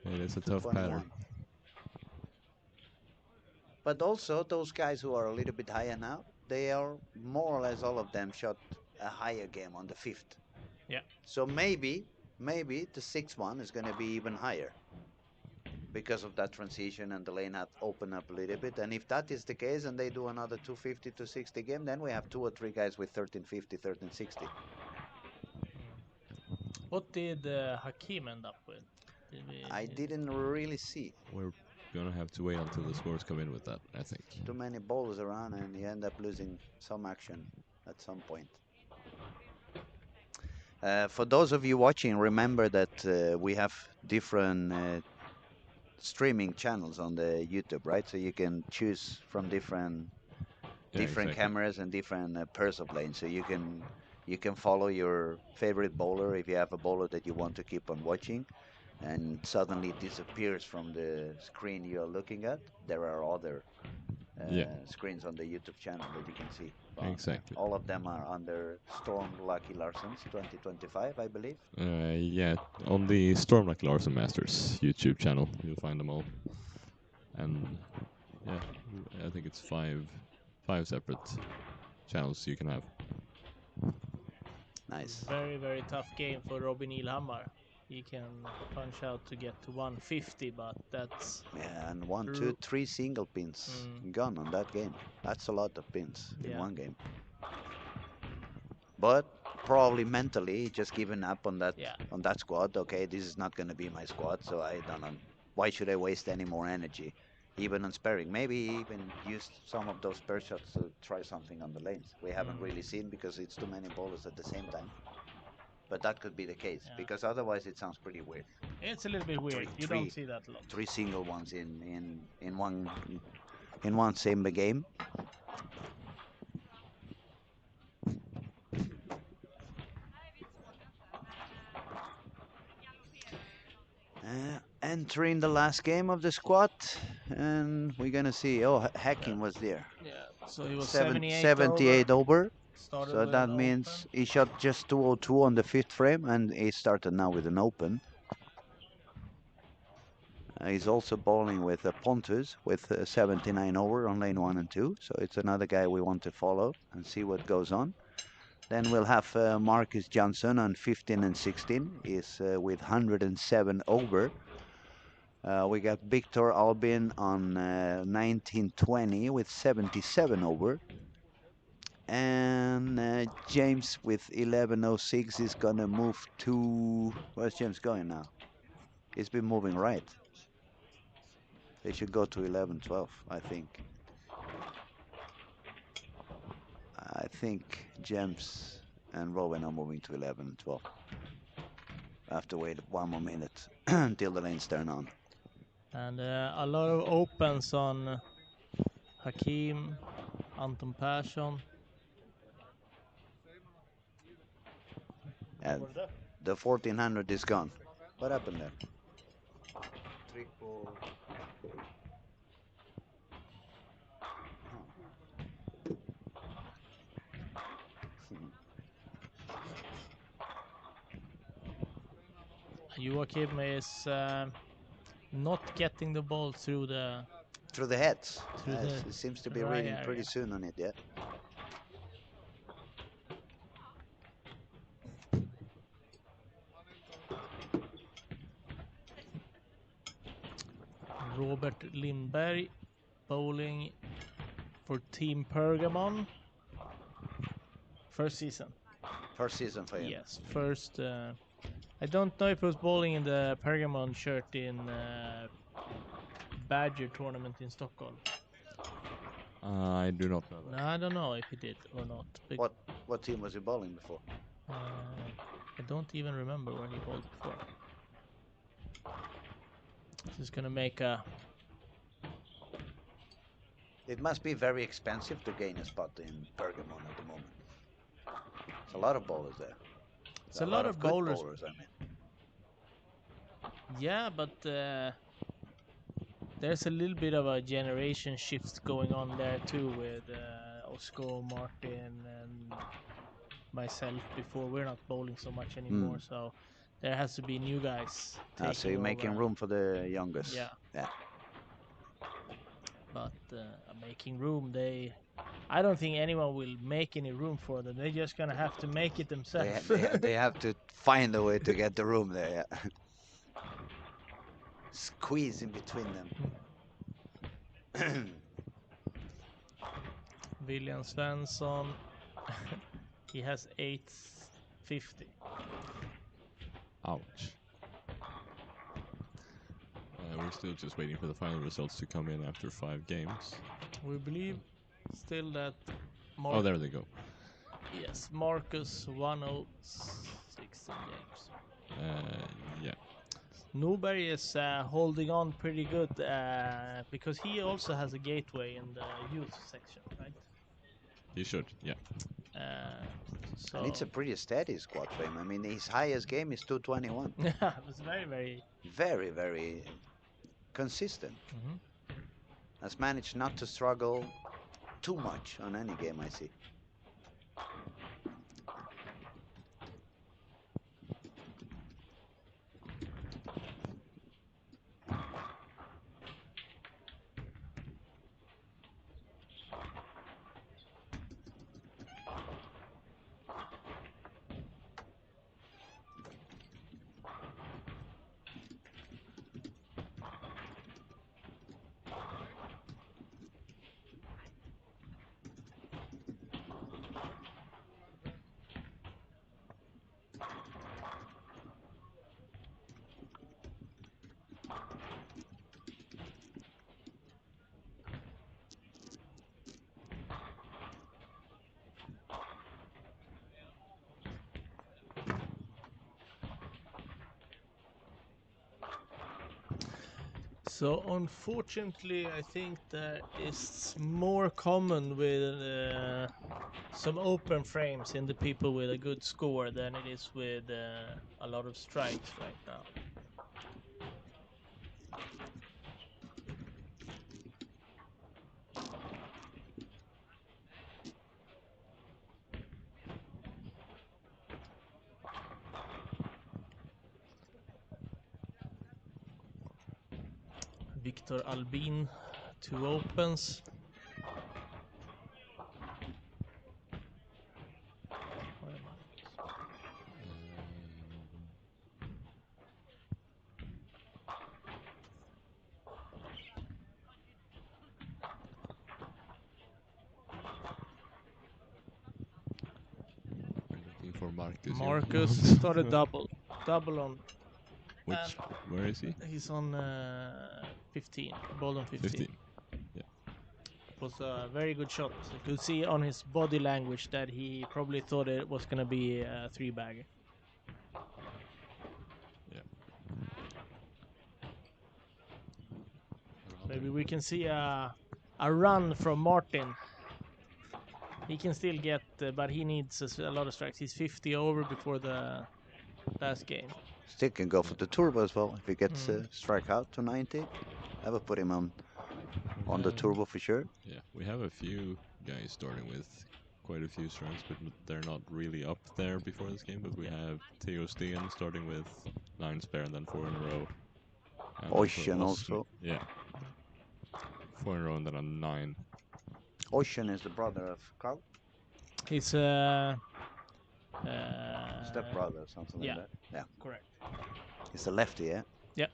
it is a to tough pattern. 21. But also, those guys who are a little bit higher now, they are more or less all of them shot a higher game on the fifth. Yeah. So maybe the sixth one is going to be even higher because of that transition and the lane had opened up a little bit. And if that is the case and they do another 250 to 60 game, then we have two or three guys with 1350, 1360. What did Hakim end up with? Did I didn't really see We're gonna have to wait until the scores come in with that, I think. too many balls around and you end up losing some action at some point. For those of you watching, remember that we have different streaming channels on the YouTube, right? So you can choose from different Yeah, exactly. cameras and different pairs of lanes. So you can follow your favorite bowler if you have a bowler that you want to keep on watching, and suddenly disappears from the screen you are looking at. There are other Yeah, screens on the YouTube channel that you can see. exactly. All of them are under Storm Lucky Larsens 2025, I believe. Yeah, on the Storm Like Larsen Masters YouTube channel, you'll find them all. And yeah, I think it's five separate channels you can have. Nice. very, very tough game for Robin Ilhammar. He can punch out to get to 150, but that's Yeah, and one, two, three single pins gone on that game. That's a lot of pins in yeah. one game. But probably mentally just giving up on Yeah. that squad. Okay, this is not going to be my squad, so I don't know. Why should I waste any more energy, even on sparing? Maybe even use some of those spare shots to try something on the lanes. We haven't really seen because it's too many bowlers at the same time. But that could be the case Yeah. because otherwise it sounds pretty weird. It's a little bit weird. You don't see that a lot. Three single ones in one same game. Entering the last game of the squad, and we're gonna see. Oh, Hacking was there. Yeah. So he was 78 over. Started So with that an means open. he shot just 202 on the fifth frame, and he started now with an open. He's also bowling with Pontus with 79 over on lane 1 and 2. So it's another guy we want to follow and see what goes on. Then we'll have Marcus Johnson on 15 and 16. Is with 107 over. We got Victor Albin on 1920 with 77 over. And James with 1106 is going to move to... Where's James going now? He's been moving right. They should go to 1112, I think. I think James and Rowan are moving to 11 and 12. I have to wait 1 more minute until the lanes turn on. And a lot of opens on Hakim, Anton Persson. And the 1400 is gone. What happened there? Triple. Joachim is not getting the ball through the heads. Through the It seems to be right reading area. pretty soon on it, yeah. Robert Lindberg bowling for Team Pergamon. First season. First season for him. Yes, first. I don't know if he was bowling in the Pergamon shirt in Badger tournament in Stockholm. I do not know that. No, I don't know if he did or not. What team was he bowling before? I don't even remember where he bowled before. This is gonna make a. It must be very expensive to gain a spot in Pergamon at the moment. There's a lot of bowlers there. It's a lot of good bowlers. I mean. Yeah, but there's a little bit of a generation shift going on there too with Oscar, Martin, and myself. Before we're not bowling so much anymore, so there has to be new guys. So you're making room for the youngest. Yeah. Yeah. But making room, I don't think anyone will make any room for them. They're just gonna have to make it themselves. They have to find a way to get the room there. Yeah. Squeeze in between them. William Svensson, he has 850. Ouch. We're still just waiting for the final results to come in after 5 games. We believe still that. Oh, there they go. Yes, Marcus 106 in games. Yeah. Newberry is holding on pretty good because he also has a gateway in the youth section, right? You should, yeah. So And it's a pretty steady squad for him. I mean, his highest game is 221. Yeah, it was very very consistent. Has managed not to struggle too much on any game I see. So unfortunately, I think that it's more common with some open frames in the people with a good score than it is with a lot of strikes right now. Victor Albin, 2 opens. We're looking for Marcus. Marcus started double on. Where is he? He's on 15, ball on 15. 15. Yeah. was a very good shot. You could see on his body language that he probably thought it was going to be a three-bagger. Yeah. Maybe we can see a run from Martin. He can still get, but he needs a lot of strikes. He's 50 over before the last game. Still can go for the turbo as well if he gets strike out to 90. I will put him on the turbo for sure. Yeah, we have a few guys starting with quite a few strikes, but they're not really up there before this game. But we have Theo Steen starting with 9 spare and then 4 in a row. And Ocean also. Yeah. 4 in a row and then a 9. Ocean is the brother of Carl. He's Step brother or something like that. Yeah. Correct. He's a lefty, yeah? Yeah.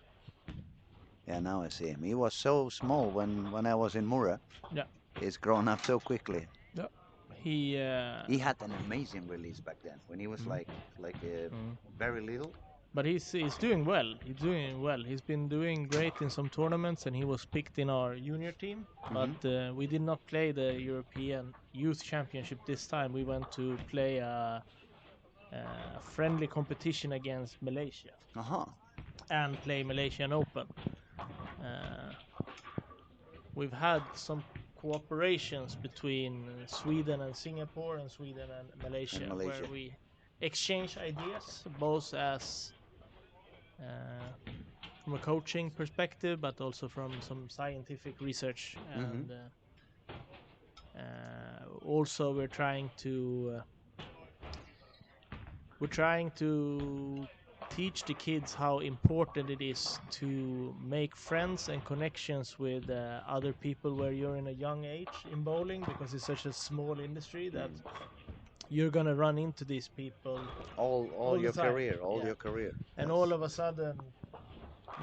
Yeah, now I see him. He was so small when I was in Mura. Yeah. He's grown up so quickly. Yeah. He had an amazing release back then when he was like very little. But he's doing well. He's doing well. He's been doing great in some tournaments, and he was picked in our junior team. But we did not play the European Youth Championship this time. We went to play a friendly competition against Malaysia and play Malaysian Open. We've had some cooperations between Sweden and Singapore and Sweden and Malaysia. Where we exchange ideas, both as from a coaching perspective, but also from some scientific research. And also we're trying to teach the kids how important it is to make friends and connections with other people where you're in a young age in bowling, because it's such a small industry that you're gonna run into these people all your career, your career. And all of a sudden,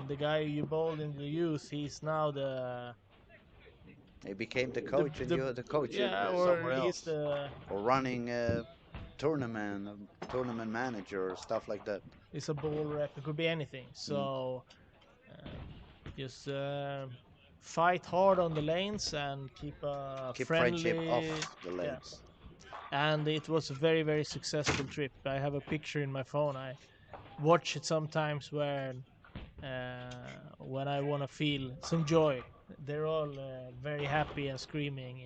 the guy you bowled in the youth, he's now he became the coach, and you're the coach or somewhere he's else. Or running a tournament manager, or stuff like that. It's a ball rep. It could be anything. So just fight hard on the lanes and keep friendly friendship off the lanes. And it was a very, very successful trip. I have a picture in my phone. I watch it sometimes when I want to feel some joy. They're all very happy and screaming.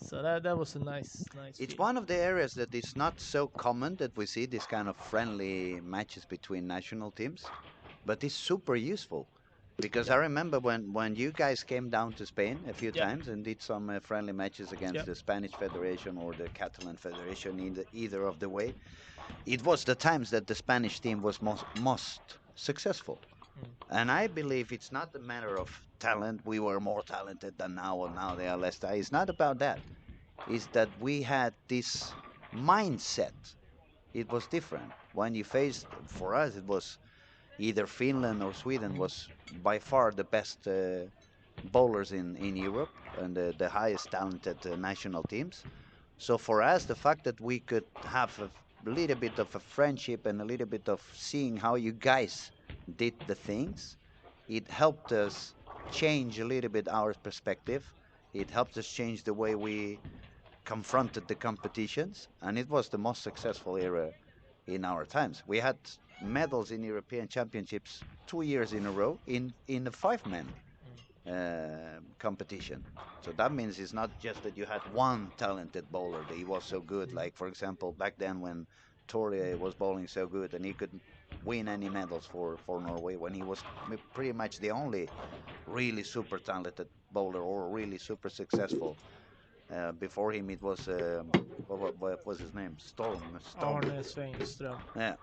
So that was a nice. It's one of the areas that is not so common that we see this kind of friendly matches between national teams, but it's super useful. Because I remember when you guys came down to Spain a few times and did some friendly matches against the Spanish Federation or the Catalan Federation, either of the way, it was the times that the Spanish team was most successful. And I believe it's not a matter of talent. We were more talented than now, or now they are less talented. It's not about that. It's that we had this mindset. It was different. When you faced, for us, it was either Finland or Sweden was by far the best bowlers in Europe and the highest talented national teams. So for us, the fact that we could have a little bit of a friendship and a little bit of seeing how you guys did the things, it helped us change a little bit our perspective. It helped us change the way we confronted the competitions, and it was the most successful era in our times. We had medals in European Championships 2 years in a row in the 5-man competition. So that means it's not just that you had one talented bowler that he was so good. Like, for example, back then when Torre was bowling so good and he could win any medals for Norway, when he was pretty much the only really super talented bowler or really super successful. Before him, it was what was his name? Storm. Arne Svengström. Yeah,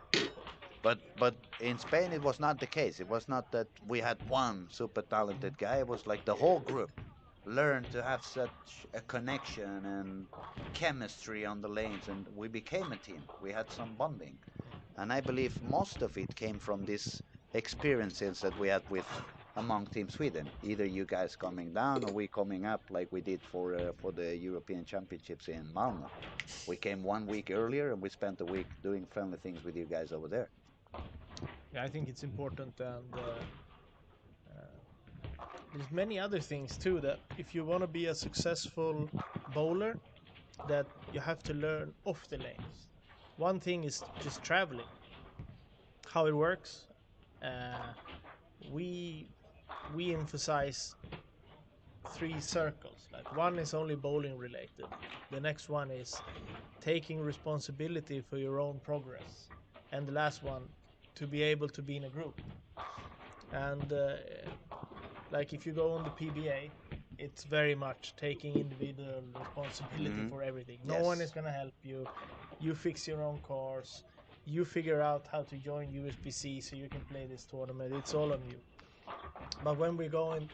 but in Spain it was not the case. It was not that we had one super talented guy. It was like the whole group learned to have such a connection and chemistry on the lanes, and we became a team. We had some bonding, and I believe most of it came from these experiences that we had among Team Sweden. Either you guys coming down or we coming up, like we did for the European Championships in Malmö. We came 1 week earlier and we spent a week doing friendly things with you guys over there. Yeah, I think it's important, and there's many other things too that if you want to be a successful bowler, that you have to learn off the lanes. One thing is just traveling, how it works. Uh, we we emphasize three circles. Like one is only bowling related. The next one is taking responsibility for your own progress, and the last one to be able to be in a group. And like if you go on the PBA, it's very much taking individual responsibility for everything. No one is Yes. going to help you. You fix your own cars. You figure out how to join USBC so you can play this tournament. It's all on you. But when we go in,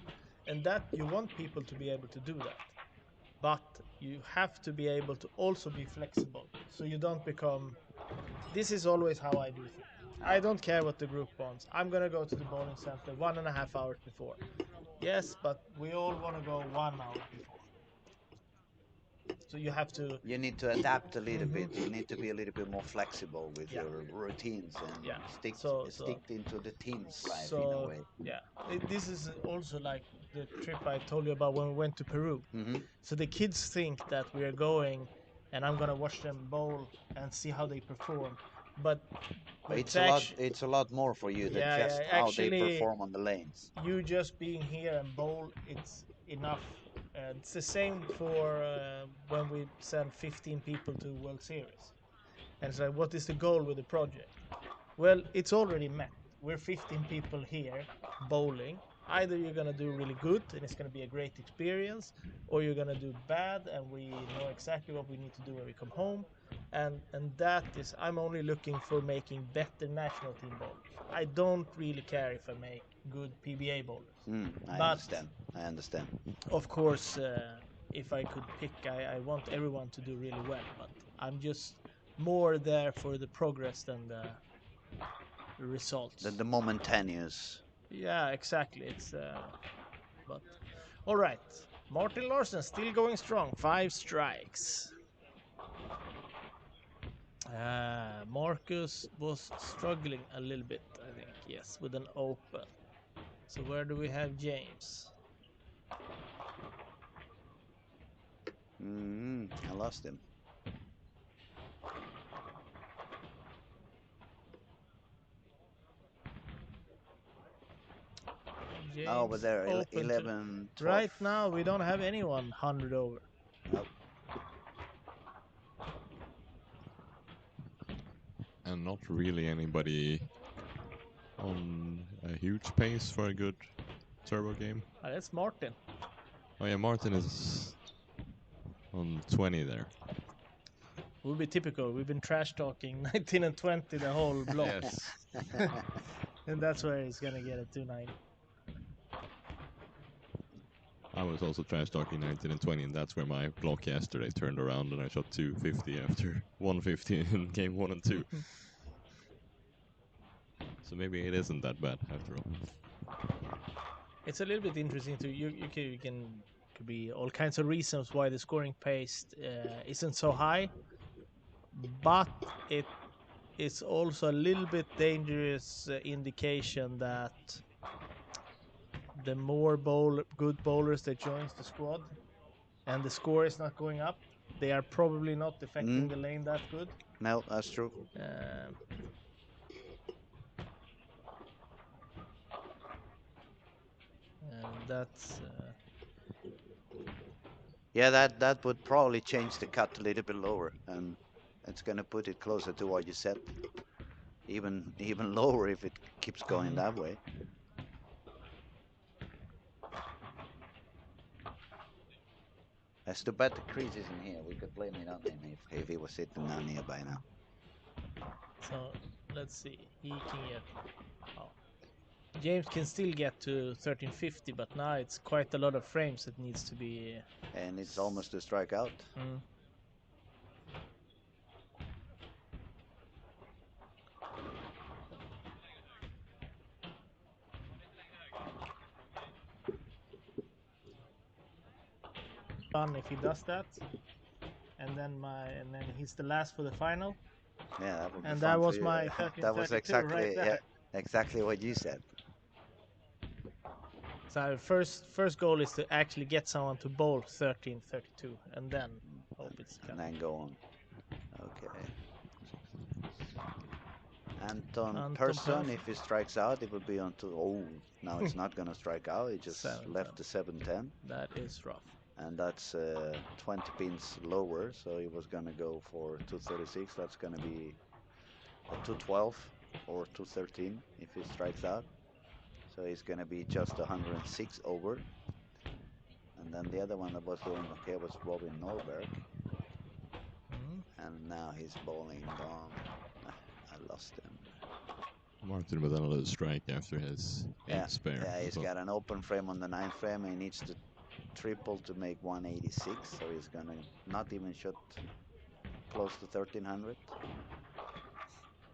and that you want people to be able to do that, but you have to be able to also be flexible so you don't become. This is always how I do things. I don't care what the group wants. I'm gonna go to the bowling center 1.5 hours before. Yes, but we all want to go 1 hour before. So you have to. You need to adapt a little Mhm. bit. You need to be a little bit more flexible with Yeah. your routines and Yeah. stick So stick into the team's life in a so way. yeah. This is also like the trip I told you about when we went to Peru. Hmm. So the kids think that we are going, and I'm gonna watch them bowl and see how they perform. But But it's it's a lot. actually It's a lot more for you than yeah. just how they Actually, perform on the lanes. you just being here and bowl, it's enough. It's the same for when we send 15 people to World Series. And it's like, what is the goal with the project? Well, it's already met. We're 15 people here bowling. Either you're going to do really good and it's going to be a great experience, or you're going to do bad and we know exactly what we need to do when we come home. And that is, I'm only looking for making better national team bowlers. I don't really care if I make good PBA bowlers. I But understand. I understand. of course, if I could pick, I want everyone to do really well. But I'm just more there for the progress than the results. The momentaneous. Yeah, exactly. It's but all right. Martin Larsen still going strong. 5 strikes. Marcus was struggling a little bit, I think. Yes, with an open. So where do we have James? I lost him. James Over there, open to 11, 12. right now. We don't have anyone 100 over. Nope. And not really anybody on a huge pace for a good turbo game. That's Martin. Oh yeah, Martin is on 20 there. Will be typical. We've been trash talking 19 and 20 the whole block. Yes. And that's where he's gonna get a 290. I was also trash talking 19 and 20, and that's where my block yesterday turned around and I shot 250 after 150 in game 1 and 2. So maybe it isn't that bad after all. It's a little bit interesting too. You can could be all kinds of reasons why the scoring pace isn't so high, but it is also a little bit dangerous indication that the more good bowlers that joins the squad and the score is not going up, they are probably not affecting the lane that good. No, that's true. And that's Yeah, that would probably change the cut a little bit lower, and it's gonna put it closer to what you said. Even lower if it keeps going that way. As too bad the crease isn't here. We could blame it on him if he was sitting down here by now. so. Let's see. He can get. Oh. James can still get to 1350, but now it's quite a lot of frames that needs to be. And it's almost a strikeout. Fun if he does that, and then he's the last for the final. Yeah, that would be And fun that for was you. my That was 1332 exactly right there. exactly what you said. So first goal is to actually get someone to bowl 13-32, and then hope it's and coming. then go on. Okay. Anton Anton Persson, Persson. if he strikes out, it will be on to. Oh, now it's not gonna strike out. He just 7-10. left the 7-10, That is rough. and that's 20 pins lower. So he was gonna go for 236. That's gonna be a 212 or 213 if he strikes out. So he's gonna be just 106 over. And then the other one that was doing okay was Robin Norberg. And now he's bowling down. I lost him. Martin with another strike after his Yeah, 8 spare. yeah, as he's well. got an open frame on the 9th frame. He needs to triple to make 186, so he's gonna not even shot close to 1300.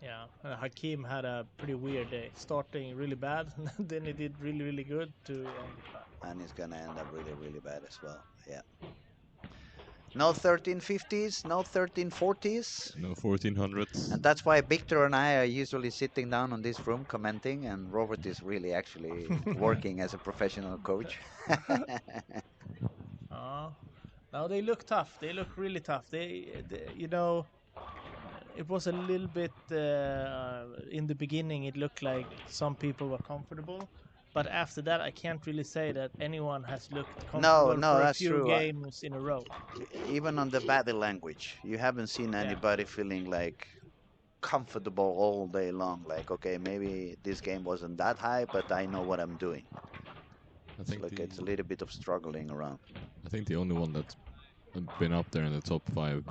Yeah, Hakim had a pretty weird day. Starting really bad, then he did really, really good to end it bad. And he's gonna end up really, really bad as well. Yeah. No 1350s, no 1340s. No 1400s. And that's why Victor and I are usually sitting down on this room commenting, and Robert is really actually working as a professional coach. Now they look tough. They look really tough. You know, it was a little bit in the beginning. It looked like some people were comfortable, but after that, I can't really say that anyone has looked comfortable No, for a that's few true. games in a row. Even on the body language, you haven't seen Yeah. anybody feeling like comfortable all day long. Like, okay, maybe this game wasn't that high, but I know what I'm doing. I think Look, it's a little bit of struggling around. I think the only one that's been up there in the top 5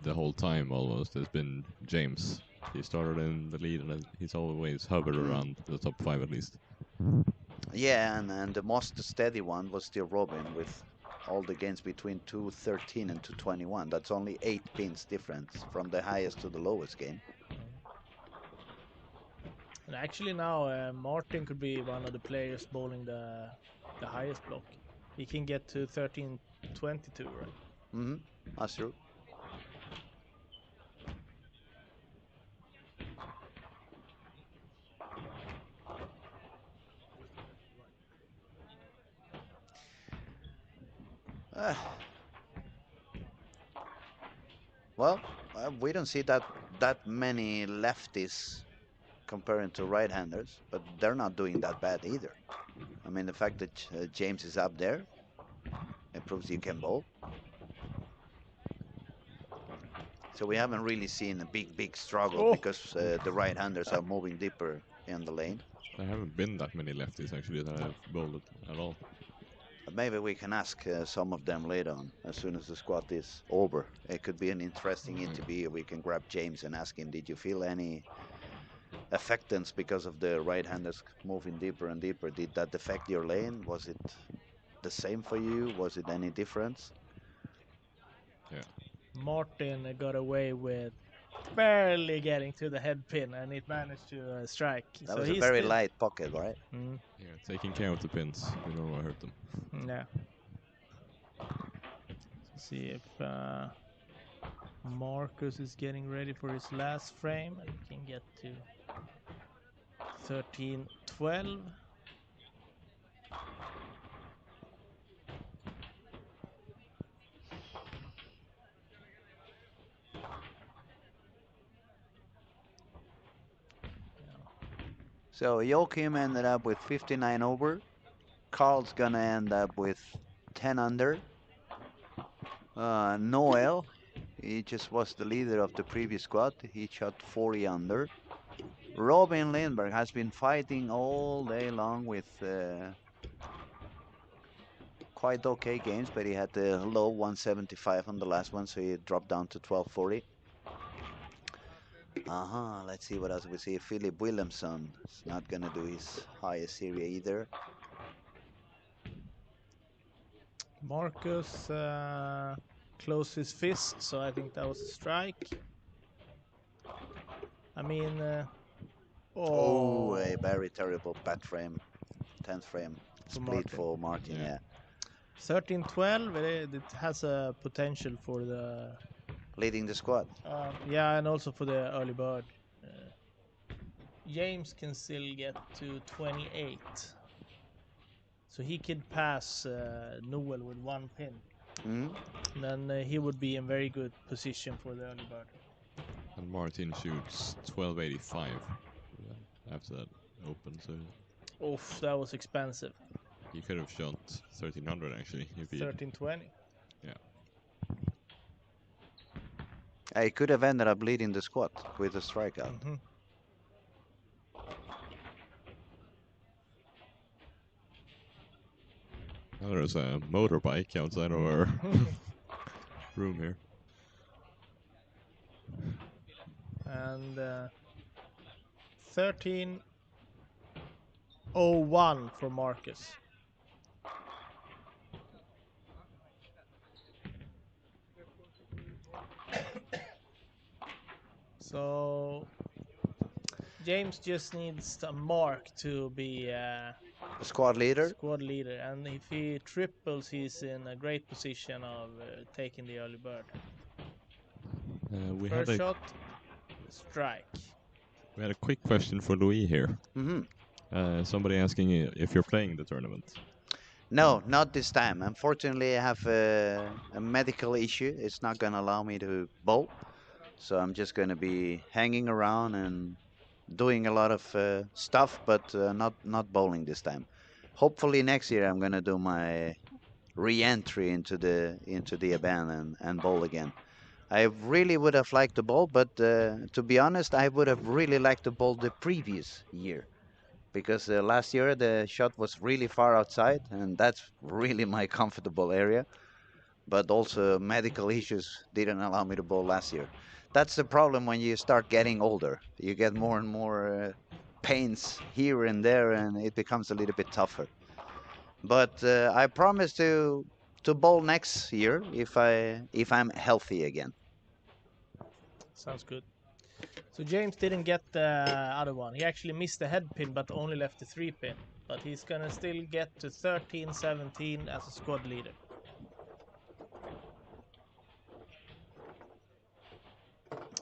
the whole time almost has been James. He started in the lead and he's always hovered around the top 5 at least. Yeah, and the most steady one was still Robin with all the games between 213 and 221. That's only 8 pins difference from the highest to the lowest game. And actually now Martin could be one of the players bowling the highest block. He can get to 1322, right? Mm-hmm. That's true. Well, we don't see that many lefties comparing to right-handers, but they're not doing that bad either. I mean, the fact that James is up there, it proves you can bowl. So we haven't really seen a big struggle because the right-handers are moving deeper in the lane. There haven't been that many lefties actually that have bowled at all. But maybe we can ask some of them later on, as soon as the squad is over. It could be an interesting interview. We can grab James and ask him, did you feel any affectance because of the right-handers moving deeper and deeper? Did that affect your lane? Was it the same for you? Was it any difference? Yeah. Martin got away with barely getting to the head pin, and it managed to strike. That so was a he's very still... light pocket, right? Yeah, taking care of the pins. We don't want to hurt them. Yeah. Let's see if Marcus is getting ready for his last frame, and he can get to 1312. So Joachim ended up with 59 over. Carl's gonna end up with 10 under. Noel, he just was the leader of the previous squad. He shot 40 under. Robin Lindberg has been fighting all day long with quite okay games, but he had the low 175 on the last one, so he dropped down to 1240. Let's see what else we see. Philip Williamson is not gonna do his highest area either. Marcus closed his fist, so I think that was a strike. I mean, A very terrible bat frame, 10th frame split for Martin. Yeah. 1312, it has a potential for the Leading the squad. yeah, and also for the early bird. James can still get to 28. So he could pass Newell with 1 pin. Mm. Then he would be in very good position for the early bird. And Martin shoots 1285 after that open, so Oof, that was expensive. he could have shot 1300 actually. If he, 1320. yeah. I could have ended up leading the squad with a strikeout. Mm-hmm. Oh, there's a motorbike outside of our room here. And 1301 for Marcus. So James just needs a mark to be Squad leader. squad leader, and if he triples, he's in a great position of taking the early bird. We First had a shot, strike. we had a quick question for Louis here. Mm-hmm. Somebody asking if you're playing the tournament. No, not this time. Unfortunately, I have a medical issue. It's not going to allow me to bowl. So I'm just going to be hanging around and doing a lot of stuff, but not bowling this time. Hopefully next year I'm going to do my re-entry into the event and bowl again. I really would have liked to bowl, but to be honest, I would have really liked to bowl the previous year. Because last year the shot was really far outside, and that's really my comfortable area. But also medical issues didn't allow me to bowl last year. That's the problem when you start getting older. You get more and more pains here and there, and it becomes a little bit tougher. But I promise to bowl next year if I'm healthy again. Sounds good. So James didn't get the other one. He actually missed the head pin, but only left the 3 pin. But he's gonna still get to 13-17 as a squad leader.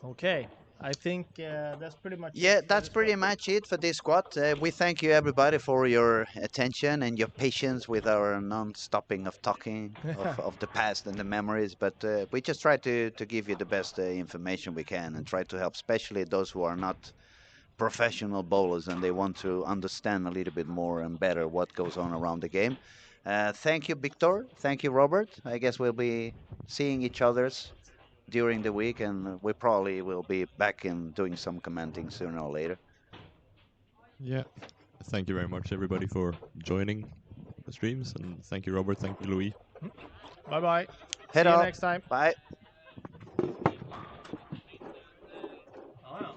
Okay, I think that's pretty much it. Yeah, for that's this pretty one. much it for this squad. We thank you everybody for your attention and your patience with our non-stopping of talking of the past and the memories. But we just try to give you the best information we can and try to help, especially those who are not professional bowlers and they want to understand a little bit more and better what goes on around the game. Thank you, Victor. Thank you, Robert. I guess we'll be seeing each other's during the week, and we probably will be back in doing some commenting sooner or later. Yeah. Thank you very much, everybody, for joining the streams, and thank you, Robert. Thank you, Louis. Bye bye. Head See you up. next time. Bye. Oh, ja.